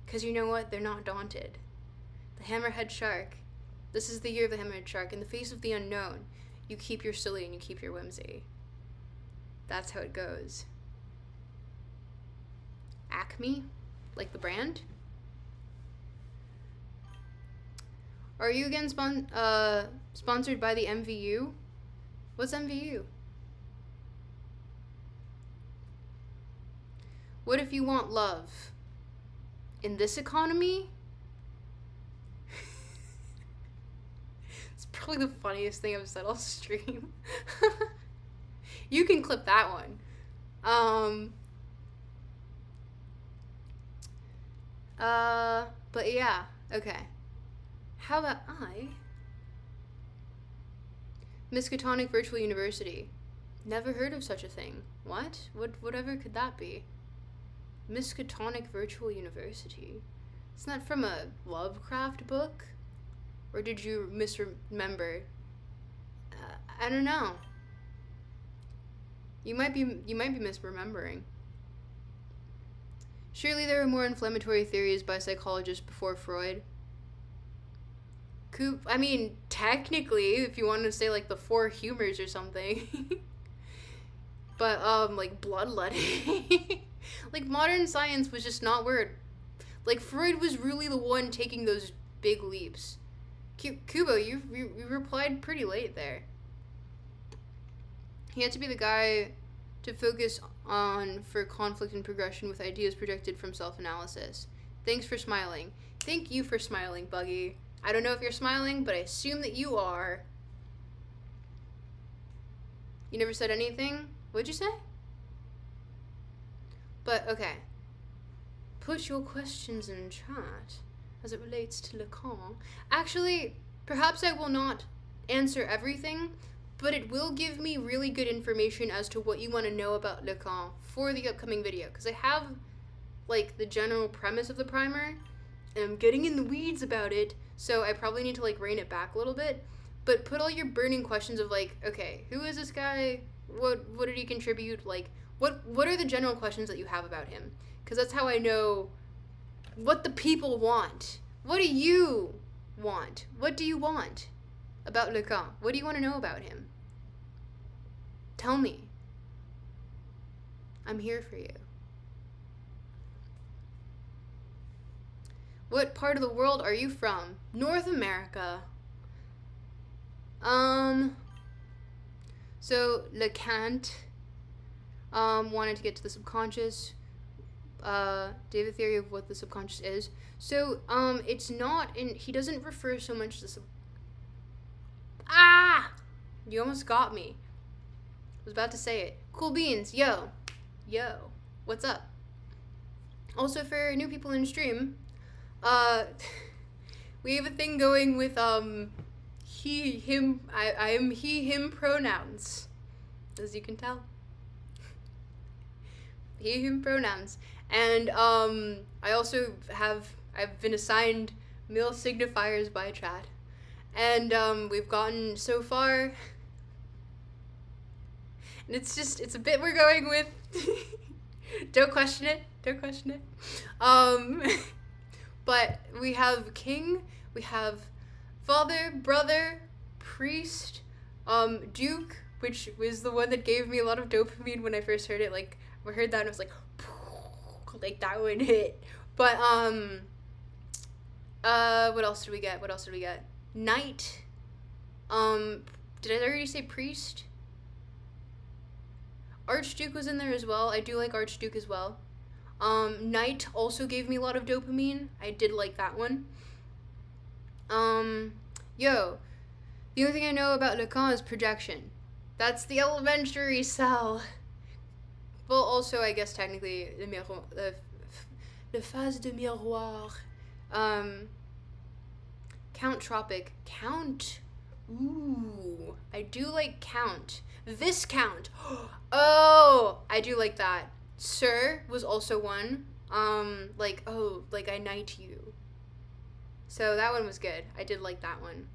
Because you know what? They're not daunted. The hammerhead shark, this is the year of the hammerhead shark. In the face of the unknown, you keep your silly and you keep your whimsy. That's how it goes. Acme? Like the brand? Are you again sponsored by the MVU? What's MVU? What if you want love? In this economy? It's probably the funniest thing I've said all stream. You can clip that one. But yeah, okay. How about Miskatonic Virtual University. Never heard of such a thing. What? Whatever could that be? Miskatonic Virtual University. Isn't that from a Lovecraft book? Or did you misremember? I don't know. You might be misremembering. Surely there were more inflammatory theories by psychologists before Freud. I mean, technically, if you want to say like the four humors or something. But like bloodletting. Like modern science was just not word. Like Freud was really the one taking those big leaps. Kubo, you replied pretty late there. He had to be the guy to focus on for conflict and progression with ideas projected from self-analysis. Thanks for smiling. Thank you for smiling, Buggy. I don't know if you're smiling, but I assume that you are. You never said anything? What'd you say? But, okay. Put your questions in chat as it relates to LACAN. Actually, perhaps I will not answer everything, but it will give me really good information as to what you want to know about LACAN for the upcoming video. Because I have, like, the general premise of the primer, and I'm getting in the weeds about it, so I probably need to, like, rein it back a little bit. But put all your burning questions of, like, okay, who is this guy? What did he contribute? Like, what are the general questions that you have about him? Because that's how I know what the people want. What do you want? What do you want about LACAN? What do you want to know about him? Tell me. I'm here for you. What part of the world are you from? North America. So LACAN wanted to get to the subconscious. They have a theory of what the subconscious is. So, it's not, and he doesn't refer so much to You almost got me. I was about to say it. Cool beans. Yo. What's up? Also, for new people in stream, we have a thing going with, he, him, I am he, him pronouns. As you can tell. He, him pronouns. And, I also I've been assigned male signifiers by chat. And, we've gotten so far, and it's a bit we're going with. Don't question it. But we have king, we have father, brother, priest, duke, which was the one that gave me a lot of dopamine when I first heard it. Like, I heard that and I was like that one hit. But, what else did we get? Knight. Did I already say priest? Archduke was in there as well. I do like Archduke as well. Knight also gave me a lot of dopamine. I did like that one. The only thing I know about LACAN is projection. That's the elementary cell. Well, also, I guess technically, the phase de miroir. Count Tropic. Count. Ooh, I do like Count. Viscount. Oh, I do like that. Sir was also one. Like I knight you. So that one was good. I did like that one.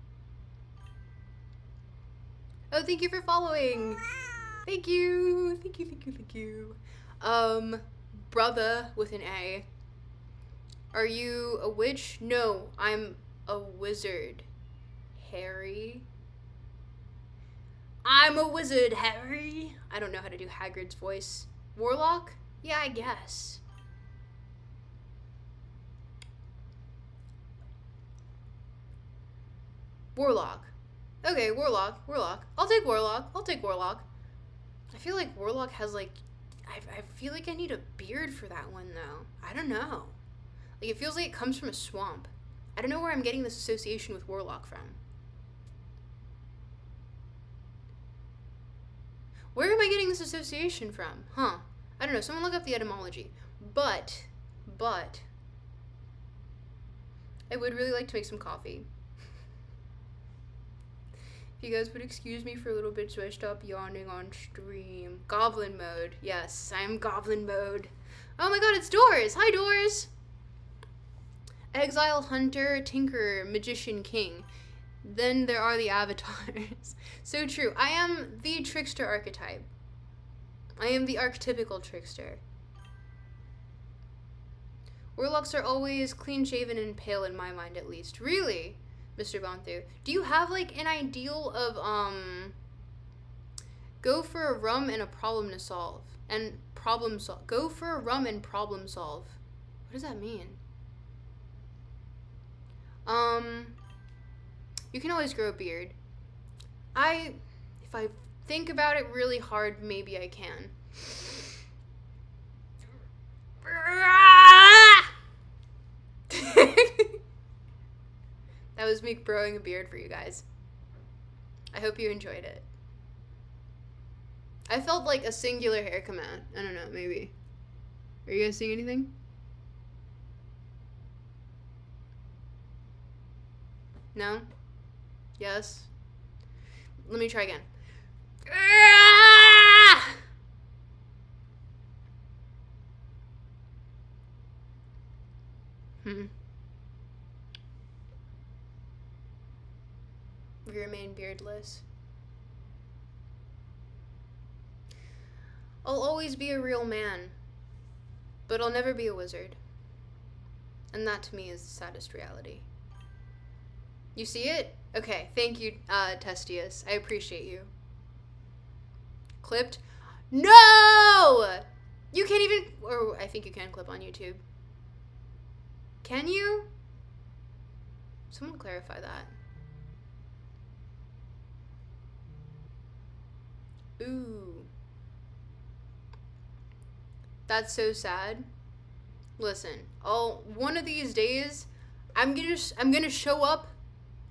Oh, thank you for following. Thank you. Brother with an A. Are you a witch? No, I'm a wizard. Harry. I'm a wizard, Harry. I don't know how to do Hagrid's voice. Warlock? Yeah, I guess. Warlock. Okay, Warlock. I'll take Warlock. I feel like Warlock has, like, I feel like I need a beard for that one, though. I don't know. Like, it feels like it comes from a swamp. I don't know where I'm getting this association with Warlock from. Where am I getting this association from? Huh. I don't know. Someone look up the etymology. But, I would really like to make some coffee. If you guys would excuse me for a little bit so I stop yawning on stream. Goblin mode. Yes, I'm goblin mode. Oh my god, it's Doors! Hi, Doors! Exile, Hunter, Tinkerer, Magician, King. Then there are the avatars. So true. I am the trickster archetype. I am the archetypical trickster. Warlocks are always clean-shaven and pale in my mind, at least. Really? Mr. Bonthu. Do you have, like, an ideal of, go for a rum and a problem to solve? And problem solve. Go for a rum and problem solve. What does that mean? You can always grow a beard. If I think about it really hard, maybe I can. That was me growing a beard for you guys. I hope you enjoyed it. I felt like a singular hair come out. I don't know, maybe. Are you guys seeing anything? No? Yes? Let me try again. We remain beardless. I'll always be a real man, but I'll never be a wizard. And that to me is the saddest reality. You see it? Okay, thank you, Testius. I appreciate you. Clipped? No! You can't even, or I think you can clip on YouTube. Can you? Someone clarify that. Ooh. That's so sad. Listen, one of these days, I'm gonna show up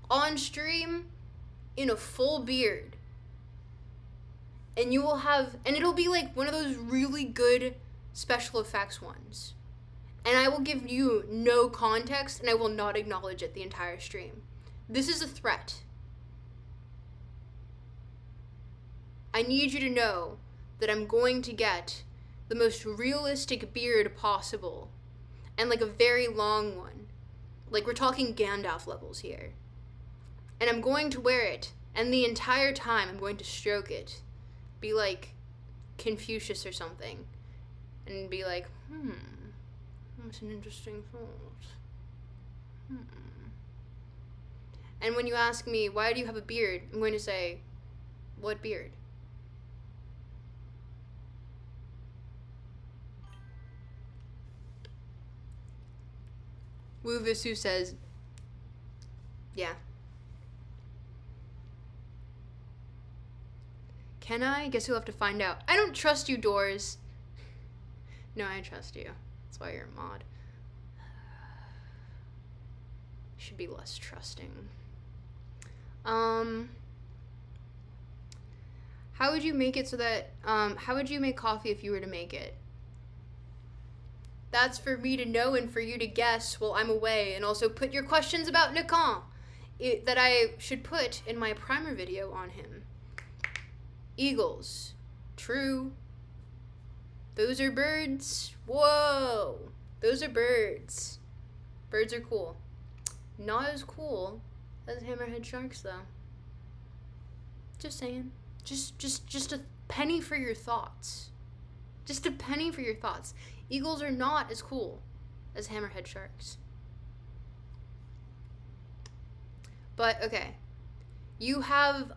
on stream in a full beard. And you will have, and it'll be like one of those really good special effects ones. And I will give you no context, and I will not acknowledge it the entire stream. This is a threat. I need you to know that I'm going to get the most realistic beard possible, and like a very long one. Like we're talking Gandalf levels here. And I'm going to wear it, and the entire time I'm going to stroke it. Be like Confucius or something. And be like, that's an interesting thought. And when you ask me, why do you have a beard? I'm going to say, what beard? Wu Visu says, yeah. Can I? Guess you'll have to find out. I don't trust you, Doors. No, I trust you. That's why you're a mod. Should be less trusting. How would you make it so that, how would you make coffee if you were to make it? That's for me to know and for you to guess while I'm away, and also put your questions about LACAN that I should put in my primer video on him. Eagles. True. Those are birds. Whoa. Those are birds. Birds are cool. Not as cool as hammerhead sharks, though. Just saying. Just a penny for your thoughts. Just a penny for your thoughts. Eagles are not as cool as hammerhead sharks. But, okay. You have,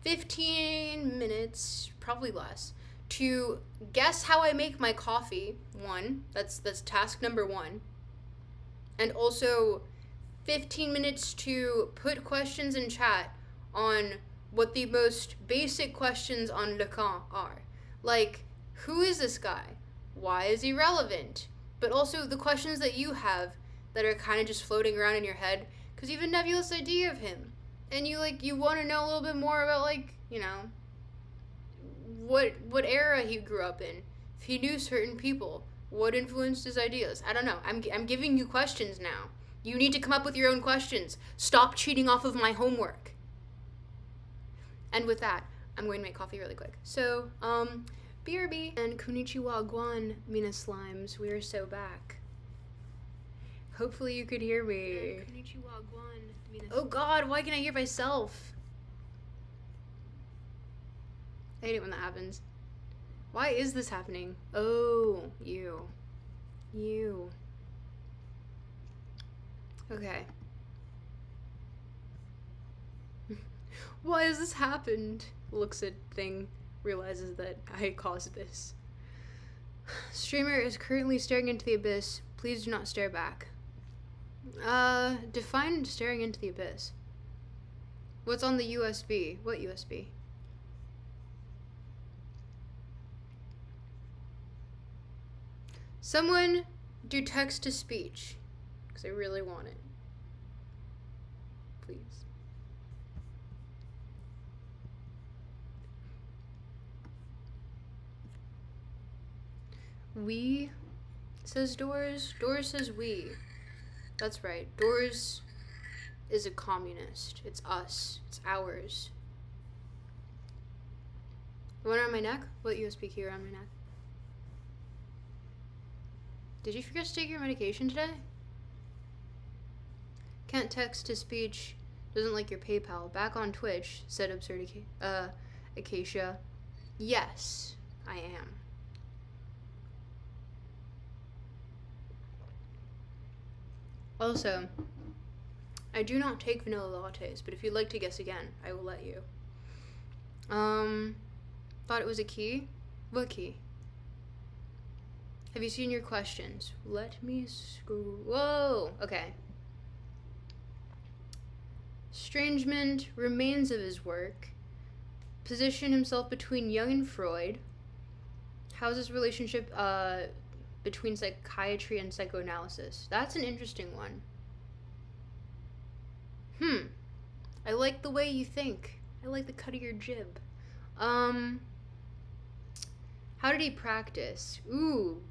15 minutes, probably less, to guess how I make my coffee. One, that's task number 1. And also 15 minutes to put questions in chat on what the most basic questions on LACAN are. Like, who is this guy? Why is he relevant? But also the questions that you have that are kind of just floating around in your head because you have a nebulous idea of him. And you want to know a little bit more about, like, you know, what era he grew up in. If he knew certain people, what influenced his ideas. I don't know. I'm giving you questions now. You need to come up with your own questions. Stop cheating off of my homework. And with that, I'm going to make coffee really quick. So, BRB and Konnichiwa Guan, Mina Slimes, we are so back. Hopefully you could hear me. Konnichiwa Guan, Mina Slimes. Oh God, why can I hear myself? I hate it when that happens. Why is this happening? Oh, you. Okay. Why has this happened? Looks at thing, realizes that I caused this. Streamer is currently staring into the abyss. Please do not stare back. Define staring into the abyss. What's on the USB? What USB? Someone do text to speech, because I really want it. Please. We, says Doors. Doors says we. That's right. Doors is a communist. It's us. It's ours. The one around my neck? What USB key around my neck? Did you forget to take your medication today? Can't text to speech. Doesn't like your PayPal. Back on Twitch, said Absurd Acacia. Yes, I am. Also, I do not take vanilla lattes, but if you'd like to guess again, I will let you. Thought it was a key? What key? Have you seen your questions? Let me scroll. Whoa! Okay. Estrangement, remains of his work. Position himself between Jung and Freud. How's his relationship between psychiatry and psychoanalysis? That's an interesting one. I like the way you think. I like the cut of your jib. Um, how did he practice? Ooh,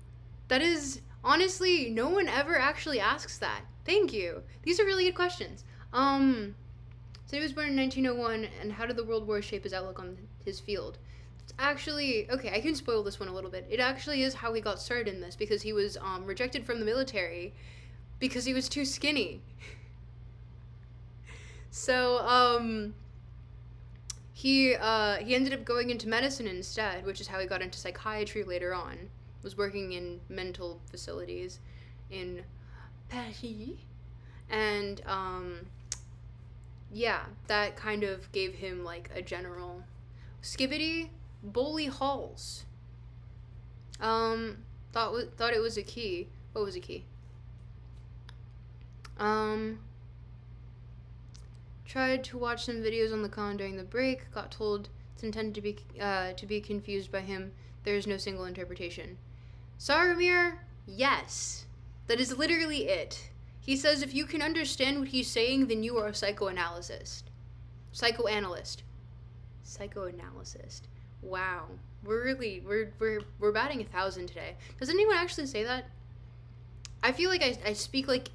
that is honestly, no one ever actually asks that. Thank you. These are really good questions. So he was born in 1901, and how did the World War shape his outlook on his field? It's actually, okay, I can spoil this one a little bit. It actually is how he got started in this, because he was rejected from the military because he was too skinny. So, he ended up going into medicine instead, which is how he got into psychiatry later on. Was working in mental facilities in Paris, and yeah, that kind of gave him like a general skibbity Bowley Halls. Thought it was a key. What was a key? Tried to watch some videos on LACAN during the break. Got told it's intended to be confused by him. There is no single interpretation. Saramir, yes, that is literally it. He says if you can understand what he's saying, then you are a psychoanalyst. Psychoanalyst. Wow. We're batting 1,000 today. Does anyone actually say that? I feel like I speak like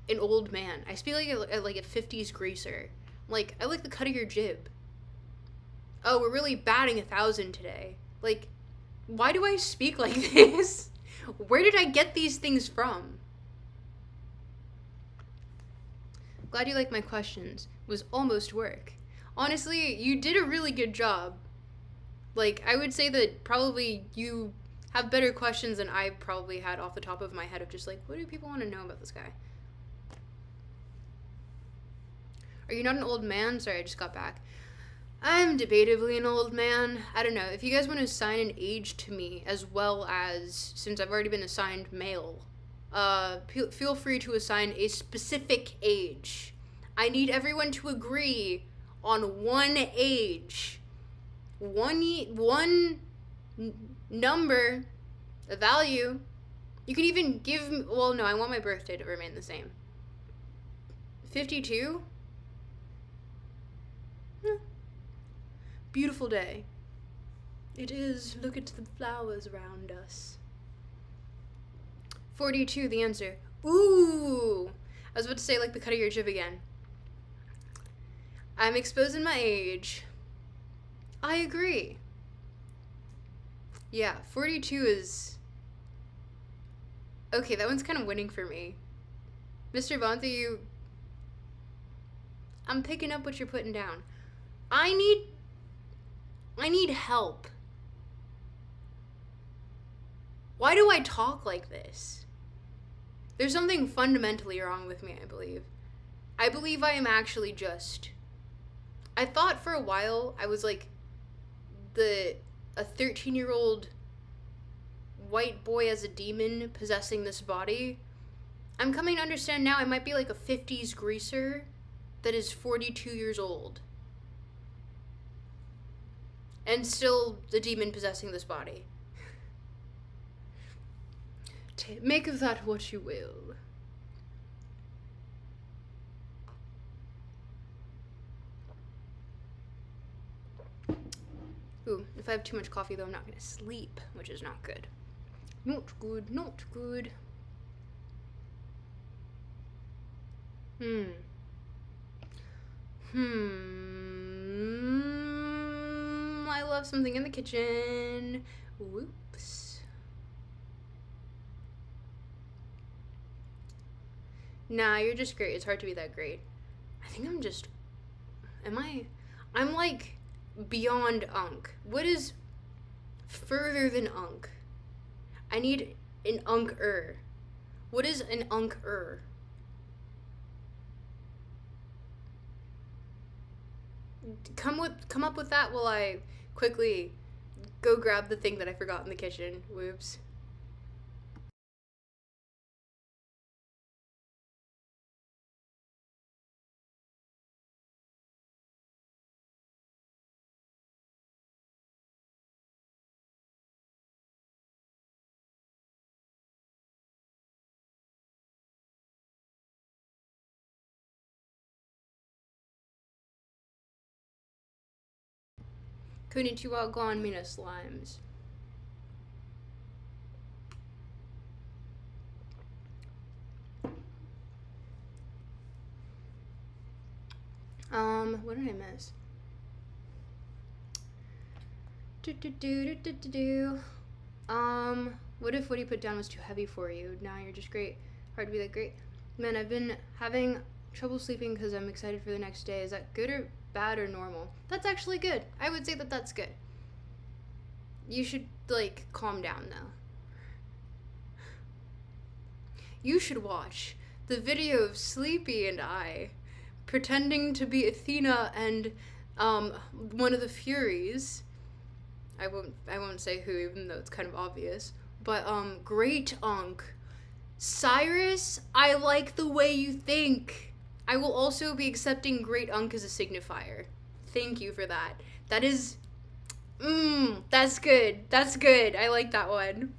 an old man. I speak like a 50s greaser. Like, I like the cut of your jib. Oh, we're really batting 1,000 today. Like, why do I speak like this? Where did I get these things from? Glad you like my questions. It was almost work. Honestly, you did a really good job. Like, I would say that probably you have better questions than I probably had off the top of my head of just like, what do people want to know about this guy? Are you not an old man? Sorry, I just got back. I'm debatably an old man. I don't know. If you guys want to assign an age to me, as well as, since I've already been assigned male, feel free to assign a specific age. I need everyone to agree on one age. One number, a value. You can even give me, well, no, I want my birthday to remain the same. 52? Beautiful day. It is. Look at the flowers around us. 42, the answer. Ooh! I was about to say, like, the cut of your jib again. I'm exposing my age. I agree. Yeah, 42 is... Okay, that one's kind of winning for me. Mr. Bonte, I'm picking up what you're putting down. I need help. Why do I talk like this? There's something fundamentally wrong with me, I believe. I believe I am actually just... I thought for a while I was like a 13-year-old white boy as a demon possessing this body. I'm coming to understand now I might be like a 50s greaser that is 42 years old. And still the demon possessing this body. Make of that what you will. Ooh, if I have too much coffee though, I'm not gonna sleep, which is not good. Not good, not good. I love something in the kitchen. Whoops. Nah, you're just great. It's hard to be that great. I think I'm just... I'm like beyond unk. What is further than unk? I need an unk-er. What is an unk-er? Come up with that while I quickly go grab the thing that I forgot in the kitchen. Whoops. Konnichiwa gonmina slimes. What did I miss? What if what you put down was too heavy for you? Now you're just great. Hard to be that great. Man, I've been having trouble sleeping because I'm excited for the next day. Is that good or bad or normal? That's actually good. I would say that that's good. You should, like, calm down, though. You should watch the video of Sleepy and I pretending to be Athena and one of the Furies. I won't say who, even though it's kind of obvious. But Great Unk, Cyrus, I like the way you think. I will also be accepting Great Unk as a signifier. Thank you for that. That is, that's good. That's good. I like that one.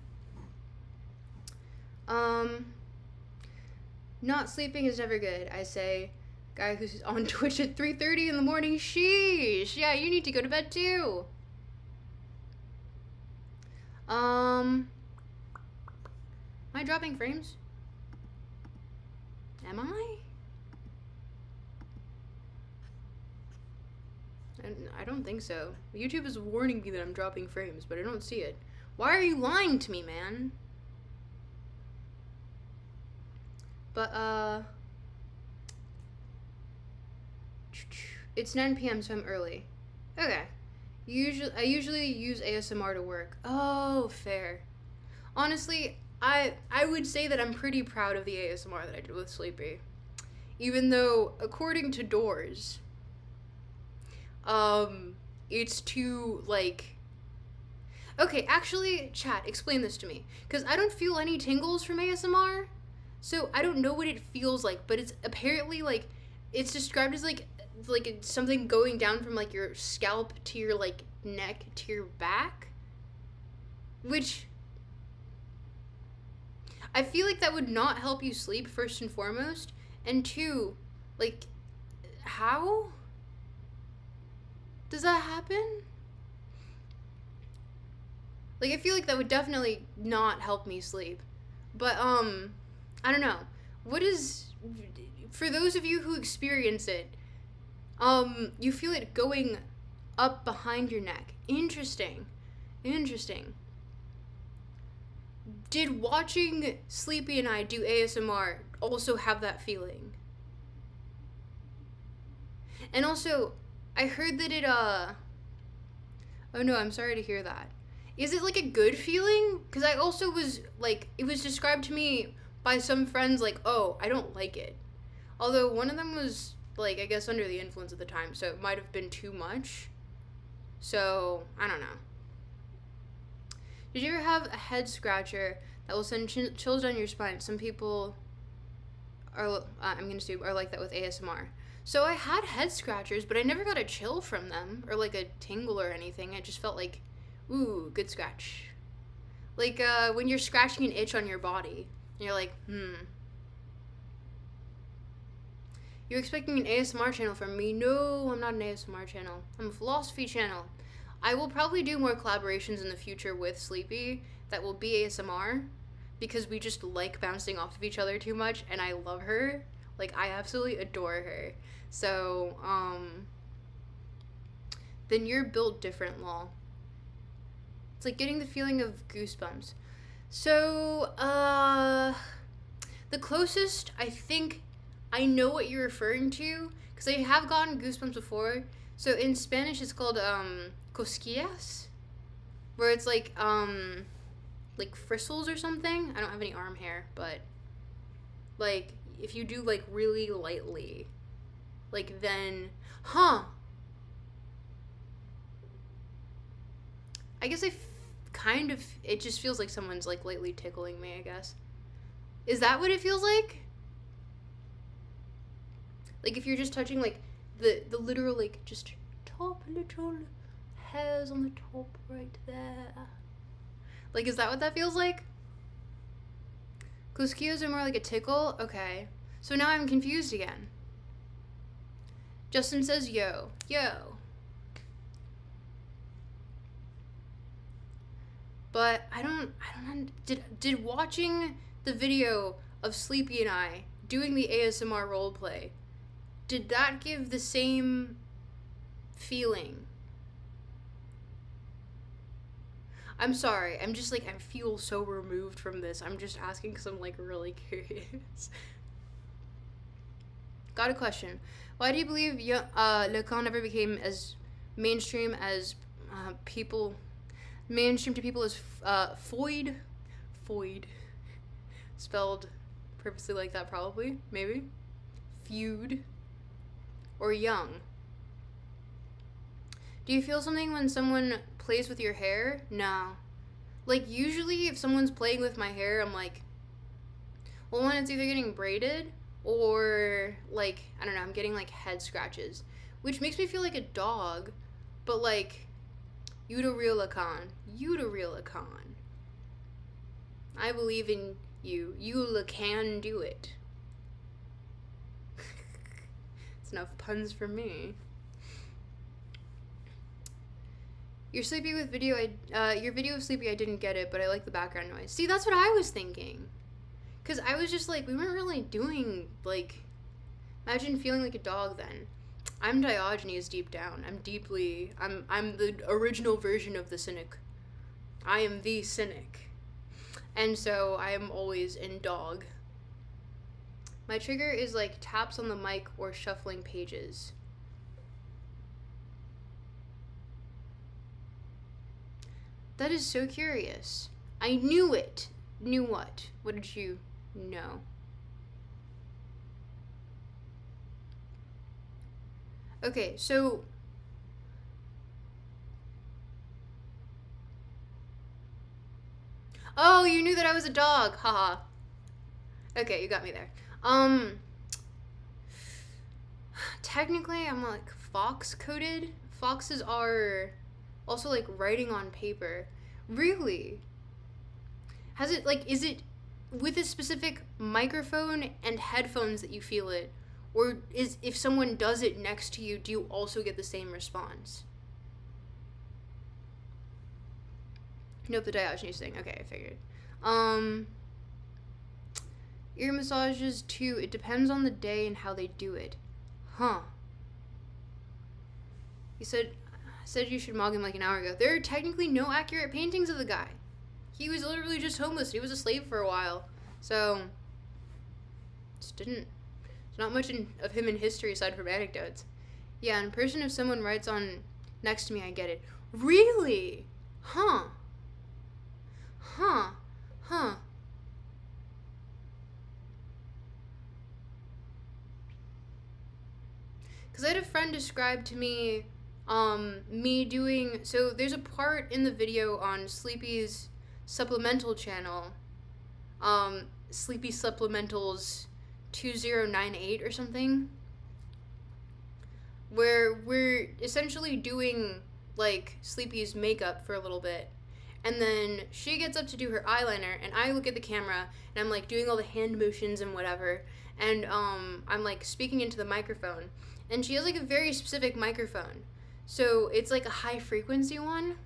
Not sleeping is never good. I say, guy who's on Twitch at 3:30 in the morning. Sheesh. Yeah, you need to go to bed too. Am I dropping frames? Am I? I don't think so. YouTube is warning me that I'm dropping frames, but I don't see it. Why are you lying to me, man? But, it's 9 p.m., so I'm early. Okay. I usually use ASMR to work. Oh, fair. Honestly, I would say that I'm pretty proud of the ASMR that I did with Sleepy. Even though, according to Doors, it's too, like... Okay, actually, chat, explain this to me. Because I don't feel any tingles from ASMR, so I don't know what it feels like, but it's apparently, like, it's described as, like it's something going down from, like, your scalp to your, like, neck to your back, which I feel like that would not help you sleep, first and foremost, and two, like, how does that happen? Like, I feel like that would definitely not help me sleep, but, I don't know, for those of you who experience it, you feel it going up behind your neck. Interesting. Did watching Sleepy and I do ASMR also have that feeling? And also, I heard that it, oh no, I'm sorry to hear that. Is it, like, a good feeling? Because I also was, like, it was described to me by some friends, like, oh, I don't like it. Although one of them was, like, I guess under the influence at the time, so it might have been too much. So, I don't know. Did you ever have a head scratcher that will send chills down your spine? Some people are, I'm gonna assume, are like that with ASMR. So I had head scratchers, but I never got a chill from them, or, like, a tingle or anything. I just felt like, ooh, good scratch. Like, when you're scratching an itch on your body, and you're like, You're expecting an ASMR channel from me? No, I'm not an ASMR channel. I'm a philosophy channel. I will probably do more collaborations in the future with Sleepy that will be ASMR, because we just like bouncing off of each other too much, and I love her. Like, I absolutely adore her. So, then you're built different, lol. It's like getting the feeling of goosebumps. So, the closest, I think, I know what you're referring to, because I have gotten goosebumps before. So in Spanish, it's called, cosquillas, where it's like frissles or something. I don't have any arm hair, but, like, if you do, like, really lightly, like, then, I guess it just feels like someone's, like, lightly tickling me, I guess. Is that what it feels like? Like, if you're just touching, like, the literal, like, just top little hairs on the top right there. Like, is that what that feels like? Cosquillas are more like a tickle? Okay. So now I'm confused again. Justin says, yo. But I don't did watching the video of Sleepy and I doing the ASMR roleplay, did that give the same feeling? I'm sorry, I'm just like, I feel so removed from this. I'm just asking because I'm like really curious. Got a question. Why do you believe LACAN never became as mainstream as mainstream to people as Foyd? Foyd. Spelled purposely like that, probably, maybe. Feud. Or young. Do you feel something when someone plays with your hair? No. Like, usually if someone's playing with my hair, I'm like, well, when it's either getting braided or, like, I don't know, I'm getting, like, head scratches, which makes me feel like a dog, but, like, you the real LACAN. You the real LACAN. I believe in you. You LACAN do it. It's enough puns for me. Your Sleepy with video, your video of Sleepy, I didn't get it, but I like the background noise. See, that's what I was thinking. Because I was just like, we weren't really doing, like, imagine feeling like a dog then. I'm Diogenes deep down. I'm the original version of the cynic. I am the cynic. And so I am always in dog. My trigger is like taps on the mic or shuffling pages. That is so curious. I knew it. Knew what? What did you know? Okay, so oh, you knew that I was a dog. Haha. Okay, you got me there. Technically I'm like fox coded. Foxes are also like writing on paper. Really? Has it, like, is it with a specific microphone and headphones that you feel it? Or is, if someone does it next to you, do you also get the same response? Nope, the Diogenes thing. Okay, I figured. Ear massages too. It depends on the day and how they do it. Huh. You said you should mog him like an hour ago. There are technically no accurate paintings of the guy. He was literally just homeless. He was a slave for a while. So, there's not much of him in history aside from anecdotes. Yeah, in person, if someone writes on next to me, I get it. Really? Huh. Huh. Huh. Because I had a friend describe to me, me doing, so there's a part in the video on Sleepy's supplemental channel, Sleepy Supplementals 2098 or something, where we're essentially doing, like, Sleepy's makeup for a little bit, and then she gets up to do her eyeliner, and I look at the camera, and I'm, like, doing all the hand motions and whatever, and, I'm, like, speaking into the microphone, and she has, like, a very specific microphone, so it's, like, a high-frequency one,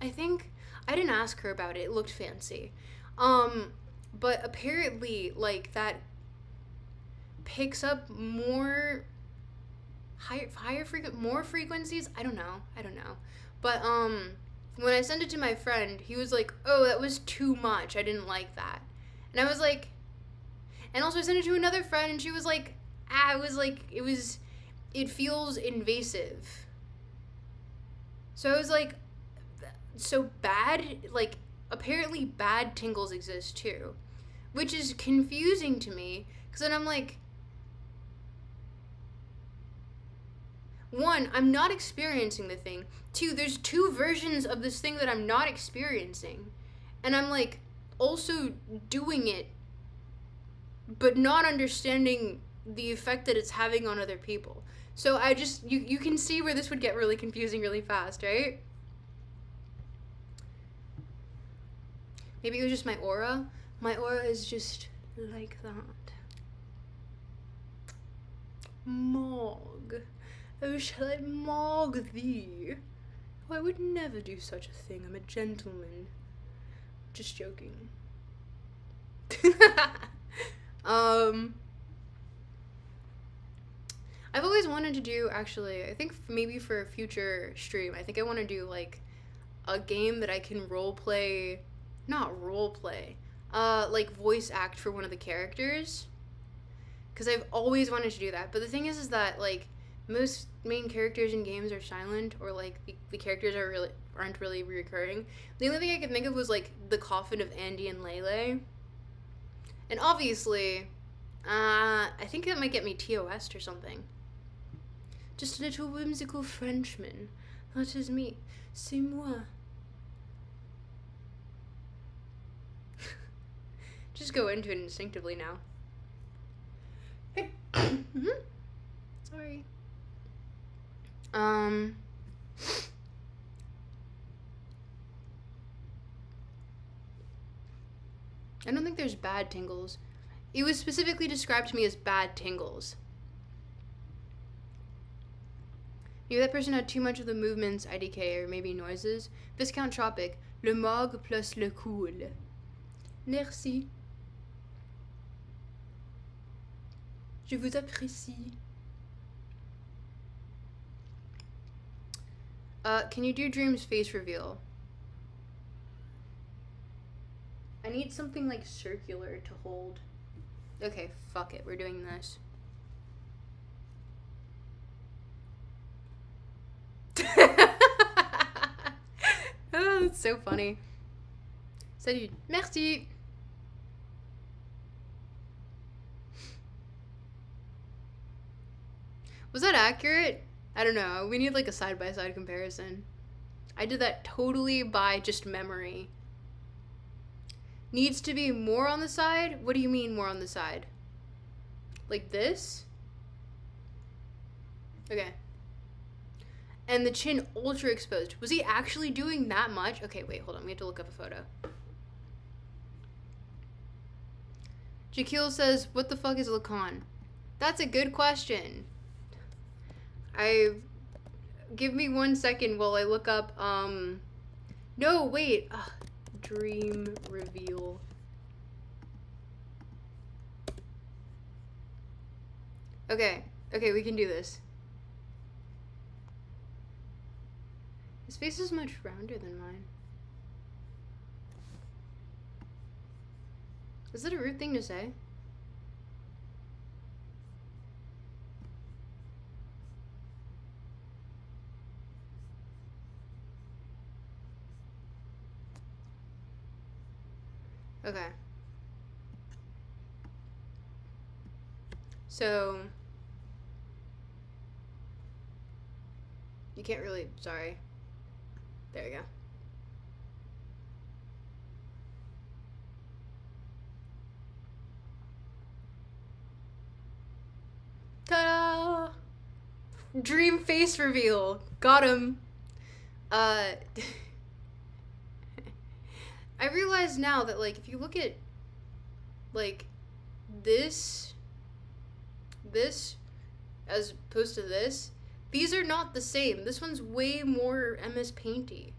I think. I didn't ask her about it. It looked fancy. But apparently, like, that picks up more more frequencies. I don't know. But, when I sent it to my friend, he was like, oh, that was too much. I didn't like that. And I was like, and also I sent it to another friend, and she was like, it feels invasive. So I was like, so bad, like, apparently bad tingles exist too, which is confusing to me, because then I'm like, one, I'm not experiencing the thing. Two, there's two versions of this thing that I'm not experiencing, and I'm, like, also doing it, but not understanding the effect that it's having on other people. So I just, you can see where this would get really confusing really fast, right? Maybe it was just my aura. My aura is just like that. Mog. Oh, shall I mog thee? Oh, I would never do such a thing. I'm a gentleman. Just joking. I've always wanted to do, actually, I think maybe for a future stream, I think I want to do, like, a game that I can not roleplay, like, voice act for one of the characters. Because I've always wanted to do that. But the thing is that, like, most main characters in games are silent, or, like, the characters aren't really recurring. The only thing I could think of was, like, the coffin of Andy and Lele. And obviously, I think that might get me TOS or something. Just a little whimsical Frenchman. That is me. C'est moi. Just go into it instinctively now. Sorry. I don't think there's bad tingles. It was specifically described to me as bad tingles. Maybe that person had too much of the movements, IDK, or maybe noises. Viscount Tropic. Le morgue plus le cool. Merci. Je vous apprécie. Can you do Dream's face reveal? I need something like circular to hold. Okay, fuck it. We're doing this. Oh, that's so funny. Salut. Merci. Was that accurate? I don't know. We need like a side-by-side comparison. I did that totally by just memory. Needs to be more on the side? What do you mean more on the side? Like this? Okay. And the chin ultra exposed. Was he actually doing that much? Okay, wait, hold on. We have to look up a photo. Jaquil says, what the fuck is LACAN? That's a good question. Give me 1 second while I look up, no, wait. Ugh. Dream reveal. Okay, we can do this. His face is much rounder than mine. Is that a rude thing to say? Okay. So, you can't really, sorry. There you go. Ta-da! Dream face reveal. Got him. I realize now that, like, if you look at, like, this as opposed to this, these are not the same. This one's way more MS Painty.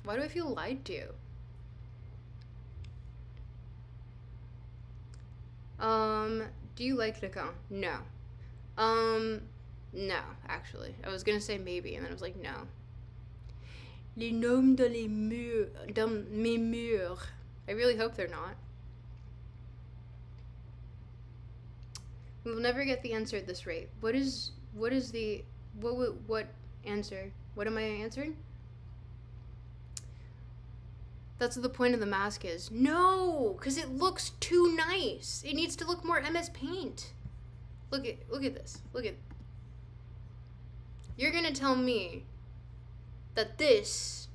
Why do I feel lied to? Do you like LACAN? No. No, actually. I was gonna say maybe, and then I was like, no. Les gnomes dans mes murs. I really hope they're not. We'll never get the answer at this rate. What answer? What am I answering? That's what the point of the mask is. No, because it looks too nice. It needs to look more MS Paint. Look at this. You're gonna tell me that this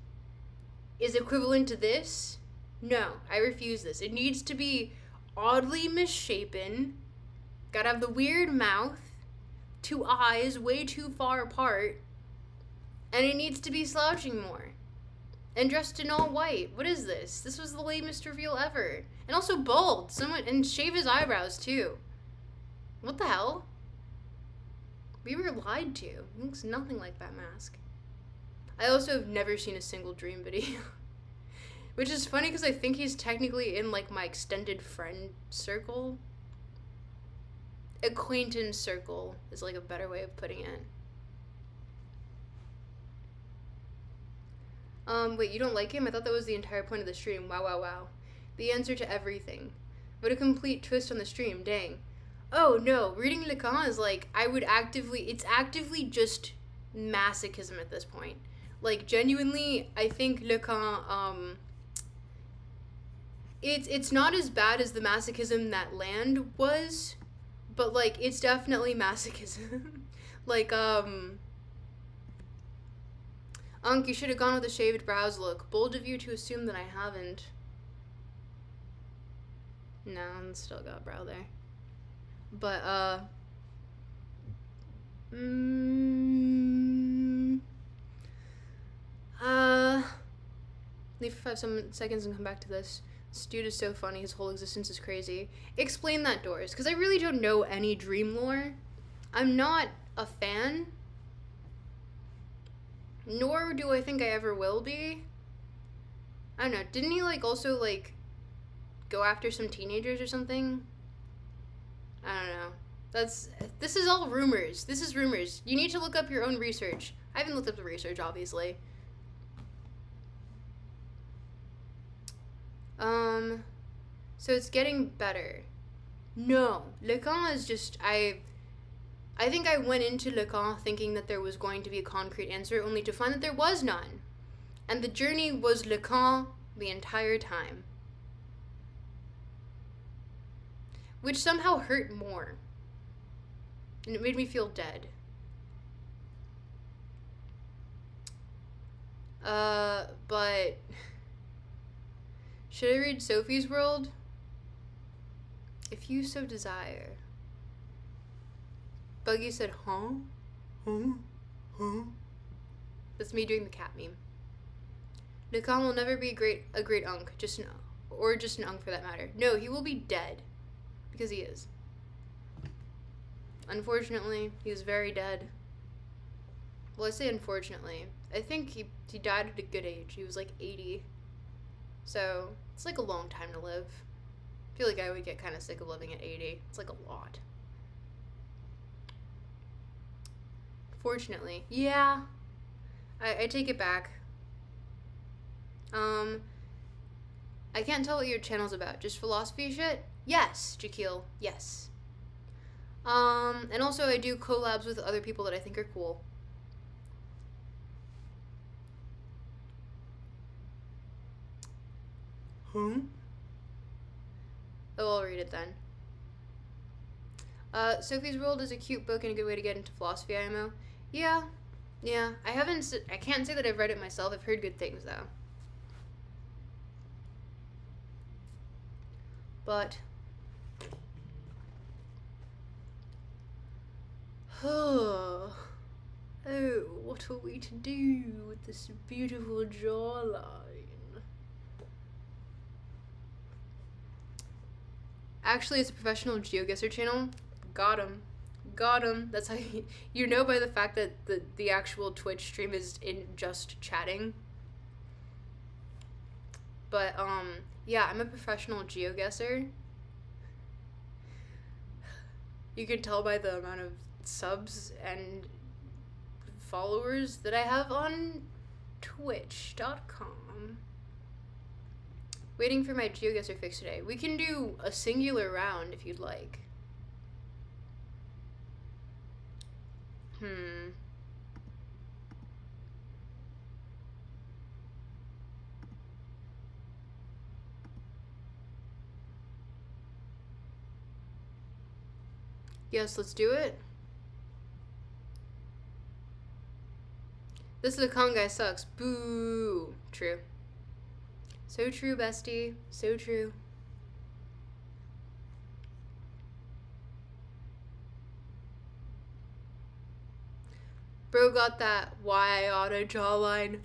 is equivalent to this? No, I refuse this. It needs to be oddly misshapen. Gotta have the weird mouth, 2 eyes way too far apart, and it needs to be slouching more. And dressed in all white. What is this? This was the lamest reveal ever. And also bald. And shave his eyebrows too. What the hell? We were lied to. It looks nothing like that mask. I also have never seen a single Dream video. Which is funny because I think he's technically in, like, my extended friend circle. Acquaintance circle is, like, a better way of putting it. Wait, you don't like him? I thought that was the entire point of the stream. Wow, wow, wow. The answer to everything. What a complete twist on the stream. Dang. Oh, no. Reading LACAN is, like, it's actively just masochism at this point. Like, genuinely, I think LACAN, it's not as bad as the masochism that Land was, but, like, it's definitely masochism. Like, Unc, you should have gone with a shaved brows look. Bold of you to assume that I haven't. No, I'm still got brow there. But, leave for 5 seconds and come back to this. This dude is so funny. His whole existence is crazy. Explain that, Doors, because I really don't know any dream lore. I'm not a fan. Nor do I think I ever will be. I don't know. Didn't he, like, also, like, go after some teenagers or something? I don't know. This is all rumors. This is rumors. You need to look up your own research. I haven't looked up the research, obviously. So it's getting better. No. LACAN is just, I think I went into LACAN thinking that there was going to be a concrete answer, only to find that there was none. And the journey was LACAN the entire time. Which somehow hurt more. And it made me feel dead. But should I read Sophie's World? If you so desire. Buggy said, huh? Huh? Huh? That's me doing the cat meme. LACAN will never be a great Unk, just an Unk for that matter. No, he will be dead. Because he is. Unfortunately, he is very dead. Well, I say unfortunately. I think he died at a good age. He was like 80. So, it's like a long time to live. I feel like I would get kind of sick of living at 80. It's like a lot. Fortunately. Yeah. I take it back. I can't tell what your channel's about. Just philosophy shit? Yes, Jaquil. Yes. And also I do collabs with other people that I think are cool. Oh, I'll read it then. Sophie's World is a cute book and a good way to get into philosophy IMO. Yeah. I can't say that I've read it myself. I've heard good things, though. But oh, what are we to do with this beautiful jawline? Actually, it's a professional GeoGuessr channel. Got him. That's how you know by the fact that the actual Twitch stream is in just chatting. But, yeah, I'm a professional GeoGuessr. You can tell by the amount of subs and followers that I have on twitch.com. Waiting for my GeoGuessr fix today. We can do a singular round if you'd like. Yes, let's do it. This LACAN guy sucks. Boo. True. So true, bestie. So true. Bro got that why I oughta jawline.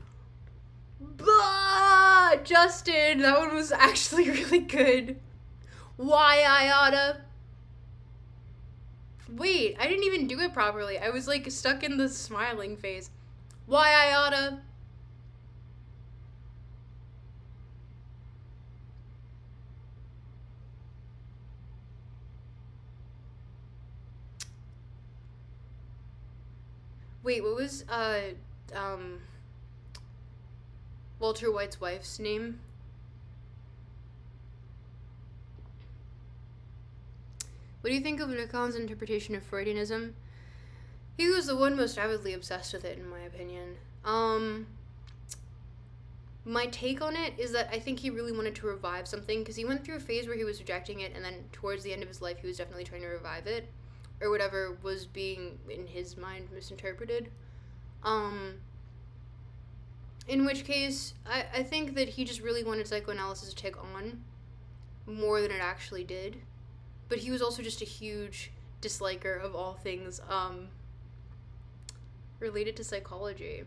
Bah! Justin, that one was actually really good. Why I oughta. Wait, I didn't even do it properly. I was like stuck in the smiling phase. Why I oughta. Wait, what was um Walter White's wife's name? What do you think of LACAN's interpretation of Freudianism? He was the one most avidly obsessed with it, in my opinion. My take on it is that I think he really wanted to revive something, because he went through a phase where he was rejecting it, and then towards the end of his life he was definitely trying to revive it, or whatever was being, in his mind, misinterpreted. In which case, I think that he just really wanted psychoanalysis to take on more than it actually did. But he was also just a huge disliker of all things related to psychology.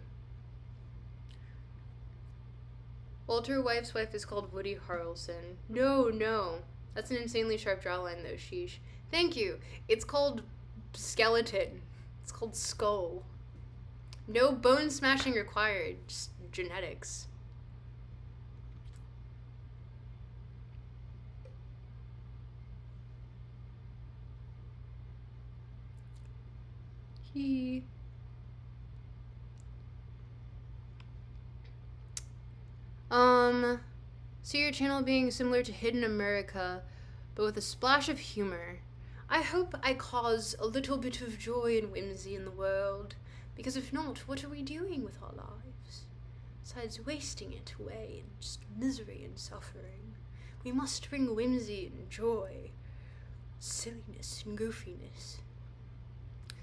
Walter White's wife is called Woody Harrelson. No. That's an insanely sharp jawline, though, sheesh. Thank you. It's called skeleton. It's called skull. No bone smashing required, just genetics. See your channel being similar to Hidden America, but with a splash of humor. I hope I cause a little bit of joy and whimsy in the world, because if not, what are we doing with our lives? Besides wasting it away in just misery and suffering, we must bring whimsy and joy, silliness and goofiness.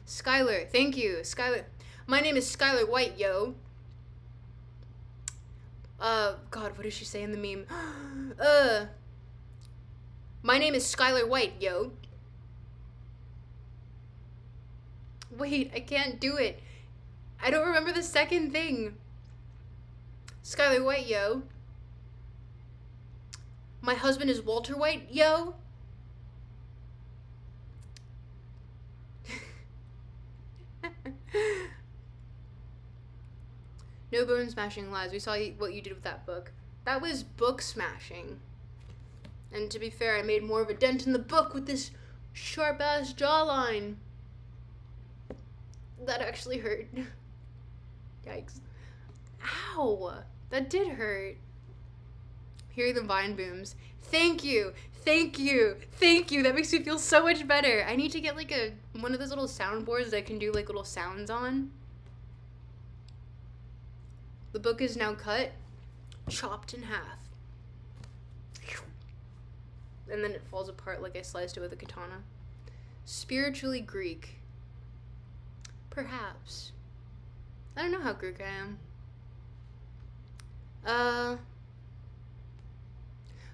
Skylar, thank you. Skylar. My name is Skylar White, yo. God, what did she say in the meme? My name is Skylar White, yo. Wait, I can't do it. I don't remember the second thing. Skylar White, yo. My husband is Walter White, yo. No bone smashing lies. We saw what you did with that book. That was book smashing. And to be fair, I made more of a dent in the book with this sharp ass jawline. That actually hurt. Yikes. Ow! That did hurt. Hearing the vine booms. Thank you! Thank you! Thank you! That makes me feel so much better. I need to get like one of those little soundboards that I can do like little sounds on. The book is now cut, chopped in half. And then it falls apart like I sliced it with a katana. Spiritually Greek. Perhaps. I don't know how Greek I am.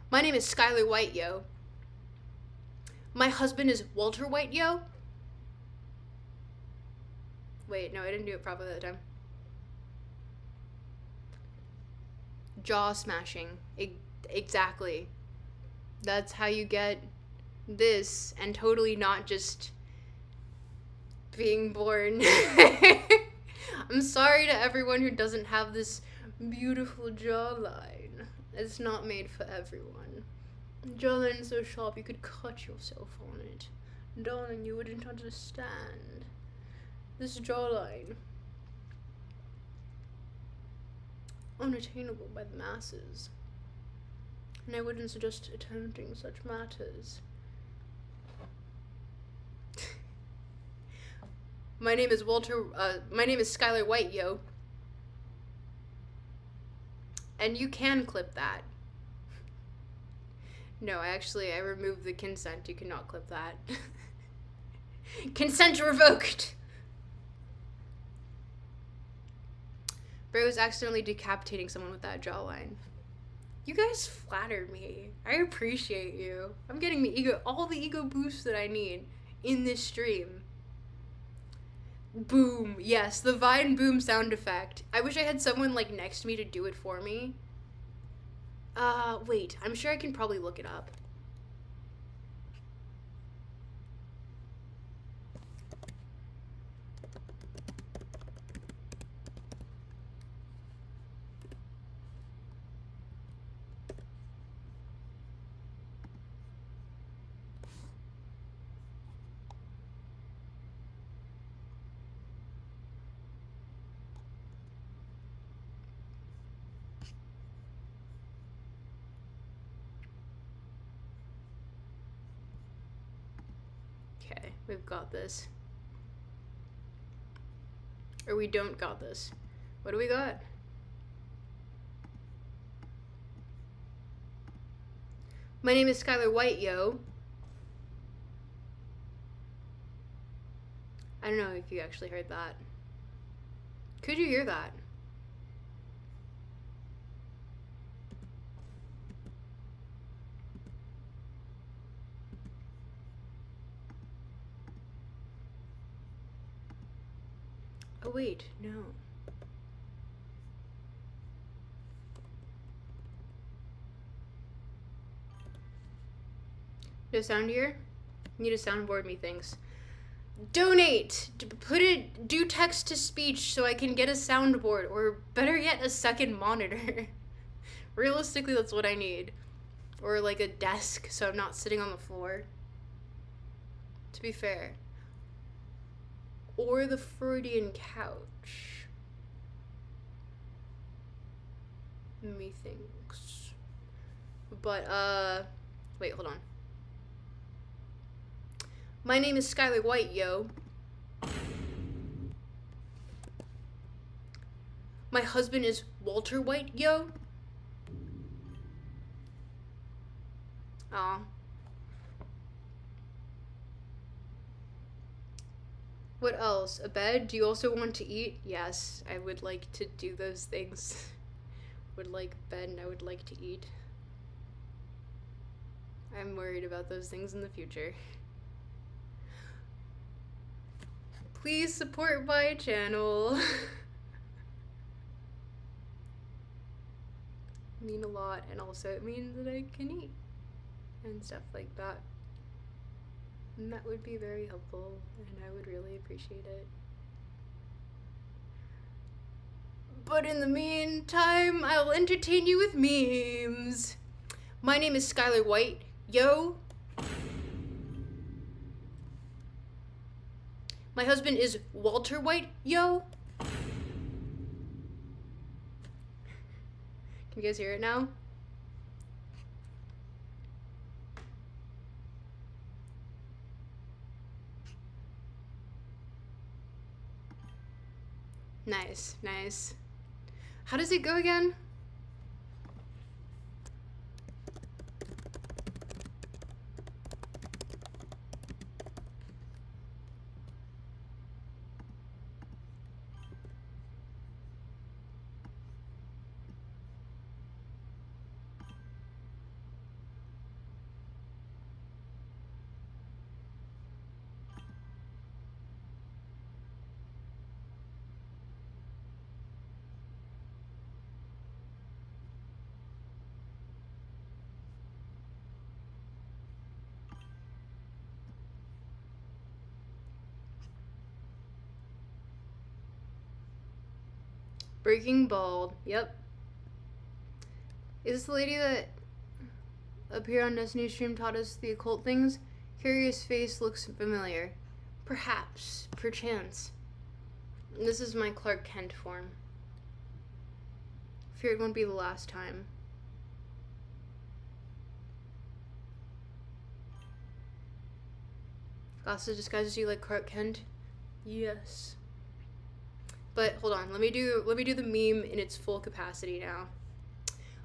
My name is Skylar White, yo. My husband is Walter White, yo. Wait, no, I didn't do it properly that time. Jaw smashing. Exactly. That's how you get this, and totally not just being born. I'm sorry to everyone who doesn't have this beautiful jawline. It's not made for everyone. Jawline so sharp you could cut yourself on it. Darling, you wouldn't understand. This jawline. Unattainable by the masses. And I wouldn't suggest attempting such matters. My name is Skylar White, yo. And you can clip that. No, I removed the consent. You cannot clip that. Consent revoked! Bro was accidentally decapitating someone with that jawline. You guys flattered me. I appreciate you. I'm getting all the ego boosts that I need in this stream. Boom. Yes, the vine boom sound effect. I wish I had someone like next to me to do it for me. Wait. I'm sure I can probably look it up. We've got this. Or we don't got this. What do we got? My name is Skylar White, yo. I don't know if you actually heard that. Could you hear that? Oh wait, no. No sound here? Need a soundboard, methinks. Donate! Do text to speech so I can get a soundboard, or better yet, a second monitor. Realistically, that's what I need. Or like a desk so I'm not sitting on the floor. To be fair. Or the Freudian couch. Methinks. But, wait, hold on. My name is Skylar White, yo. My husband is Walter White, yo. Aw. What else? A bed? Do you also want to eat? Yes, I would like to do those things. Would like bed and I would like to eat. I'm worried about those things in the future. Please support my channel. Mean a lot, and also it means that I can eat and stuff like that. And that would be very helpful, and I would really appreciate it. But in the meantime, I'll entertain you with memes. My name is Skylar White, yo. My husband is Walter White, yo. Can you guys hear it now? Nice, nice. How does it go again? Breaking Bald. Yep. Is this the lady that appeared on Destiny's stream taught us the occult things? Curious face looks familiar. Perhaps. Perchance. This is my Clark Kent form. Fear it won't be the last time. Glasses disguises you like Clark Kent? Yes. But hold on, let me do the meme in its full capacity now.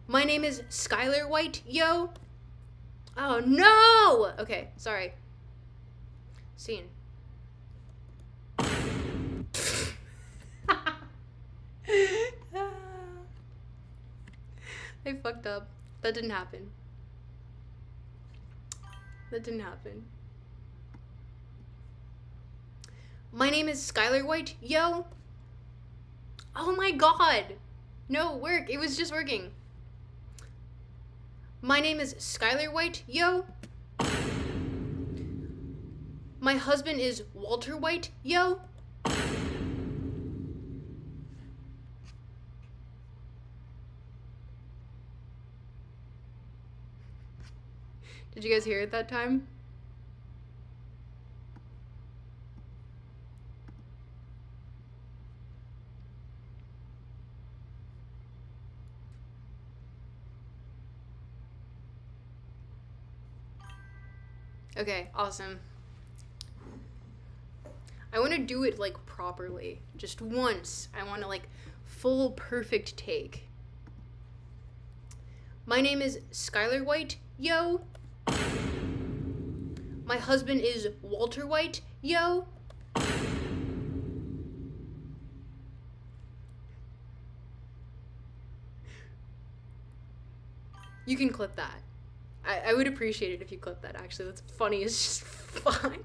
My name is Skylar White, yo. Oh no! Okay, sorry. Scene. I fucked up. That didn't happen. That didn't happen. My name is Skylar White, yo. Oh my god. No, work. It was just working. My name is Skylar White, yo. My husband is Walter White, yo. Did you guys hear it that time? Okay, awesome. I want to do it, like, properly. Just once. I want to, like, full perfect take. My name is Skylar White, yo. My husband is Walter White, yo. You can clip that. I would appreciate it if you clip that, actually. That's funny as just fuck.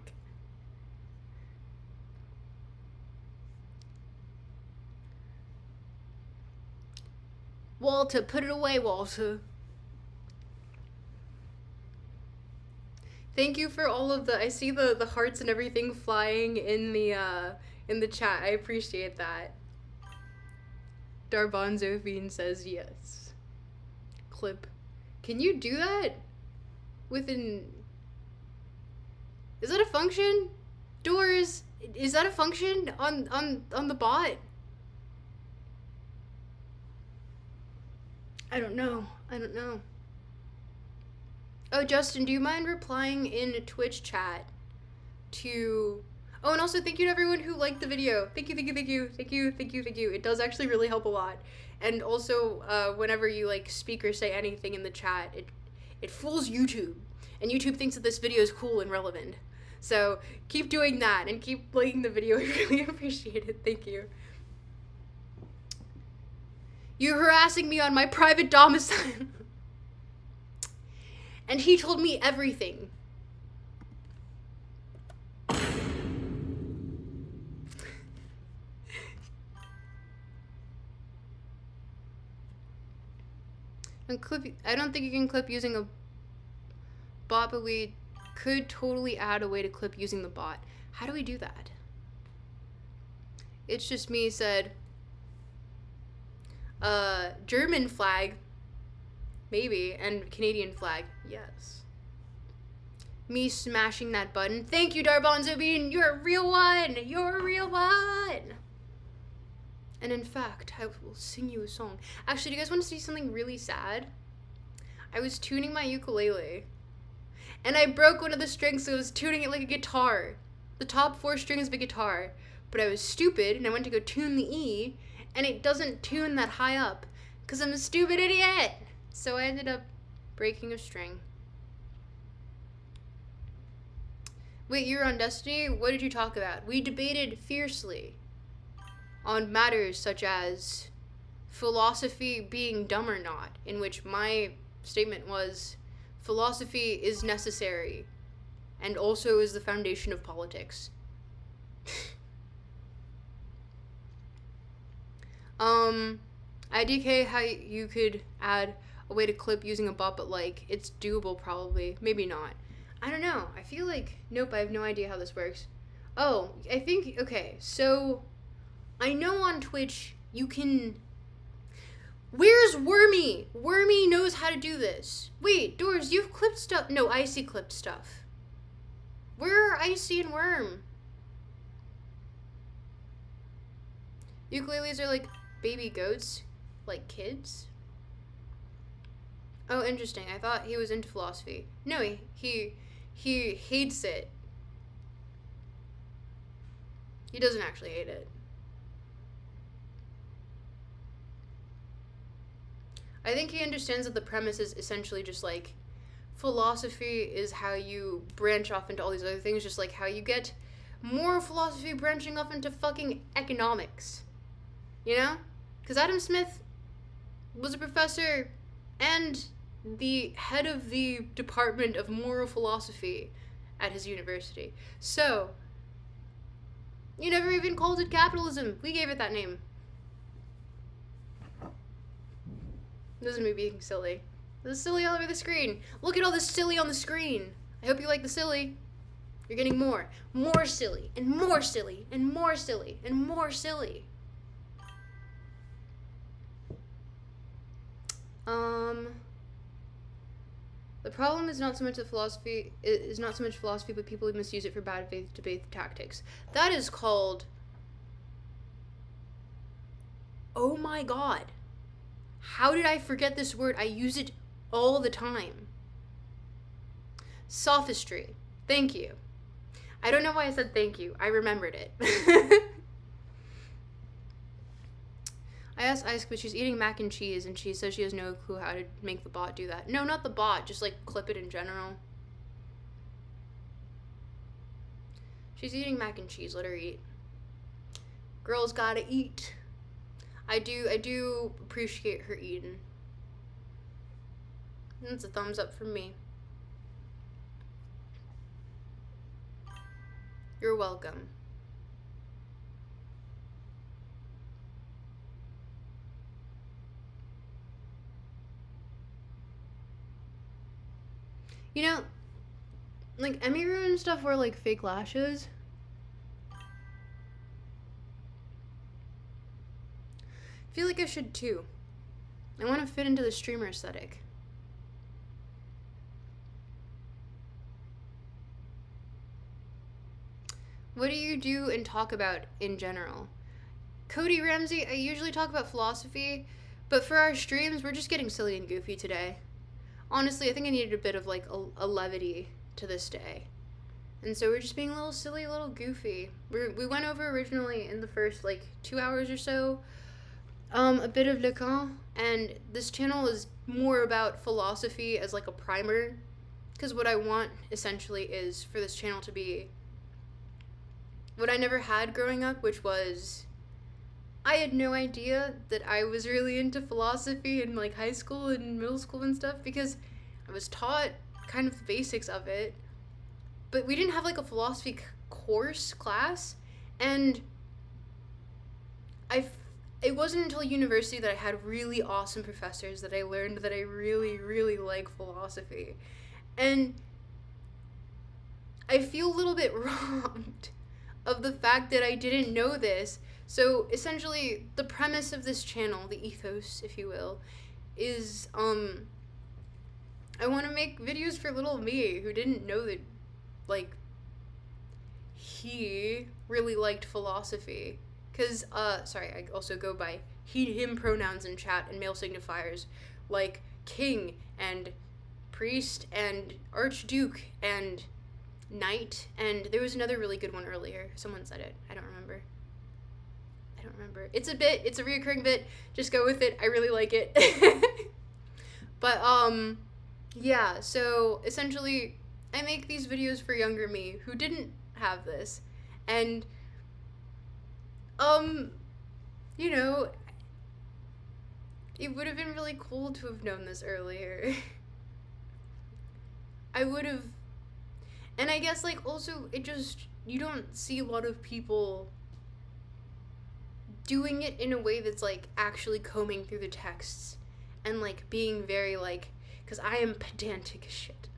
Walter, put it away, Walter. Thank you for all of the, I see the hearts and everything flying in the chat. I appreciate that. Darbonzophine says yes. Clip. Can you do that? Is that a function? Doors, is that a function on the bot? I don't know. Oh, Justin, do you mind replying in Twitch chat to... Oh, and also thank you to everyone who liked the video. Thank you. It does actually really help a lot. And also, whenever you, like, speak or say anything in the chat, it fools YouTube. And YouTube thinks that this video is cool and relevant. So, keep doing that and keep liking the video. I really appreciate it. Thank you. You're harassing me on my private domicile. And he told me everything. I don't think you can clip using a bot, but we could totally add a way to clip using the bot. How do we do that? It's just me said, German flag, maybe, and Canadian flag, yes. Me smashing that button. Thank you, Darbonzo Bean. You're a real one. You're a real one. And in fact, I will sing you a song. Actually, do you guys want to see something really sad? I was tuning my ukulele, and I broke one of the strings, so I was tuning it like a guitar. The top 4 strings of a guitar. But I was stupid, and I went to go tune the E, and it doesn't tune that high up, because I'm a stupid idiot. So I ended up breaking a string. Wait, you were on Destiny? What did you talk about? We debated fiercely on matters such as philosophy being dumb or not, in which my statement was philosophy is necessary and also is the foundation of politics. IDK, how you could add a way to clip using a bot, but like it's doable probably, maybe not. I don't know. I feel like, nope, I have no idea how this works. Oh, I think, okay, so I know on Twitch you can... Where's Wormy? Wormy knows how to do this. Wait, Doors, you've clipped stuff. No, Icy clipped stuff. Where are Icy and Worm? Ukuleles are like baby goats, like kids. Oh, interesting. I thought he was into philosophy. No, he hates it. He doesn't actually hate it. I think he understands that the premise is essentially just like philosophy is how you branch off into all these other things, just like how you get more philosophy branching off into fucking economics. You know? Because Adam Smith was a professor and the head of the Department of Moral Philosophy at his university. So, you never even called it capitalism. We gave it that name. This is me being silly. This is silly all over the screen. Look at all this silly on the screen. I hope you like the silly. You're getting more. More silly, and more silly, and more silly, and more silly. The problem is not so much philosophy, but people who misuse it for bad faith debate tactics. That is called... Oh my god. How did I forget this word? I use it all the time. Sophistry. Thank you. I don't know why I said thank you. I remembered it. I asked Ice, but she's eating mac and cheese, and she says she has no clue how to make the bot do that. No, not the bot, just like clip it in general. She's eating mac and cheese, let her eat. Girls gotta eat. I do appreciate her eating. That's a thumbs up from me. You're welcome. You know, like Emmy and stuff wear like fake lashes. I feel like I should too. I want to fit into the streamer aesthetic. What do you do and talk about in general? Cody Ramsey, I usually talk about philosophy, but for our streams, we're just getting silly and goofy today. Honestly, I think I needed a bit of like a levity to this day. And so we're just being a little silly, a little goofy. We went over originally in the first like 2 hours or so, a bit of LACAN, and this channel is more about philosophy as like a primer, because what I want essentially is for this channel to be what I never had growing up, which was I had no idea that I was really into philosophy in like high school and middle school and stuff, because I was taught kind of the basics of it, but we didn't have like a philosophy course class, and it wasn't until university that I had really awesome professors that I learned that I really, really like philosophy. And I feel a little bit robbed of the fact that I didn't know this. So essentially, the premise of this channel, the ethos, if you will, is I want to make videos for little me who didn't know that, like, he really liked philosophy. Because, sorry, I also go by he, him pronouns in chat and male signifiers, like king and priest and archduke and knight, and there was another really good one earlier. Someone said it. I don't remember. It's a reoccurring bit. Just go with it. I really like it. But, yeah, so essentially, I make these videos for younger me who didn't have this, and you know, it would have been really cool to have known this earlier. I would have, and I guess, like, also, it just, you don't see a lot of people doing it in a way that's, like, actually combing through the texts, and, like, being very, like, because I am pedantic as shit,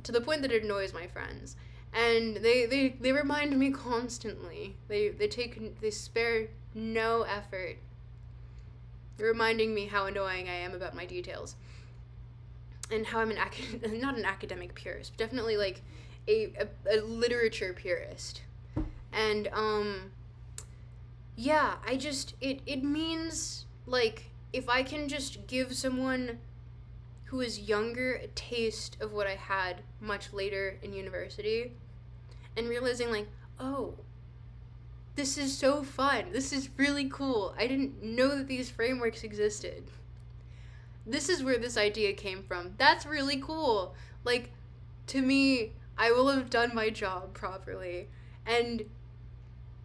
to the point that it annoys my friends. And they remind me constantly. They spare no effort reminding me how annoying I am about my details. And how I'm not an academic purist, but definitely like a literature purist. And yeah, I just it means, like, if I can just give someone who is younger a taste of what I had much later in university, and realizing, like, oh, this is so fun, this is really cool, I didn't know that these frameworks existed, this is where this idea came from, that's really cool, like, to me, I will have done my job properly. And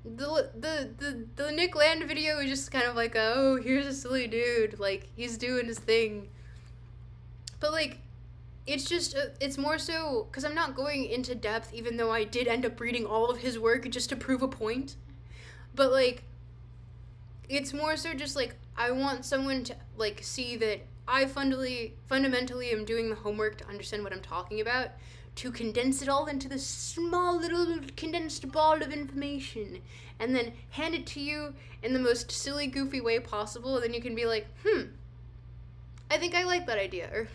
the Nick Land video is just kind of like, oh, here's a silly dude, like, he's doing his thing. But, like, it's just, it's more so, because I'm not going into depth, even though I did end up reading all of his work just to prove a point. But, like, it's more so just, like, I want someone to, like, see that I fundamentally am doing the homework to understand what I'm talking about, to condense it all into this small little condensed ball of information, and then hand it to you in the most silly, goofy way possible, and then you can be like, I think I like that idea, or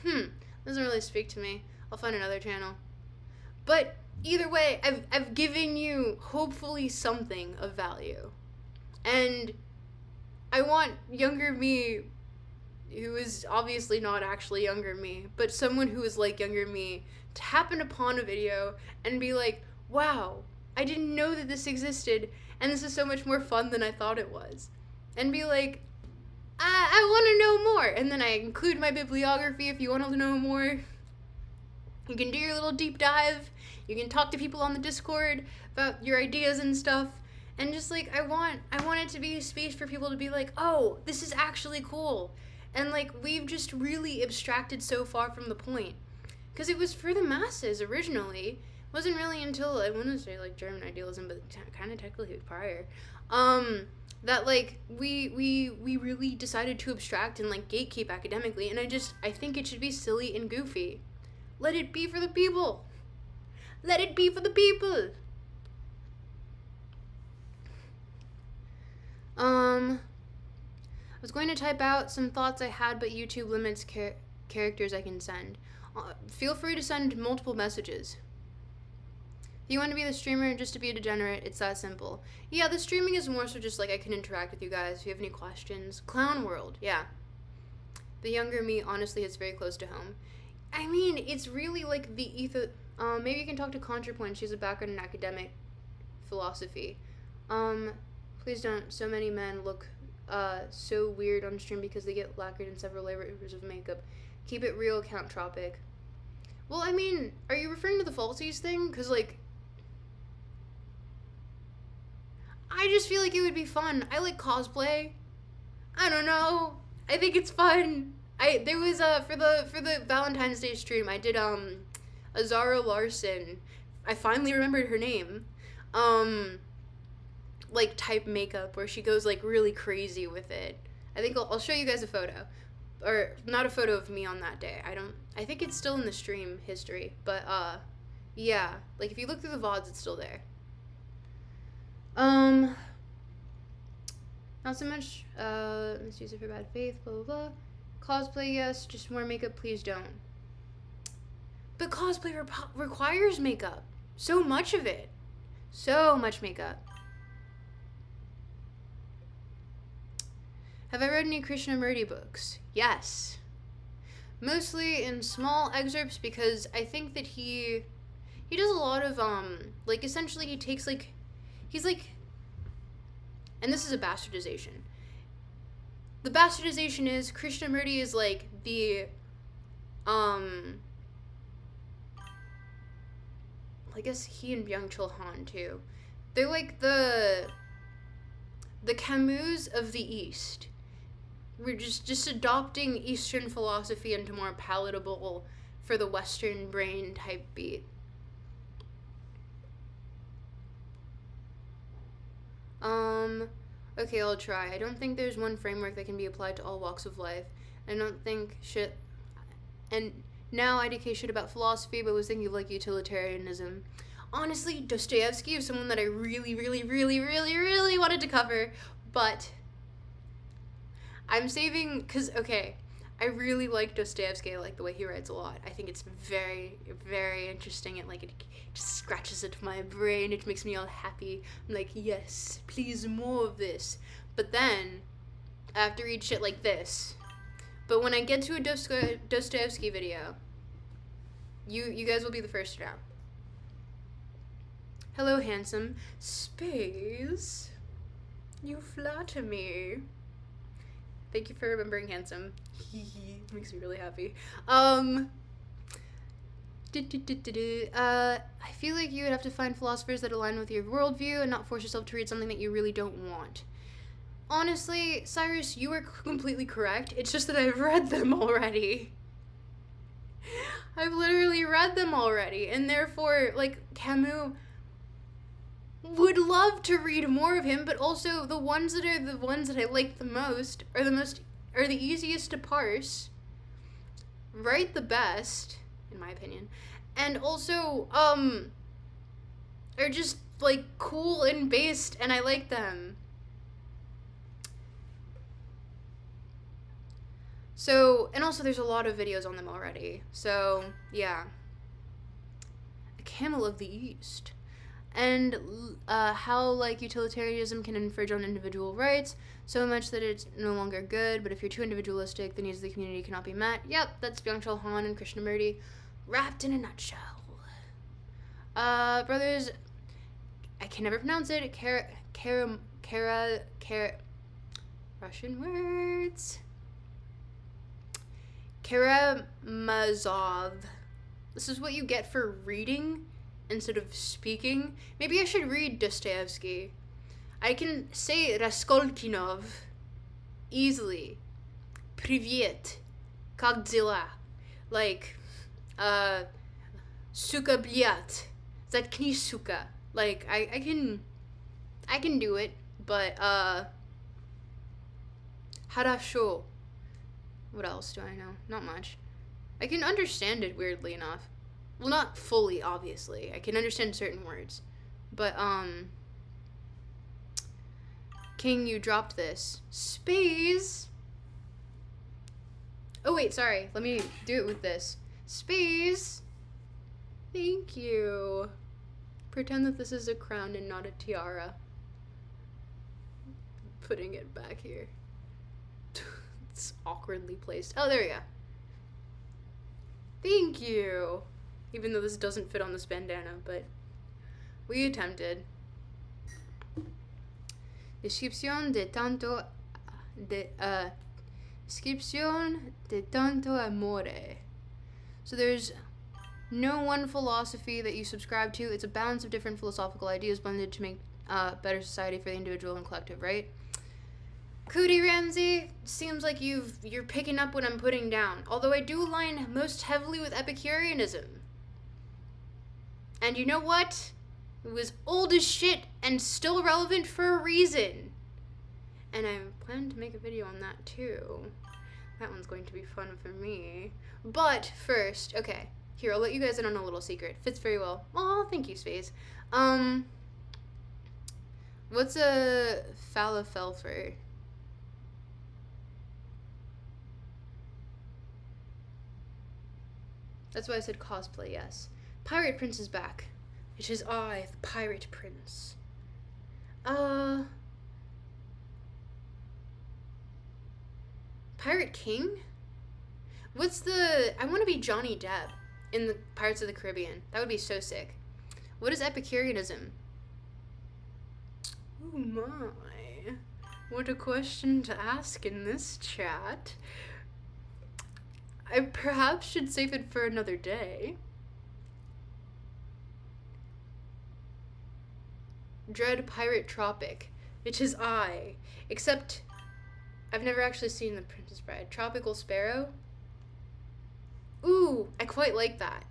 doesn't really speak to me, I'll find another channel. But either way, I've given you hopefully something of value, and I want younger me, who is obviously not actually younger me, but someone who is like younger me, to happen upon a video and be like, wow, I didn't know that this existed, and this is so much more fun than I thought it was. And be like, I want to know more. And then I include my bibliography if you want to know more. You can do your little deep dive. You can talk to people on the Discord about your ideas and stuff. And just like, I want it to be a space for people to be like, oh, this is actually cool. And like, we've just really abstracted so far from the point. Because it was for the masses originally. It wasn't really until, I want to say like German idealism, but kind of technically prior. That like we really decided to abstract and like gatekeep academically, and I think it should be silly and goofy. Let it be for the people. Let it be for the people. I was going to type out some thoughts I had, but YouTube limits characters I can send. Feel free to send multiple messages. If you want to be the streamer just to be a degenerate, it's that simple. Yeah, the streaming is more so just like I can interact with you guys if you have any questions. Clown World, yeah. The younger me honestly hits very close to home. I mean, it's really like the ether. Maybe you can talk to ContraPoint. She has a background in academic philosophy. Please don't. So many men look so weird on stream because they get lacquered in several layers of makeup. Keep it real, Count Tropic. Well, I mean, are you referring to the falsies thing? Because like, I just feel like it would be fun. I like cosplay. I don't know. I think it's fun. There was for the Valentine's Day stream, I did Azara Larson. I finally remembered her name. Like type makeup where she goes like really crazy with it. I think I'll show you guys a photo. Or not a photo of me on that day. I think it's still in the stream history, but yeah, like if you look through the VODs, it's still there. Not so much, misuse it for bad faith, blah, blah, blah. Cosplay, yes, just more makeup, please don't. But cosplay requires makeup. So much of it. So much makeup. Have I read any Krishnamurti books? Yes. Mostly in small excerpts because I think that he does a lot of, like, essentially he takes, like, he's like, and this is a bastardization. The bastardization is Krishnamurti is like the, I guess he and Byung-Chul Han too. They're like the Camus of the East. We're just adopting Eastern philosophy into more palatable for the Western brain type beat. Okay, I'll try. I don't think there's one framework that can be applied to all walks of life. I don't think shit, and now IDK shit about philosophy, but was thinking of like utilitarianism. Honestly, Dostoevsky is someone that I really wanted to cover, but I'm saving, cause okay, I really like Dostoevsky. I like the way he writes a lot. I think it's very interesting, and like it just scratches at my brain. It makes me all happy. I'm like, yes, please more of this. But then I have to read shit like this. But when I get to a Dostoevsky video, you guys will be the first to know. Hello, handsome. Space. You flatter me. Thank you for remembering handsome. Makes me really happy. I feel like you would have to find philosophers that align with your worldview and not force yourself to read something that you really don't want. Honestly, Cyrus, you are completely correct. It's just that I've read them already. I've literally read them already, and therefore, like, Camus would love to read more of him, but also the ones that are the ones that I like the most are the easiest to parse, write the best, in my opinion, and also are just like cool and based, and I like them. So, and also there's a lot of videos on them already. So, yeah. A Camel of the East. And how, like, utilitarianism can infringe on individual rights so much that it's no longer good, but if you're too individualistic, the needs of the community cannot be met. Yep, that's Byung-Chul Han and Krishnamurti wrapped in a nutshell. Brothers, I can never pronounce it. Russian words. Karamazov. This is what you get for reading instead of speaking. Maybe I should read Dostoevsky. I can say Raskolnikov easily. Privyet. Как дела? Like, suka blyat. Zatkni suka. Like, I can do it, but, Harasho. What else do I know? Not much. I can understand it, weirdly enough. Well, not fully, obviously. I can understand certain words. But, King, you dropped this. Space. Oh, wait, sorry. Let me do it with this. Space. Thank you. Pretend that this is a crown and not a tiara. Putting it back here. It's awkwardly placed. Oh, there we go. Thank you. Even though this doesn't fit on this bandana, but we attempted. Descripción de tanto amore. So there's no one philosophy that you subscribe to. It's a balance of different philosophical ideas blended to make a better society for the individual and collective, right? Cootie Ramsey, seems like you're picking up what I'm putting down. Although I do align most heavily with Epicureanism. And you know what? It was old as shit and still relevant for a reason. And I plan to make a video on that too. That one's going to be fun for me. But first, okay. Here, I'll let you guys in on a little secret. Fits very well. Oh, thank you, Space. What's a falafel? That's why I said cosplay, yes. Pirate Prince is back. It is I, the Pirate Prince. Pirate King? I want to be Johnny Depp in the Pirates of the Caribbean. That would be so sick. What is Epicureanism? Oh my. What a question to ask in this chat. I perhaps should save it for another day. Dread Pirate Tropic. It is I. Except, I've never actually seen The Princess Bride. Tropical Sparrow? Ooh, I quite like that.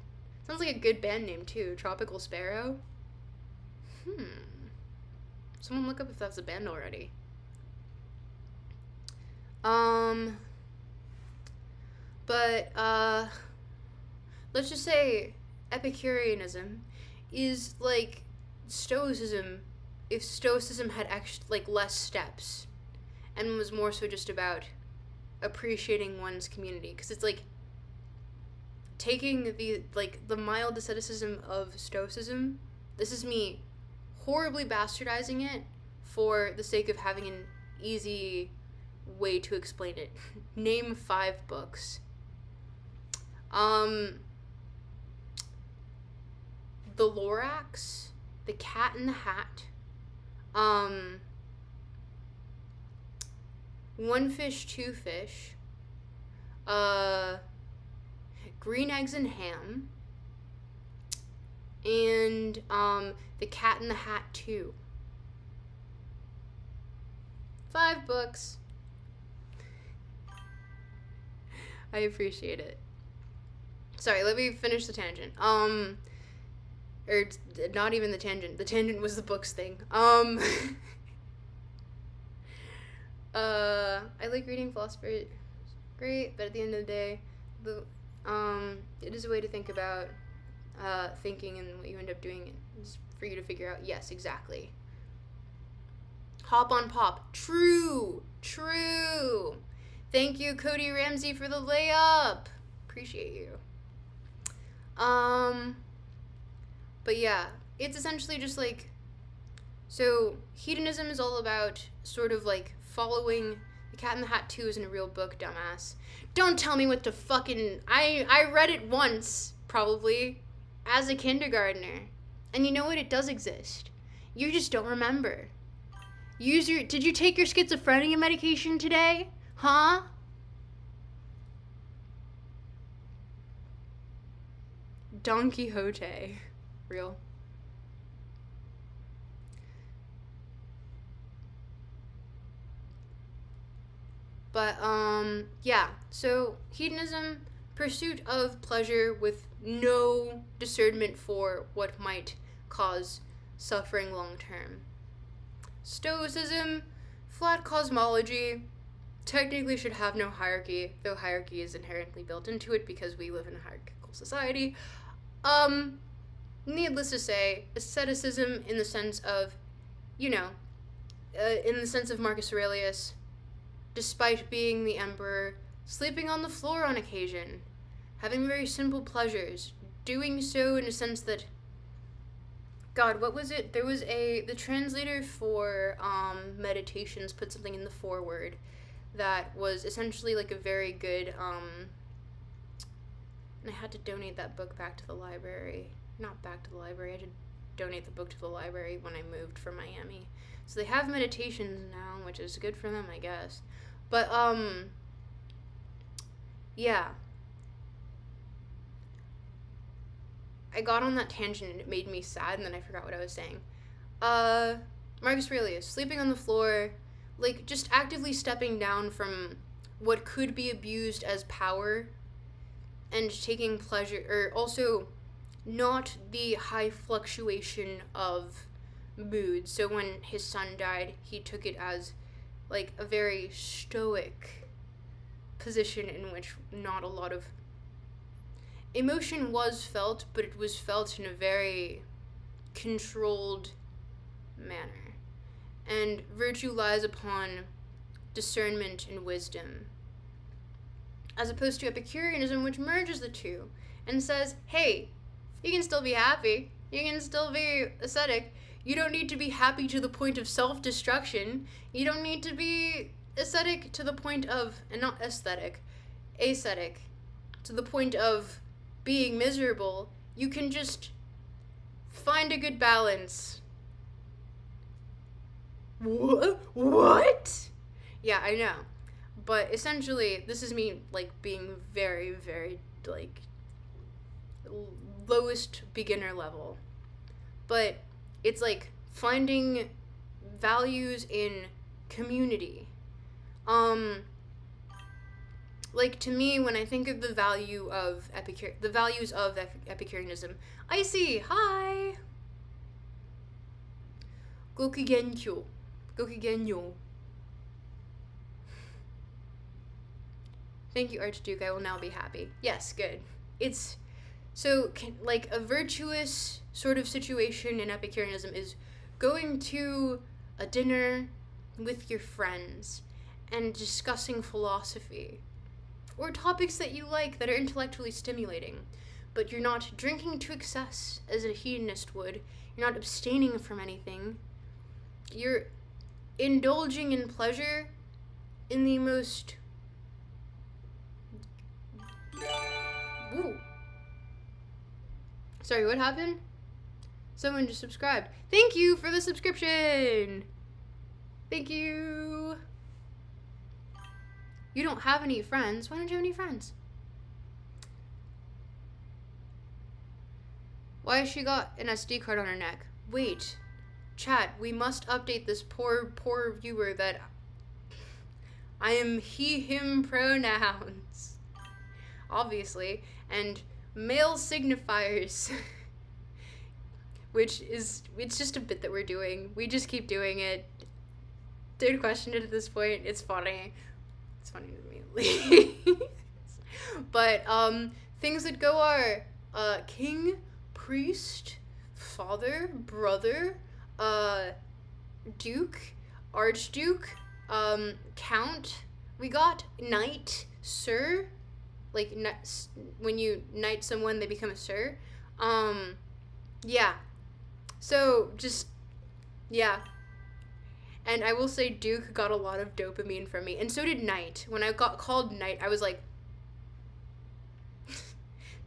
Sounds like a good band name too. Tropical Sparrow? Someone look up if that's a band already. But, let's just say Epicureanism is like Stoicism if Stoicism had actually, like, less steps and was more so just about appreciating one's community. Because it's like taking the mild asceticism of Stoicism. This is me horribly bastardizing it for the sake of having an easy way to explain it. Name 5 books. The Lorax, The Cat in the Hat, One Fish, Two Fish, Green Eggs and Ham, and The Cat in the Hat 2. 5 books. I appreciate it. Sorry, let me finish the tangent. Or not even the tangent. The tangent was the books thing. I like reading philosophy. Great, but at the end of the day, it is a way to think about thinking, and what you end up doing is for you to figure out. Yes, exactly. Hop on pop. True. Thank you, Cody Ramsey, for the layup. Appreciate you. But yeah, it's essentially just like, so hedonism is all about sort of like following. The Cat in the Hat 2 isn't a real book, dumbass. Don't tell me what to fucking, I read it once, probably, as a kindergartner. And you know what? It does exist. You just don't remember. Did you take your schizophrenia medication today? Huh? Don Quixote. Real. But, yeah. So, hedonism, pursuit of pleasure with no discernment for what might cause suffering long term. Stoicism, flat cosmology, technically should have no hierarchy, though hierarchy is inherently built into it because we live in a hierarchical society. Needless to say, asceticism in the sense of, in the sense of Marcus Aurelius, despite being the emperor, sleeping on the floor on occasion, having very simple pleasures, doing so in a sense that, God, what was it? There was the translator for meditations put something in the foreword that was essentially like a very good, and I had to donate that book back to the library. Not back to the library, I had to donate the book to the library when I moved from Miami. So they have meditations now, which is good for them, I guess. But, yeah. I got on that tangent and it made me sad, and then I forgot what I was saying. Marcus Aurelius, sleeping on the floor, like, just actively stepping down from what could be abused as power and taking pleasure, or also not the high fluctuation of mood. So when his son died, he took it as, like, a very stoic position in which not a lot of emotion was felt, but it was felt in a very controlled manner. And virtue lies upon discernment and wisdom, as opposed to Epicureanism, which merges the two and says, hey, you can still be happy, you can still be ascetic, you don't need to be happy to the point of self-destruction, you don't need to be ascetic to the point of, and not aesthetic, ascetic, to the point of being miserable. You can just find a good balance. What? Yeah, I know. But essentially, this is me, like, being very, very, like, lowest beginner level. But it's, like, finding values in community. Like, to me, when I think of the values of Epicureanism, I see, hi! Gokigenyo. Thank you, Archduke, I will now be happy. Yes, good. It's, so, like, a virtuous sort of situation in Epicureanism is going to a dinner with your friends and discussing philosophy, or topics that you like that are intellectually stimulating, but you're not drinking to excess as a hedonist would, you're not abstaining from anything, you're indulging in pleasure in the most... Ooh. Sorry, what happened? Someone just subscribed. Thank you for the subscription! Thank you! You don't have any friends. Why don't you have any friends? Why has she got an SD card on her neck? Wait. Chat, we must update this poor viewer that I am he, him pronouns. Obviously. And male signifiers. Which is, it's just a bit that we're doing. We just keep doing it. Don't question it at this point. It's funny. It's funny to me. But, things that go are, king, priest, father, brother, duke, archduke, count. We got knight, sir. Like, when you knight someone, they become a sir. Yeah. So, just, yeah. And I will say Duke got a lot of dopamine from me. And so did Knight. When I got called Knight, I was like,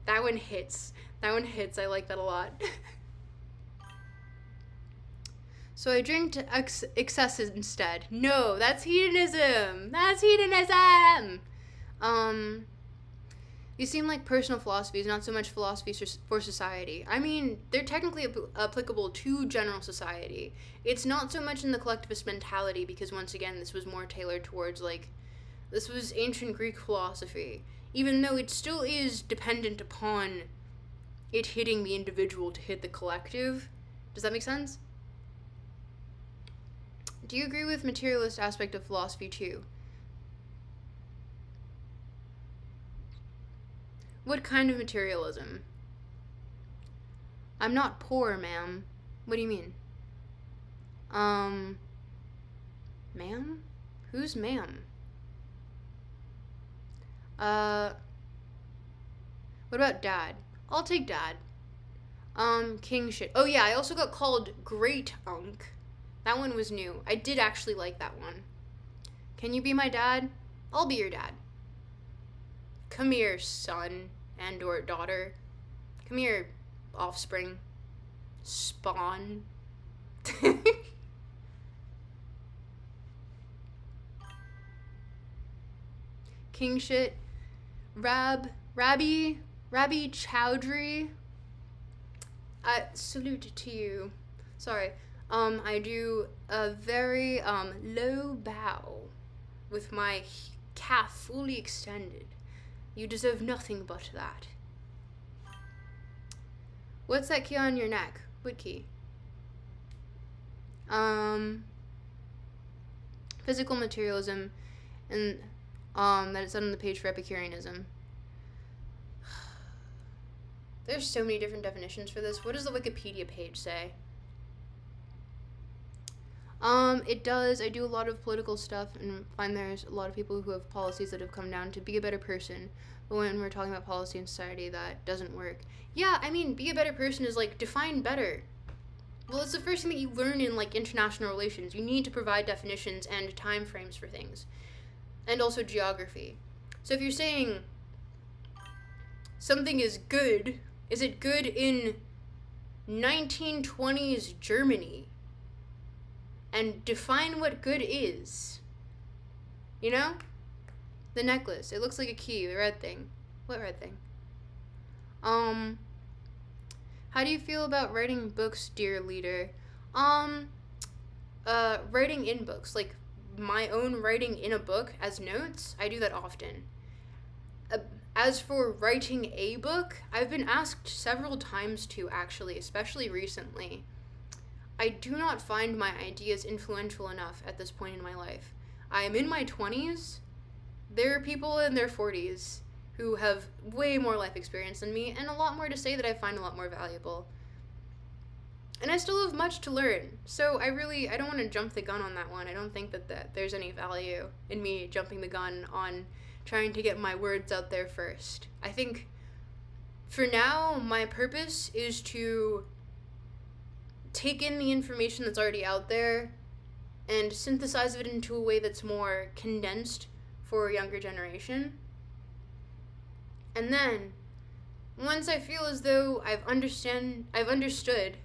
that one hits. That one hits. I like that a lot. So I drink to excess instead. No, that's hedonism. That's hedonism. These seem like personal philosophies, not so much philosophies for society. I mean, they're technically applicable to general society. It's not so much in the collectivist mentality, because once again, this was more tailored towards, like, this was ancient Greek philosophy. Even though it still is dependent upon it hitting the individual to hit the collective. Does that make sense? Do you agree with materialist aspect of philosophy too? What kind of materialism? I'm not poor, ma'am. What do you mean? Ma'am? Who's ma'am? What about dad? I'll take dad. King shit. Oh yeah, I also got called great unk. That one was new. I did actually like that one. Can you be my dad? I'll be your dad. Come here, son and or daughter. Come here, offspring. Spawn. King shit. Rabbi Chowdhury. Salute to you. Sorry. I do a very, low bow with my calf fully extended. You deserve nothing but that. What's that key on your neck? What key? Physical materialism, and, that it's on the page for Epicureanism. There's so many different definitions for this. What does the Wikipedia page say? It does. I do a lot of political stuff and find there's a lot of people who have policies that have come down to be a better person. But when we're talking about policy in society, that doesn't work. Yeah, I mean, be a better person is like, define better. Well, it's the first thing that you learn in, like, international relations. You need to provide definitions and time frames for things. And also geography. So if you're saying something is good, is it good in 1920s Germany? And define what good is. You know? The necklace. It looks like a key. The red thing. What red thing? How do you feel about writing books, dear leader? Writing in books. Like, my own writing in a book as notes. I do that often. As for writing a book, I've been asked several times to, actually, especially recently. I do not find my ideas influential enough at this point in my life. I am in my 20s. There are people in their 40s who have way more life experience than me and a lot more to say that I find a lot more valuable. And I still have much to learn. So I don't want to jump the gun on that one. I don't think that there's any value in me jumping the gun on trying to get my words out there first. I think for now, my purpose is to take in the information that's already out there and synthesize it into a way that's more condensed for a younger generation. And then, once I feel as though I've understood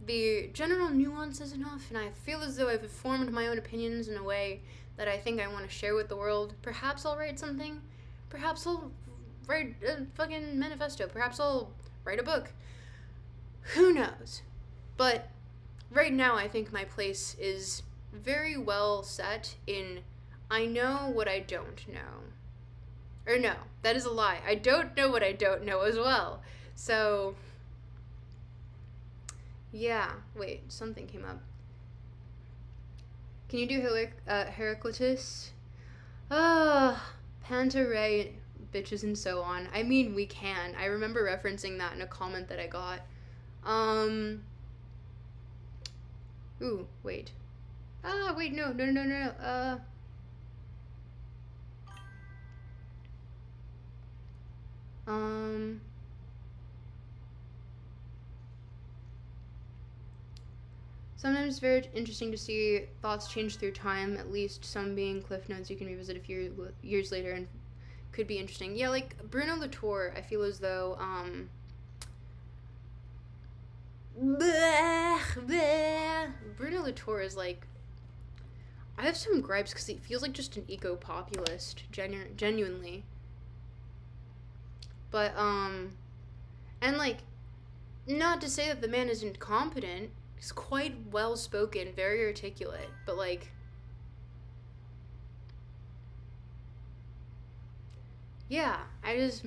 the general nuances enough, and I feel as though I've formed my own opinions in a way that I think I want to share with the world, perhaps I'll write something. Perhaps I'll write a fucking manifesto. Perhaps I'll write a book. Who knows? But right now, I think my place is very well set in I know what I don't know. Or no, that is a lie. I don't know what I don't know as well. So, yeah. Wait, something came up. Can you do Heraclitus? Pantaray, bitches and so on. I mean, we can. I remember referencing that in a comment that I got. Ooh, wait. Wait, no. Sometimes it's very interesting to see thoughts change through time, at least some being cliff notes you can revisit a few years later and could be interesting. Yeah, like Bruno Latour, I feel as though, Bruno Latour is like, I have some gripes because he feels like just an eco-populist, genuinely. But, and like, not to say that the man isn't competent. He's quite well-spoken, very articulate, but like, yeah, I just,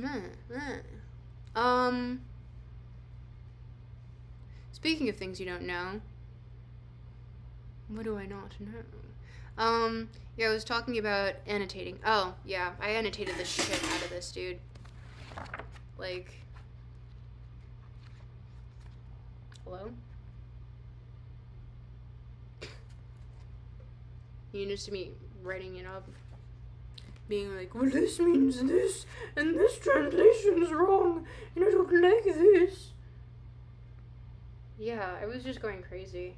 speaking of things you don't know, what do I not know? Yeah, I was talking about annotating. Oh, yeah, I annotated the shit out of this, dude. Like, hello? You just me writing it up, being like, well, this means this, and this translation is wrong, and I don't like this. Yeah, I was just going crazy.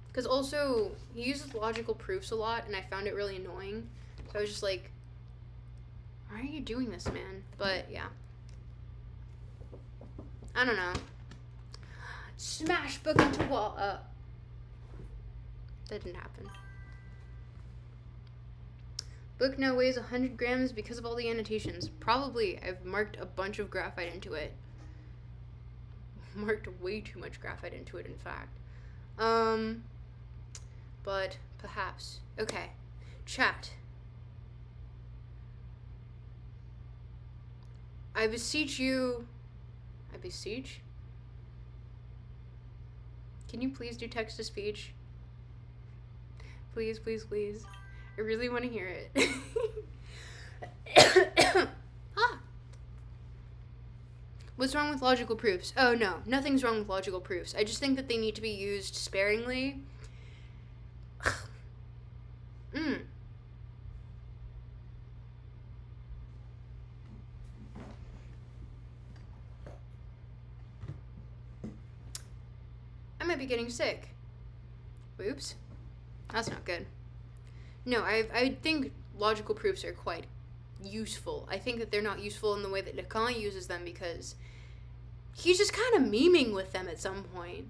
Because also, he uses logical proofs a lot, and I found it really annoying. So I was just like, why are you doing this, man? But, yeah. I don't know. Smash book into wall. That didn't happen. Book now weighs 100 grams because of all the annotations. Probably. I've marked a bunch of graphite into it. Marked way too much graphite into it, in fact. But perhaps. Okay. Chat. I beseech you. I beseech? Can you please do text to speech? Please, please, please. I really want to hear it. Ah. What's wrong with logical proofs? Oh, no. Nothing's wrong with logical proofs. I just think that they need to be used sparingly. I might be getting sick. Oops. That's not good. No, I think logical proofs are quite useful. I think that they're not useful in the way that LACAN uses them because he's just kind of memeing with them at some point.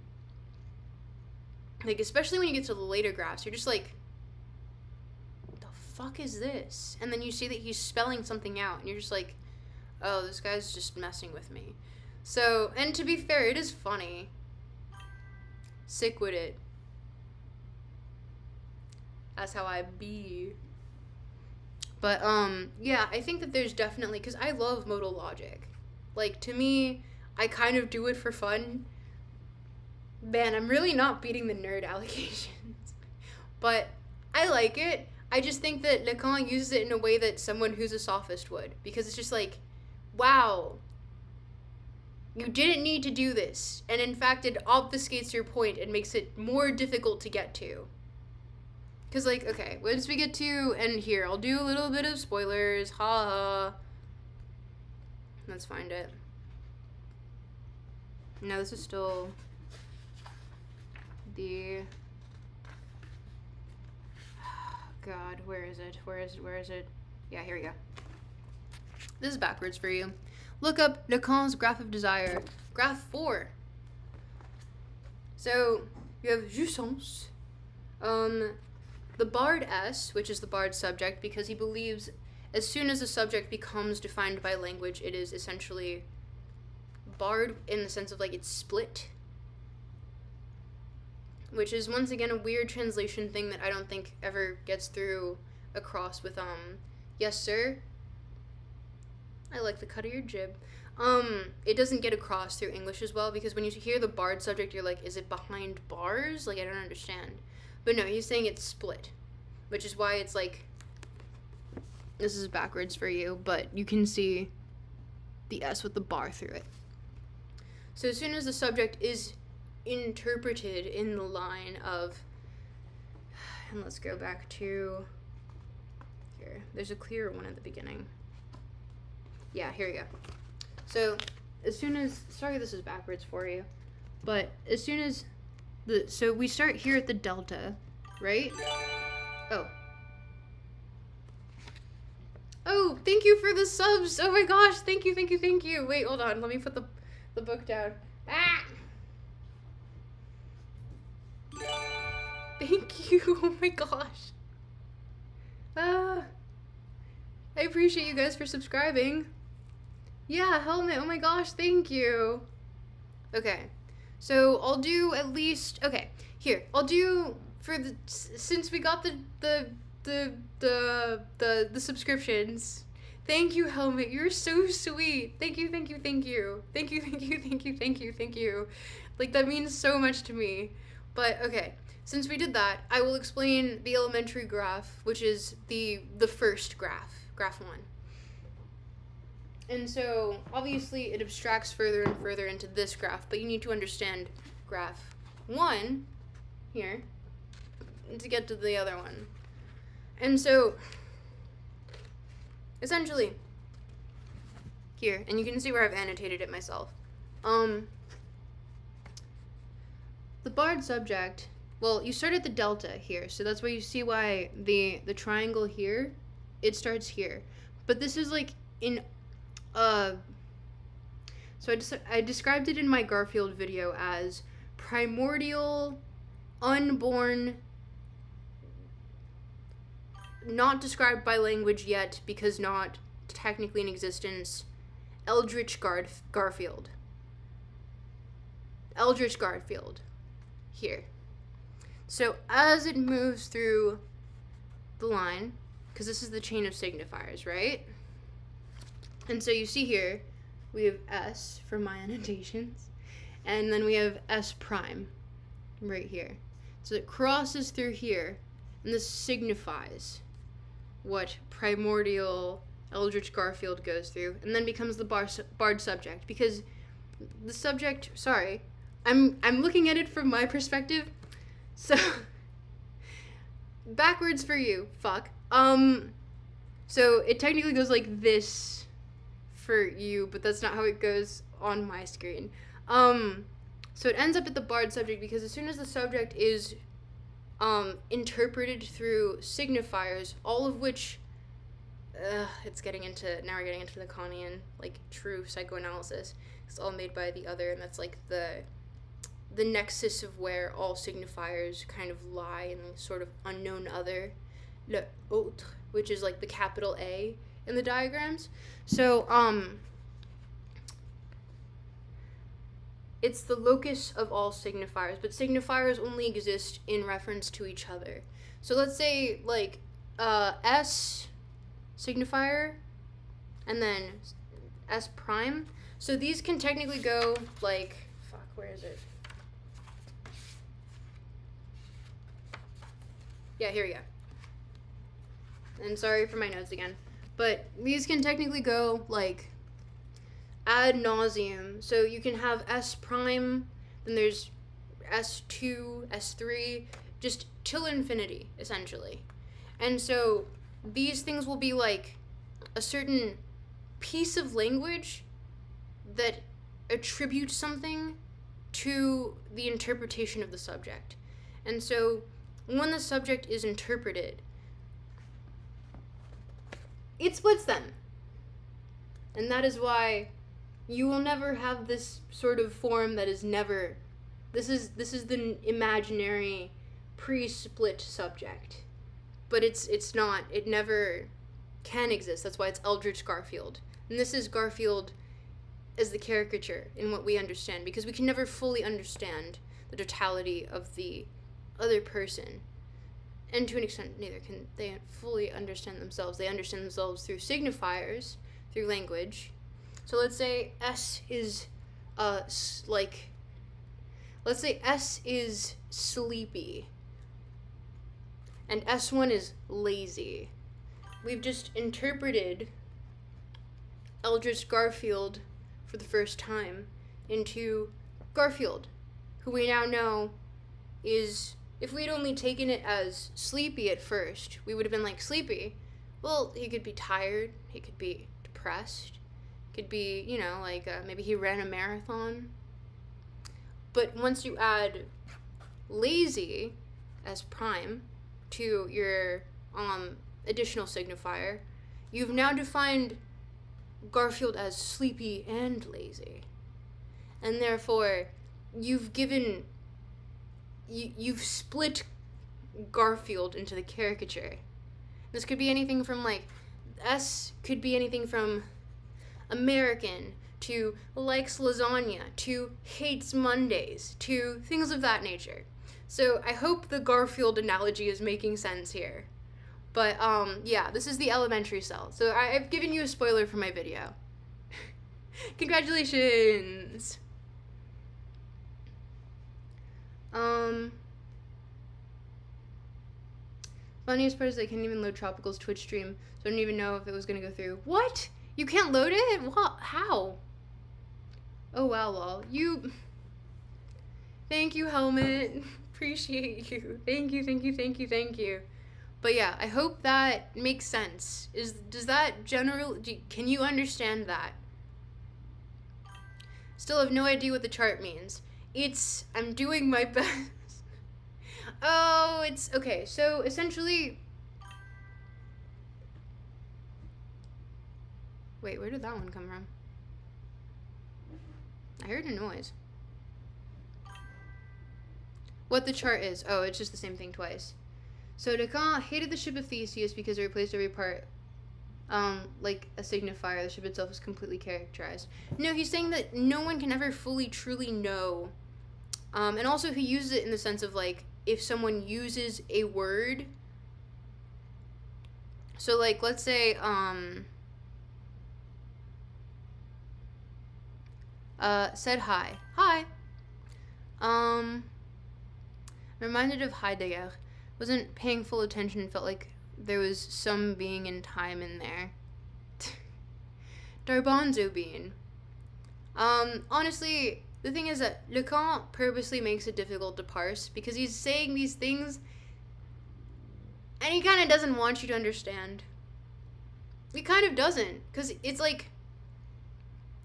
Like, especially when you get to the later graphs, you're just like, what the fuck is this? And then you see that he's spelling something out, and you're just like, oh, this guy's just messing with me. So, and to be fair, it is funny. Sick with it. That's how I be. But, yeah, I think that there's definitely, because I love modal logic. Like, to me, I kind of do it for fun. Man, I'm really not beating the nerd allegations. But I like it. I just think that LACAN uses it in a way that someone who's a sophist would. Because it's just like, wow, you didn't need to do this. And in fact, it obfuscates your point and makes it more difficult to get to. Because, like, okay, once we get to, and here, I'll do a little bit of spoilers, ha. Let's find it. No, this is still the, God, where is it? Where is it? Yeah, here we go. This is backwards for you. Look up LACAN's graph of desire. Graph 4. So, you have jouissance. The bard S, which is the bard subject, because he believes as soon as a subject becomes defined by language, it is essentially bard in the sense of, like, it's split. Which is, once again, a weird translation thing that I don't think ever gets through across with, yes, sir. I like the cut of your jib. It doesn't get across through English as well, because when you hear the bard subject, you're like, is it behind bars? Like, I don't understand. But no, he's saying it's split, which is why it's like, this is backwards for you, but you can see the S with the bar through it. So as soon as the subject is interpreted in the line of, and let's go back to here, there's a clearer one at the beginning. Yeah, here we go. So as soon as, sorry this is backwards for you, but as soon as so we start here at the delta, right? Oh, thank you for the subs. Oh my gosh, thank you. Wait, hold on, let me put the book down. Ah! Thank you. Oh my gosh. I appreciate you guys for subscribing. Yeah, helmet. Oh my gosh, thank you. Okay. So I'll do at least, okay, here. I'll do for the, since we got the subscriptions. Thank you, helmet. You're so sweet. Thank you, thank you, thank you. Thank you, thank you, thank you, thank you, thank you. Like, that means so much to me. But okay, since we did that, I will explain the elementary graph, which is the first graph, graph 1. And so, obviously, it abstracts further and further into this graph, but you need to understand graph 1 here to get to the other one. And so, essentially, here, and you can see where I've annotated it myself. The barred subject, well, you start at the delta here, so that's why you see why the triangle here, it starts here. But this is like in, so I described it in my Garfield video as primordial, unborn, not described by language yet because not technically in existence, Eldritch Garfield. Eldritch Garfield. Here. So as it moves through the line, because this is the chain of signifiers, right? And so you see here, we have S for my annotations, and then we have S prime right here. So it crosses through here, and this signifies what primordial Eldritch Garfield goes through, and then becomes the barred subject, because the subject, sorry, I'm looking at it from my perspective, so backwards for you, fuck. So it technically goes like this for you, but that's not how it goes on my screen. So it ends up at the barred subject because as soon as the subject is interpreted through signifiers, all of which now we're getting into the Lacanian, like, true psychoanalysis. It's all made by the other, and that's like the nexus of where all signifiers kind of lie in the sort of unknown other, le autre, which is like the capital A in the diagrams. So it's the locus of all signifiers, but signifiers only exist in reference to each other. So let's say like S signifier and then S prime. So these can technically go like, fuck, where is it? Yeah, here we go. And sorry for my notes again. But these can technically go like ad nauseum. So you can have S prime, then there's S2, S3, just till infinity, essentially. And so these things will be like a certain piece of language that attributes something to the interpretation of the subject. And so when the subject is interpreted, it splits them. And that is why you will never have this sort of form that is never, this is the imaginary pre-split subject. But it's not, it never can exist. That's why it's Eldritch Garfield. And this is Garfield as the caricature in what we understand, because we can never fully understand the totality of the other person. And to an extent, neither can they fully understand themselves. They understand themselves through signifiers, through language. So let's say S is, let's say S is sleepy, and S1 is lazy. We've just interpreted Eldritch Garfield for the first time into Garfield, who we now know is, if we'd only taken it as sleepy at first, we would have been like, sleepy? Well, he could be tired, he could be depressed, could be, you know, like maybe he ran a marathon. But once you add lazy as prime to your additional signifier, you've now defined Garfield as sleepy and lazy. And therefore, you've split Garfield into the caricature. This could be anything from like, S could be anything from American to likes lasagna to hates Mondays to things of that nature. So I hope the Garfield analogy is making sense here. But yeah, this is the elementary cell. So I've given you a spoiler for my video. Congratulations! Funniest part is I can't even load Tropical's Twitch stream, so I don't even know if it was gonna go through. What? You can't load it? What? How? Oh wow, lol. You... Thank you, Helmet. Appreciate you. Thank you, thank you, thank you, thank you. But yeah, I hope that makes sense. Does that can you understand that? Still have no idea what the chart means. I'm doing my best. Oh, it's, okay, so essentially, wait, where did that one come from? I heard a noise. What the chart is, oh, it's just the same thing twice. So LACAN hated the ship of Theseus because it replaced every part, like a signifier. The ship itself is completely characterized. No, he's saying that no one can ever fully, truly know. And also he uses it in the sense of, like, if someone uses a word. So, like, let's say, said hi. Hi. Reminded of Heidegger. Wasn't paying full attention, felt like there was some being in time in there. Garbanzo bean. Honestly, the thing is that LACAN purposely makes it difficult to parse because he's saying these things and he kind of doesn't want you to understand. He kind of doesn't, because it's like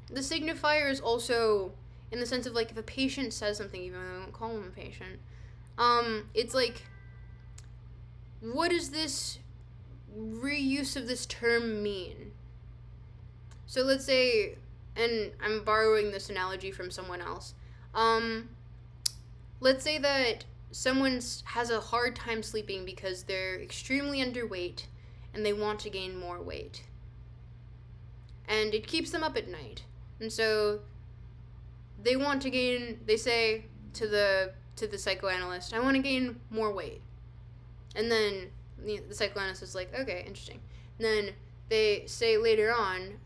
the signifier is also in the sense of, like, if a patient says something, even though I won't call him a patient, it's like, what does this reuse of this term mean? So let's say, and I'm borrowing this analogy from someone else, let's say that someone has a hard time sleeping because they're extremely underweight and they want to gain more weight. And it keeps them up at night. And so they want to gain, they say to the psychoanalyst, I want to gain more weight. And then the psychoanalyst is like, okay, interesting. And then they say later on,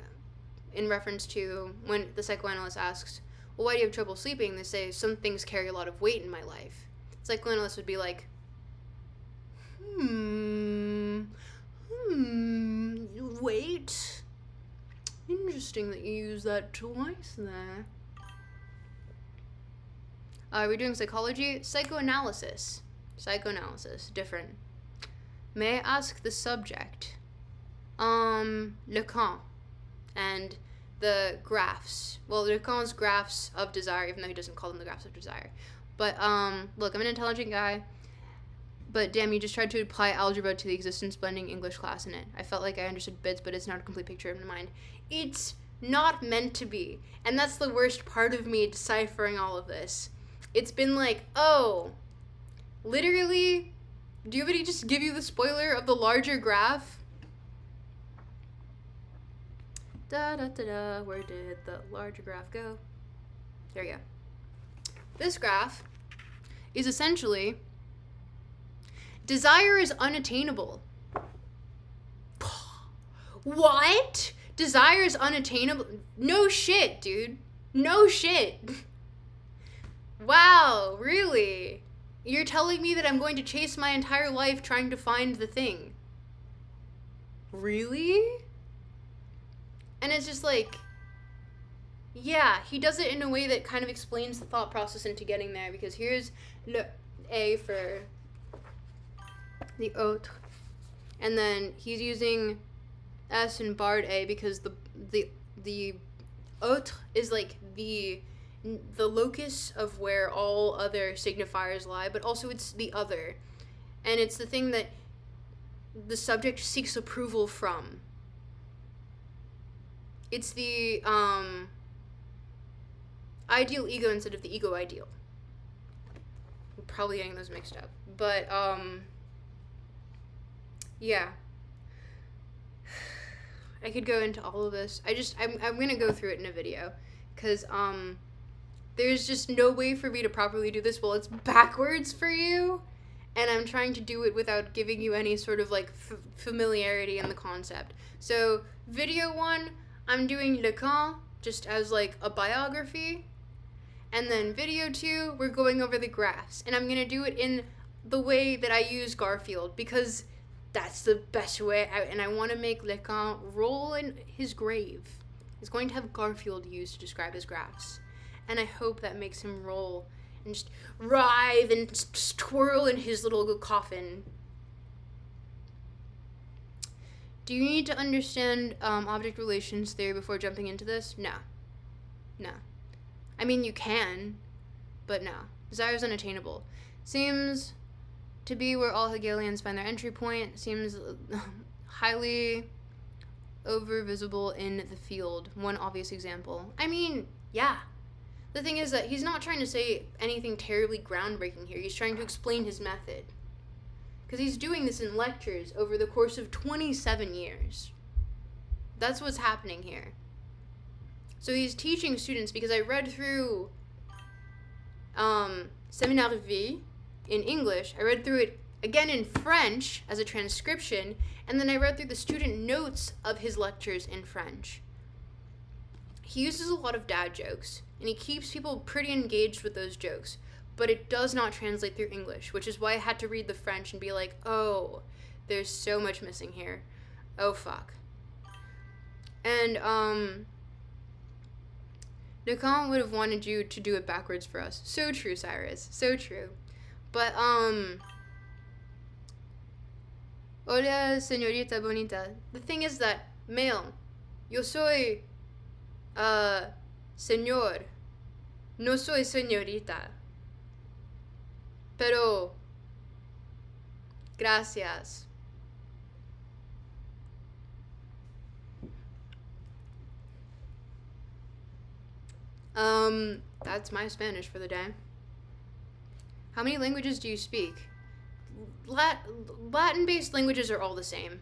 in reference to when the psychoanalyst asks, well, why do you have trouble sleeping? They say, some things carry a lot of weight in my life. The psychoanalyst would be like, weight? Interesting that you use that twice there. We're doing psychology, psychoanalysis. Psychoanalysis, different. May I ask the subject? LACAN. And the graphs. Well, LACAN's graphs of desire, even though he doesn't call them the graphs of desire. But, look, I'm an intelligent guy. But damn, you just tried to apply algebra to the existence blending English class in it. I felt like I understood bits, but it's not a complete picture in my mind. It's not meant to be. And that's the worst part of me deciphering all of this. It's been like, oh, literally, do you want me to just give you the spoiler of the larger graph? Da-da-da-da, where did the larger graph go? There we go. This graph is essentially, desire is unattainable. What? Desire is unattainable? No shit, dude. No shit. Wow, really? You're telling me that I'm going to chase my entire life trying to find the thing? Really? And it's just like, yeah, he does it in a way that kind of explains the thought process into getting there, because here's le A for the autre, and then he's using S and barred A because the autre is like the locus of where all other signifiers lie, but also it's the other, and it's the thing that the subject seeks approval from. It's the ideal ego instead of the ego ideal. I'm probably getting those mixed up, but Yeah. I could go into all of this. I'm going to go through it in a video. Because, there's just no way for me to properly do this while it's backwards for you. And I'm trying to do it without giving you any sort of, like, familiarity in the concept. So, video 1, I'm doing LACAN, just as, like, a biography. And then video 2, we're going over the graphs. And I'm going to do it in the way that I use Garfield, because that's the best way. And I want to make LACAN roll in his grave. He's going to have Garfield used to describe his graphs. And I hope that makes him roll and just writhe and just twirl in his little coffin. Do you need to understand object relations theory before jumping into this? No. No. I mean, you can, but no. Desire is unattainable. Seems to be where all Hegelians find their entry point. Seems highly over visible in the field. One obvious example. I mean, yeah. The thing is that he's not trying to say anything terribly groundbreaking here. He's trying to explain his method. Because he's doing this in lectures over the course of 27 years. That's what's happening here. So he's teaching students, because I read through Séminaire V in English. I read through it again in French as a transcription, and then I read through the student notes of his lectures in French. He uses a lot of dad jokes, and he keeps people pretty engaged with those jokes, but it does not translate through English, which is why I had to read the French and be like, oh, there's so much missing here. Oh, fuck. And, LACAN would have wanted you to do it backwards for us. So true, Cyrus. So true. But, hola, señorita bonita. The thing is that, male, yo soy, señor. No soy señorita. Pero, gracias. That's my Spanish for the day. How many languages do you speak? Latin-based languages are all the same.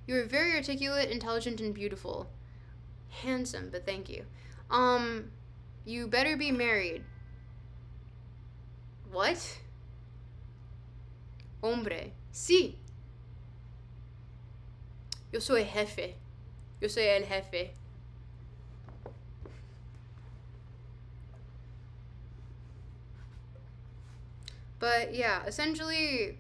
You are very articulate, intelligent, and beautiful. Handsome, but thank you. You better be married. What? Hombre. Sí. Yo soy jefe. Yo soy el jefe. But yeah, essentially,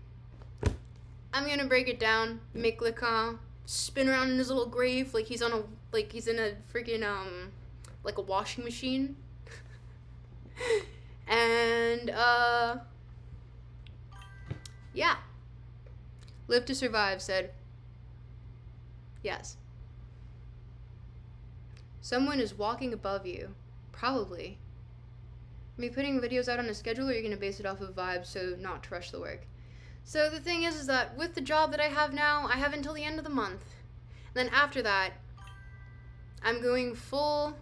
I'm gonna break it down. Make LACAN spin around in his little grave like he's in a freaking like a washing machine. And yeah. Live to Survive said, yes. Someone is walking above you. Probably. Are you putting videos out on a schedule, or are you going to base it off of vibes so not to rush the work? So the thing is that with the job that I have now, I have until the end of the month. Then after that, I'm going full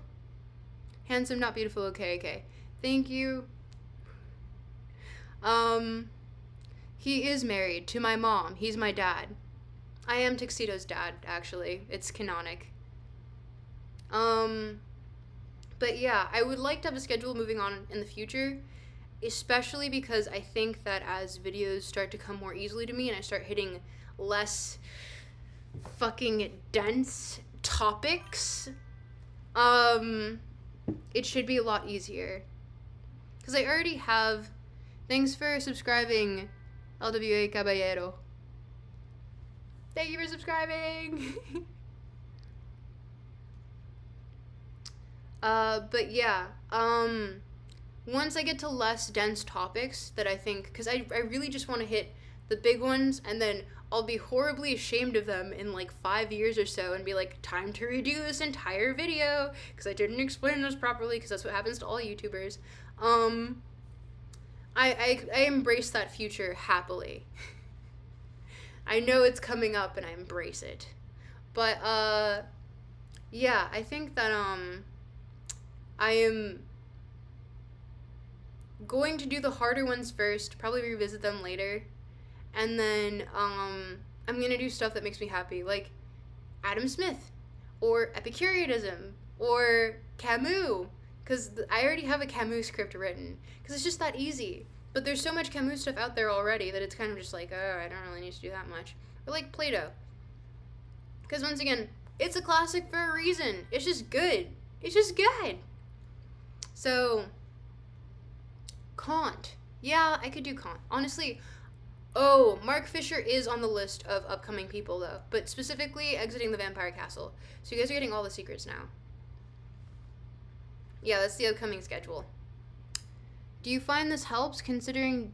handsome, not beautiful. Okay. Thank you. He is married to my mom. He's my dad. I am Tuxedo's dad, actually. It's canonic. But yeah, I would like to have a schedule moving on in the future, especially because I think that as videos start to come more easily to me and I start hitting less fucking dense topics, it should be a lot easier. Because I already have... Thanks for subscribing, LWA Caballero. Thank you for subscribing! But yeah, once I get to less dense topics that I think, because I really just want to hit the big ones, and then I'll be horribly ashamed of them in like 5 years or so and be like, time to redo this entire video because I didn't explain this properly, because that's what happens to all YouTubers. I embrace that future happily. I know it's coming up and I embrace it. But, yeah, I think that, I am going to do the harder ones first, probably revisit them later, and then I'm gonna do stuff that makes me happy, like Adam Smith, or Epicureanism, or Camus, because I already have a Camus script written, because it's just that easy. But there's so much Camus stuff out there already that it's kind of just like, oh, I don't really need to do that much. Or like Plato, because once again, it's a classic for a reason. It's just good. It's just good. So, Kant. Yeah, I could do Kant. Honestly, oh, Mark Fisher is on the list of upcoming people, though. But specifically, Exiting the Vampire Castle. So you guys are getting all the secrets now. Yeah, that's the upcoming schedule. Do you find this helps, considering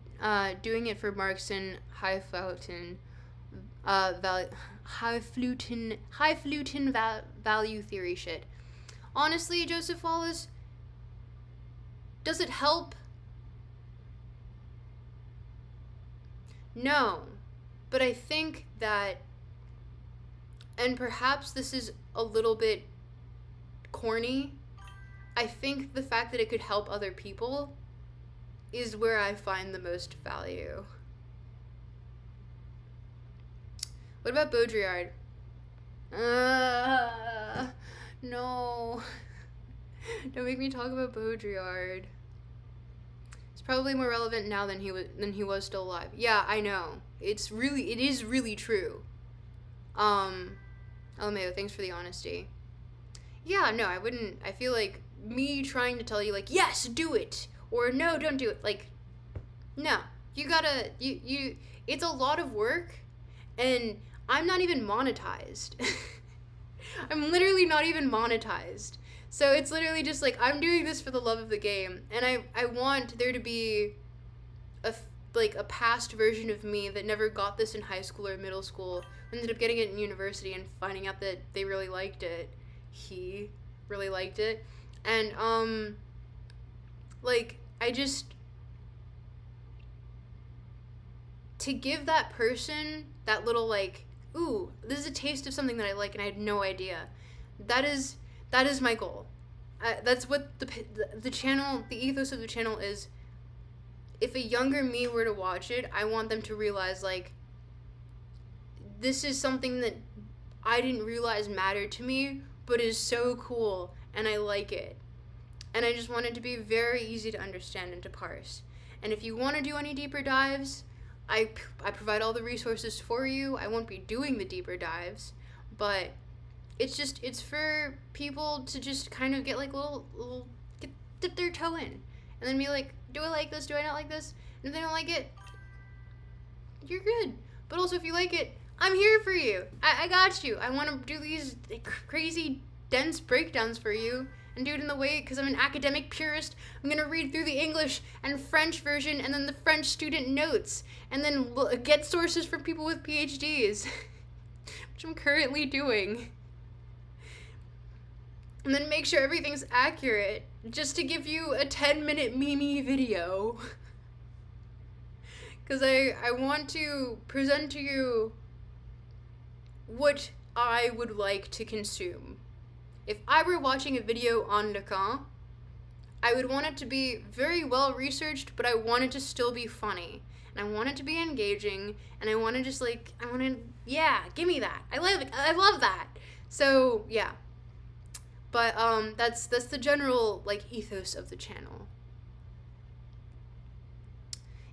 doing it for Marx and Highfalutin value theory shit? Honestly, Joseph Wallace, does it help? No, but I think that, and perhaps this is a little bit corny, I think the fact that it could help other people is where I find the most value. What about Baudrillard? No. Don't make me talk about Baudrillard. It's probably more relevant now than he was still alive. Yeah, I know. It is really true. LMAO, thanks for the honesty. Yeah, no, I feel like me trying to tell you, like, yes, do it, or no, don't do it, like, no. You gotta, it's a lot of work, and I'm not even monetized. I'm literally not even monetized. So it's literally just like, I'm doing this for the love of the game, and I want there to be a past version of me that never got this in high school or middle school, ended up getting it in university and finding out that they really liked it. He really liked it. And, like, I just, to give that person that little, like, ooh, this is a taste of something that I like and I had no idea. That is my goal. That's what the channel, the ethos of the channel is. If a younger me were to watch it, I want them to realize, like, this is something that I didn't realize mattered to me, but is so cool, and I like it. And I just want it to be very easy to understand and to parse. And if you want to do any deeper dives, I provide all the resources for you. I won't be doing the deeper dives, but it's for people to just kind of get, like, little dip their toe in, and then be like, do I like this? Do I not like this? And if they don't like it, you're good. But also, if you like it, I'm here for you. I got you. I want to do these crazy, dense breakdowns for you and do it in the way, because I'm an academic purist. I'm going to read through the English and French version and then the French student notes and then get sources from people with PhDs, which I'm currently doing. And then make sure everything's accurate, just to give you a 10-minute Mimi video. Because I want to present to you what I would like to consume. If I were watching a video on LACAN, I would want it to be very well researched, but I want it to still be funny. And I want it to be engaging, and I want to just, like, yeah, give me that. I love that. So, yeah. But, that's the general, like, ethos of the channel.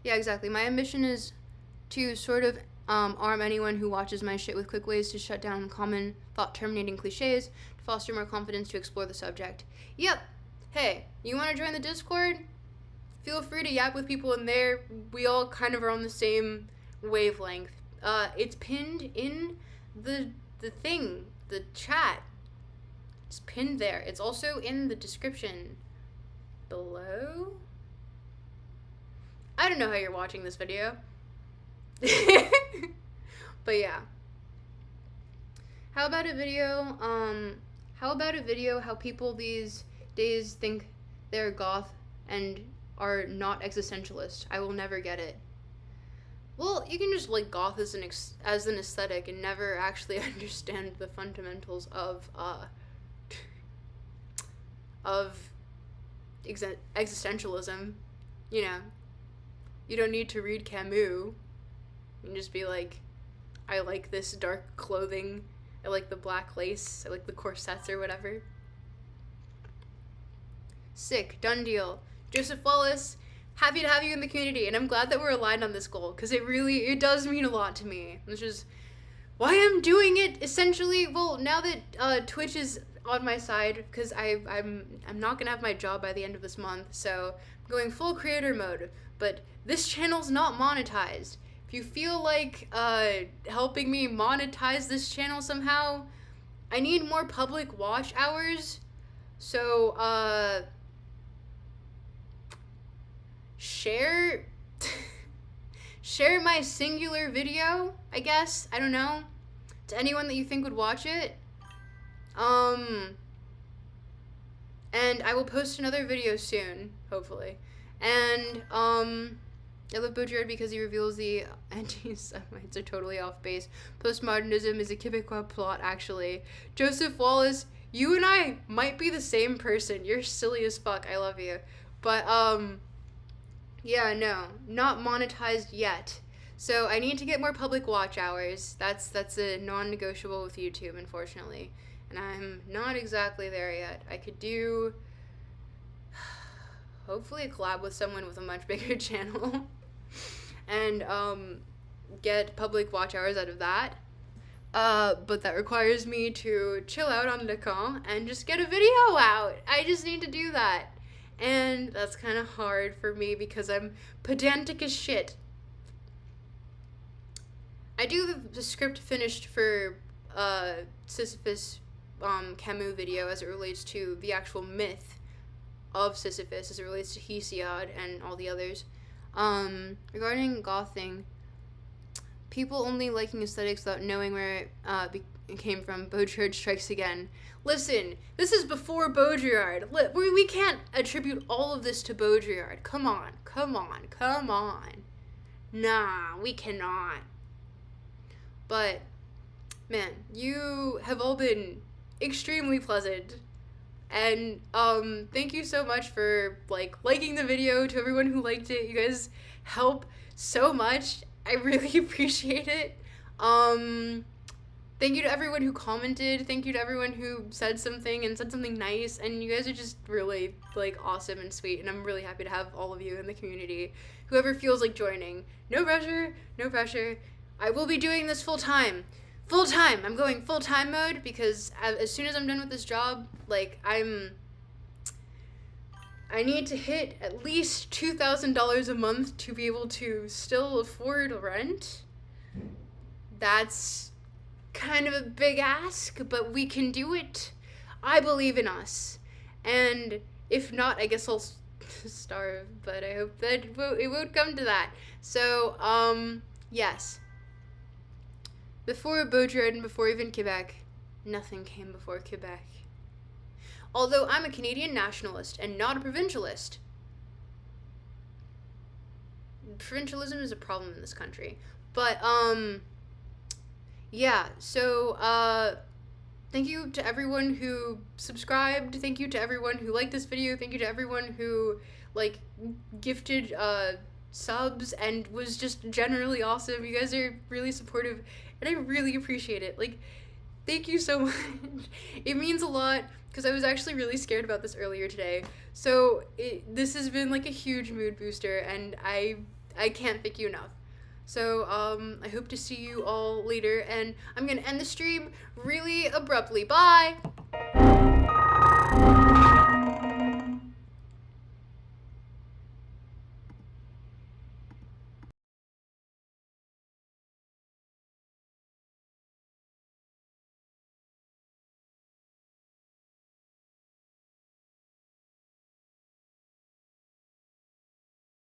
Yeah, exactly. My ambition is to sort of arm anyone who watches my shit with quick ways to shut down common thought-terminating cliches, to foster more confidence to explore the subject. Yep. Hey, you want to join the Discord? Feel free to yap with people in there. We all kind of are on the same wavelength. It's pinned in the thing, the chat. It's pinned there. It's also in the description below. I don't know how you're watching this video. But yeah. How about a video how people these days think they're goth and are not existentialist? I will never get it. Well, you can just like goth as an aesthetic and never actually understand the fundamentals of existentialism. You know, you don't need to read Camus. You can just be like, I like this dark clothing, I like the black lace, I like the corsets or whatever. Sick, done deal. Joseph Wallace, happy to have you in the community, and I'm glad that we're aligned on this goal, because it does mean a lot to me, which is why I'm doing it, essentially. Well, now that Twitch is on my side, because I'm not gonna have my job by the end of this month, so I'm going full creator mode, but this channel's not monetized. If you feel like helping me monetize this channel somehow, I need more public watch hours, so share my singular video, I guess, I don't know, to anyone that you think would watch it. And I will post another video soon, hopefully. And I love Baudrillard because he reveals the anti-Semites are totally off base. Postmodernism is a Quebecois plot, actually. Joseph Wallace, you and I might be the same person. You're silly as fuck. I love you. But, yeah, no. Not monetized yet. So I need to get more public watch hours. That's a non-negotiable with YouTube, unfortunately. And I'm not exactly there yet. I could do, hopefully, a collab with someone with a much bigger channel. And get public watch hours out of that. But that requires me to chill out on LACAN and just get a video out. I just need to do that. And that's kind of hard for me because I'm pedantic as shit. I do the script finished for Sisyphus Camus video as it relates to the actual myth of Sisyphus, as it relates to Hesiod and all the others. Regarding gothing, people only liking aesthetics without knowing where it came from. Baudrillard strikes again. Listen, this is before Baudrillard. We can't attribute all of this to Baudrillard. Come on. Nah, we cannot. But, man, you have all been extremely pleasant. And, thank you so much for, liking the video. To everyone who liked it, you guys help so much. I really appreciate it. Thank you to everyone who commented. Thank you to everyone who said something nice. And you guys are just really, awesome and sweet. And I'm really happy to have all of you in the community. Whoever feels like joining. No pressure. I will be doing this full time. I'm going full-time mode because as soon as I'm done with this job, I need to hit at least $2,000 a month to be able to still afford rent. That's kind of a big ask, but we can do it. I believe in us. And if not, I guess I'll starve, but I hope that it won't come to that. So, yes. Before Baudrillard and before even Quebec, nothing came before Quebec. Although I'm a Canadian nationalist and not a provincialist. Provincialism is a problem in this country. But, yeah, so, thank you to everyone who subscribed. Thank you to everyone who liked this video. Thank you to everyone who, gifted, subs and was just generally awesome. You guys are really supportive, and I really appreciate it. Thank you so much. It means a lot, because I was actually really scared about this earlier today. So, this has been, a huge mood booster, and I can't thank you enough. So, I hope to see you all later, and I'm gonna end the stream really abruptly. Bye!